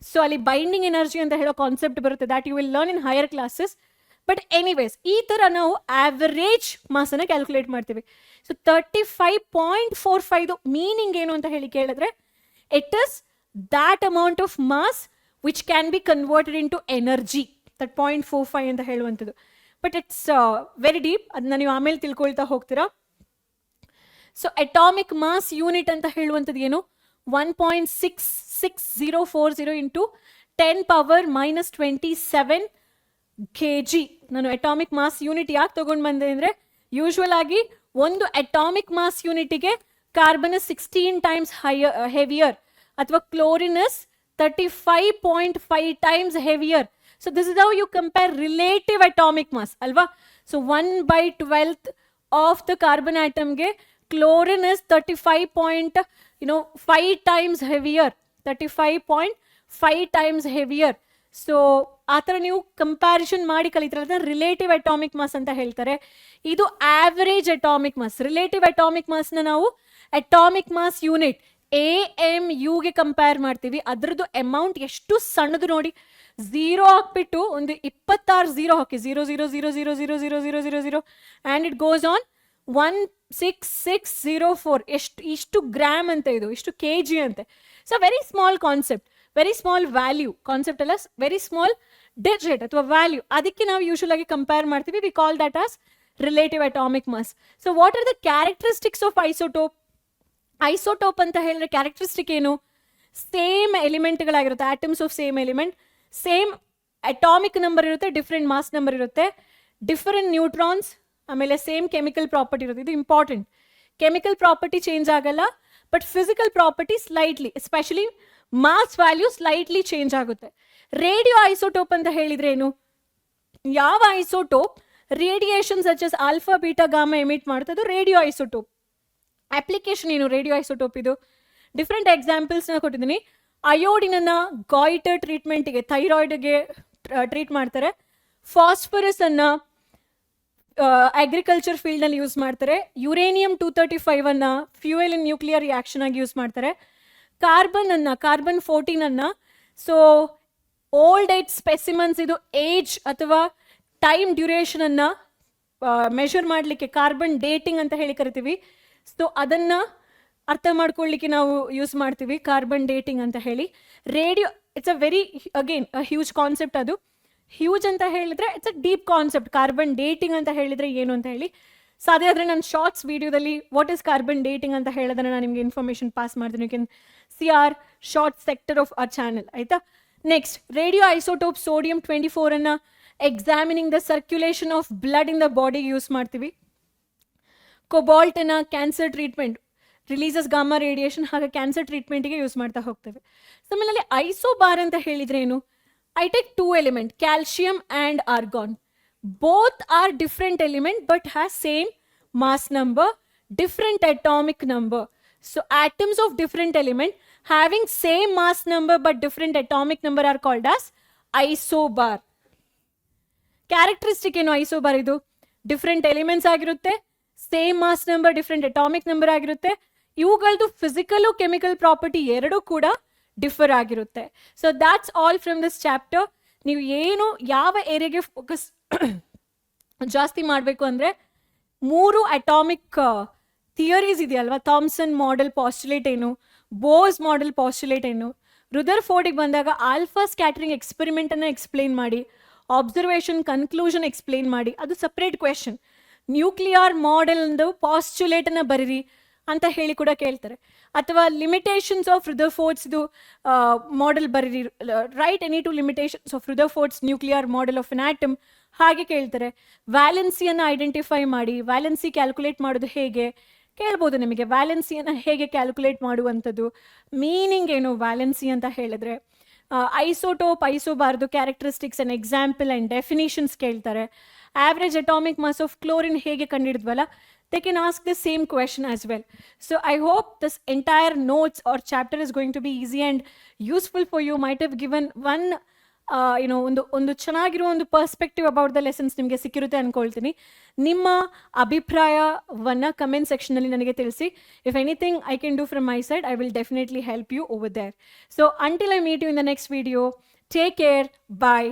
So ಅಲ್ಲಿ ಬೈಂಡಿಂಗ್ ಎನರ್ಜಿ ಅಂತ ಹೇಳೋ ಕಾನ್ಸೆಪ್ಟ್ ಬರುತ್ತೆ, that you will learn in higher classes. But anyways ಈ ತರ ನಾವು ಆವರೇಜ್ ಮಾಸ್ ಅನ್ನ ಕ್ಯಾಲ್ಕುಲೇಟ್ ಮಾಡ್ತೀವಿ. ಸೊ 35.45 ಮೀನಿಂಗ್ ಏನು ಅಂತ ಹೇಳಿ ಕೇಳಿದ್ರೆ, it is that amount of mass which can be converted into energy, that 0.45 ಅಂತ ಹೇಳುವಂಥದ್ದು. ಬಟ್ ಇಟ್ಸ್ ವೆರಿ ಡೀಪ್, ಅದನ್ನ ನೀವು ಆಮೇಲೆ ತಿಳ್ಕೊಳ್ತಾ ಹೋಗ್ತೀರಾ. ಸೊ ಅಟಾಮಿಕ್ ಮಾಸ್ ಯೂನಿಟ್ ಅಂತ ಹೇಳುವಂಥದ್ದು ಏನು, 1.66040 ಇಂಟು 10⁻⁻27 kg. ನಾನು ಅಟಾಮಿಕ್ ಮಾಸ್ ಯೂನಿಟ್ ಯಾಕೆ ತಗೊಂಡು ಬಂದೆ ಅಂದರೆ, ಯೂಶ್ವಲ್ ಆಗಿ ಒಂದು ಅಟಾಮಿಕ್ ಮಾಸ್ ಯೂನಿಟಿಗೆ ಕಾರ್ಬನ್ 16 times ಹೆವಿಯರ್ ಅಥವಾ chlorine 35.5 times heavier. So this is how you compare relative atomic mass, alva? So 1/12 of the carbon atom ge chlorine is 35.5 times heavier. 35.5 times heavier. So ಆ ಥರ ನೀವು comparison ಮಾಡಿ ಕಲಿತಿರೋದನ್ನ relative atomic mass ಅಂತ ಹೇಳ್ತಾರೆ. ಇದು average atomic mass. Relative atomic ಮಾಸ್ನ ನಾವು atomic mass unit AMUಗೆ ಕಂಪೇರ್ ಮಾಡ್ತೀವಿ. ಅದರದ್ದು ಅಮೌಂಟ್ ಎಷ್ಟು ಸಣ್ಣದು ನೋಡಿ. 0 ಹಾಕ್ಬಿಟ್ಟು ಒಂದು 26 0 ಹಾಕಿ, 00000000000 ಆ್ಯಂಡ್ ಇಟ್ ಗೋಸ್ ಆನ್ 16604. ಇಷ್ಟು ಗ್ರಾಮ್ ಅಂತ, ಇದು ಇಷ್ಟು kg ಅಂತೆ. So very small concept, very small value. Concept ಅಲ್ಲ, ವೆರಿ ಸ್ಮಾಲ್ ಡಿಜಿಟ್ ಅಥವಾ ವ್ಯಾಲ್ಯೂ. ಅದಕ್ಕೆ ನಾವು ಯೂಶುವಲ್ ಆಗಿ ಕಂಪೇರ್ ಮಾಡ್ತೀವಿ. We call that as relative atomic mass. So what are the characteristics of isotope? Isotope ಅಂತ ಹೇಳಿದ್ರೆ ಕ್ಯಾರೆಕ್ಟರಿಸ್ಟಿಕ್ ಏನು? ಸೇಮ್ ಎಲಿಮೆಂಟ್ಗಳಾಗಿರುತ್ತೆ, atoms of same element, same atomic number ಇರುತ್ತೆ, ಡಿಫ್ರೆಂಟ್ ಮಾಸ್ ನಂಬರ್ ಇರುತ್ತೆ, ಡಿಫರೆಂಟ್ ನ್ಯೂಟ್ರಾನ್ಸ್, ಆಮೇಲೆ same chemical property ಇರುತ್ತೆ. ಇದು important. Chemical property change ಆಗಲ್ಲ, but physical property slightly, especially mass value slightly change ಆಗುತ್ತೆ. ರೇಡಿಯೋ ಐಸೋಟೋಪ್ ಅಂತ ಹೇಳಿದ್ರೆ ಏನು? ಯಾವ isotope radiation such as alpha beta gamma emit ಮಾಡ್ತದೆ, ಅದು ರೇಡಿಯೋ ಐಸೋಟೋಪ್. ಅಪ್ಲಿಕೇಶನ್ ಏನು ರೇಡಿಯೋ ಐಸೋಟೋಪ್? ಇದು ಡಿಫ್ರೆಂಟ್ ಎಕ್ಸಾಂಪಲ್ಸ್ನ ಕೊಟ್ಟಿದ್ದೀನಿ. ಅಯೋಡಿನನ್ನು ಗಾಯ್ಟರ್ ಟ್ರೀಟ್ಮೆಂಟಿಗೆ, ಥೈರಾಯ್ಡ್ಗೆ ಟ್ರೀಟ್ ಮಾಡ್ತಾರೆ. ಫಾಸ್ಫರಸನ್ನು ಅಗ್ರಿಕಲ್ಚರ್ ಫೀಲ್ಡ್ನಲ್ಲಿ ಯೂಸ್ ಮಾಡ್ತಾರೆ. Uranium 235 fuel in nuclear reaction ಆಗಿ ಯೂಸ್ ಮಾಡ್ತಾರೆ. Carbon 14 so old age specimens, ಇದು ಏಜ್ ಅಥವಾ ಟೈಮ್ ಡ್ಯೂರೇಷನನ್ನು ಮೆಷರ್ ಮಾಡಲಿಕ್ಕೆ ಕಾರ್ಬನ್ ಡೇಟಿಂಗ್ ಅಂತ ಹೇಳಿ ಕರಿತೀವಿ. ಸೊ ಅದನ್ನು ಅರ್ಥ ಮಾಡ್ಕೊಳ್ಳಿಕ್ಕೆ ನಾವು ಯೂಸ್ ಮಾಡ್ತೀವಿ, ಕಾರ್ಬನ್ ಡೇಟಿಂಗ್ ಅಂತ ಹೇಳಿ. Radio it's a very again a huge concept. ಅದು ಹ್ಯೂಜ್ ಅಂತ ಹೇಳಿದ್ರೆ it's a deep concept. Carbon dating ಅಂತ ಹೇಳಿದ್ರೆ ಏನು ಅಂತ ಹೇಳಿ ಸಾಧ್ಯ ಆದರೆ ನಾನು ಶಾರ್ಟ್ಸ್ ವಿಡಿಯೋದಲ್ಲಿ ವಾಟ್ ಈಸ್ ಕಾರ್ಬನ್ ಡೇಟಿಂಗ್ ಅಂತ ಹೇಳೋದನ್ನು ನಾನು ನಿಮಗೆ ಇನ್ಫಾರ್ಮೇಷನ್ ಪಾಸ್ ಮಾಡ್ತೀನಿ. You can see our short sector of our channel, ಆಯಿತಾ. Next, radio isotope sodium 24 examining the circulation of blood in the ಬಾಡಿಗೆ ಯೂಸ್ ಮಾಡ್ತೀವಿ. ಕೊಬಾಲ್ಟನ್ನು cancer treatment, releases gamma radiation, ಹಾಗೆ ಕ್ಯಾನ್ಸರ್ ಟ್ರೀಟ್ಮೆಂಟಿಗೆ ಯೂಸ್ ಮಾಡ್ತಾ ಹೋಗ್ತೇವೆ. ಆಮೇಲೆ ಐಸೋಬಾರ್ ಅಂತ ಹೇಳಿದ್ರೆ ಏನು? I take 2 elements, calcium and argon. Both are different element but has same mass number, different atomic number. So atoms of different element having same mass number but different atomic number are called as isobar. Characteristic ಏನು isobar? ಇದು different elements ಆಗಿರುತ್ತೆ, same mass number, different atomic number ಆಗಿರುತ್ತೆ. ಇವುಗಳದ್ದು physical chemical property ಎರಡೂ ಕೂಡ differ ಆಗಿರುತ್ತೆ. So that's all from this chapter. ನೀವು ಏನು ಯಾವ ಏರಿಯಾಗೆ ಫೋಕಸ್ ಜಾಸ್ತಿ ಮಾಡಬೇಕು ಅಂದರೆ, 3 ಅಟಾಮಿಕ್ ಥಿಯರೀಸ್ ಇದೆಯಲ್ವಾ. ಥಾಮ್ಸನ್ ಮಾಡೆಲ್ ಪಾಸ್ಟುಲೇಟ್ ಏನು, ಬೋಸ್ ಮಾಡೆಲ್ ಪಾಸ್ಟುಲೇಟ್ ಏನು, ರುದರ್ಫೋರ್ಡಿಗೆ ಬಂದಾಗ ಆಲ್ಫಾ ಸ್ಕ್ಯಾಟರಿಂಗ್ ಎಕ್ಸ್ಪೆರಿಮೆಂಟನ್ನು ಎಕ್ಸ್ಪ್ಲೇನ್ ಮಾಡಿ, ಆಬ್ಸರ್ವೇಷನ್ ಕನ್ಕ್ಲೂಷನ್ ಎಕ್ಸ್ಪ್ಲೇನ್ ಮಾಡಿ, ಅದು ಸಪ್ರೇಟ್ ಕ್ವೆಶನ್. ನ್ಯೂಕ್ಲಿಯರ್ ಮಾಡೆಲ್ದು ಪಾಸ್ಟುಲೇಟನ್ನು ಬರೀರಿ ಅಂತ ಹೇಳಿ ಕೂಡ ಕೇಳ್ತಾರೆ. ಅಥವಾ ಲಿಮಿಟೇಷನ್ಸ್ ಆಫ್ ರುದರ್ಫೋರ್ಡ್ಸ್ದು ಮಾಡೆಲ್ ಬರೀರಿ, write any two limitations of Rutherford's nuclear model of an atom, ಹಾಗೆ ಕೇಳ್ತಾರೆ. ವ್ಯಾಲೆನ್ಸಿಯನ್ನು ಐಡೆಂಟಿಫೈ ಮಾಡಿ, ವ್ಯಾಲೆನ್ಸಿ ಕ್ಯಾಲ್ಕುಲೇಟ್ ಮಾಡೋದು ಹೇಗೆ ಕೇಳ್ಬೋದು ನಿಮಗೆ. ವ್ಯಾಲೆನ್ಸಿಯನ್ನು ಹೇಗೆ ಕ್ಯಾಲ್ಕುಲೇಟ್ ಮಾಡುವಂಥದ್ದು, ಮೀನಿಂಗ್ ಏನು ವ್ಯಾಲೆನ್ಸಿ ಅಂತ ಹೇಳಿದ್ರೆ. ಐಸೋಟೋಪ್ ಐಸೋಬಾರ್ದು characteristics and example and definitions ಕೇಳ್ತಾರೆ. Average atomic mass of chlorine ಹೇಗೆ ಕಂಡಿಡಿದ್ವಲ್ಲ, they can ask the same question as well. So I hope this entire notes or chapter is going to be easy and useful for you. Might have given one ಒಂದು ಚೆನ್ನಾಗಿರೋ ಒಂದು perspective about the lessons ನಿಮಗೆ ಸಿಕ್ಕಿರುತ್ತೆ ಅಂದ್ಕೊಳ್ತೀನಿ. ನಿಮ್ಮ ಅಭಿಪ್ರಾಯವನ್ನು comment ಸೆಕ್ಷನಲ್ಲಿ ನನಗೆ ತಿಳಿಸಿ. If anything I can do from my side, I will definitely help you over there. So until I meet you in the next video, take care, bye.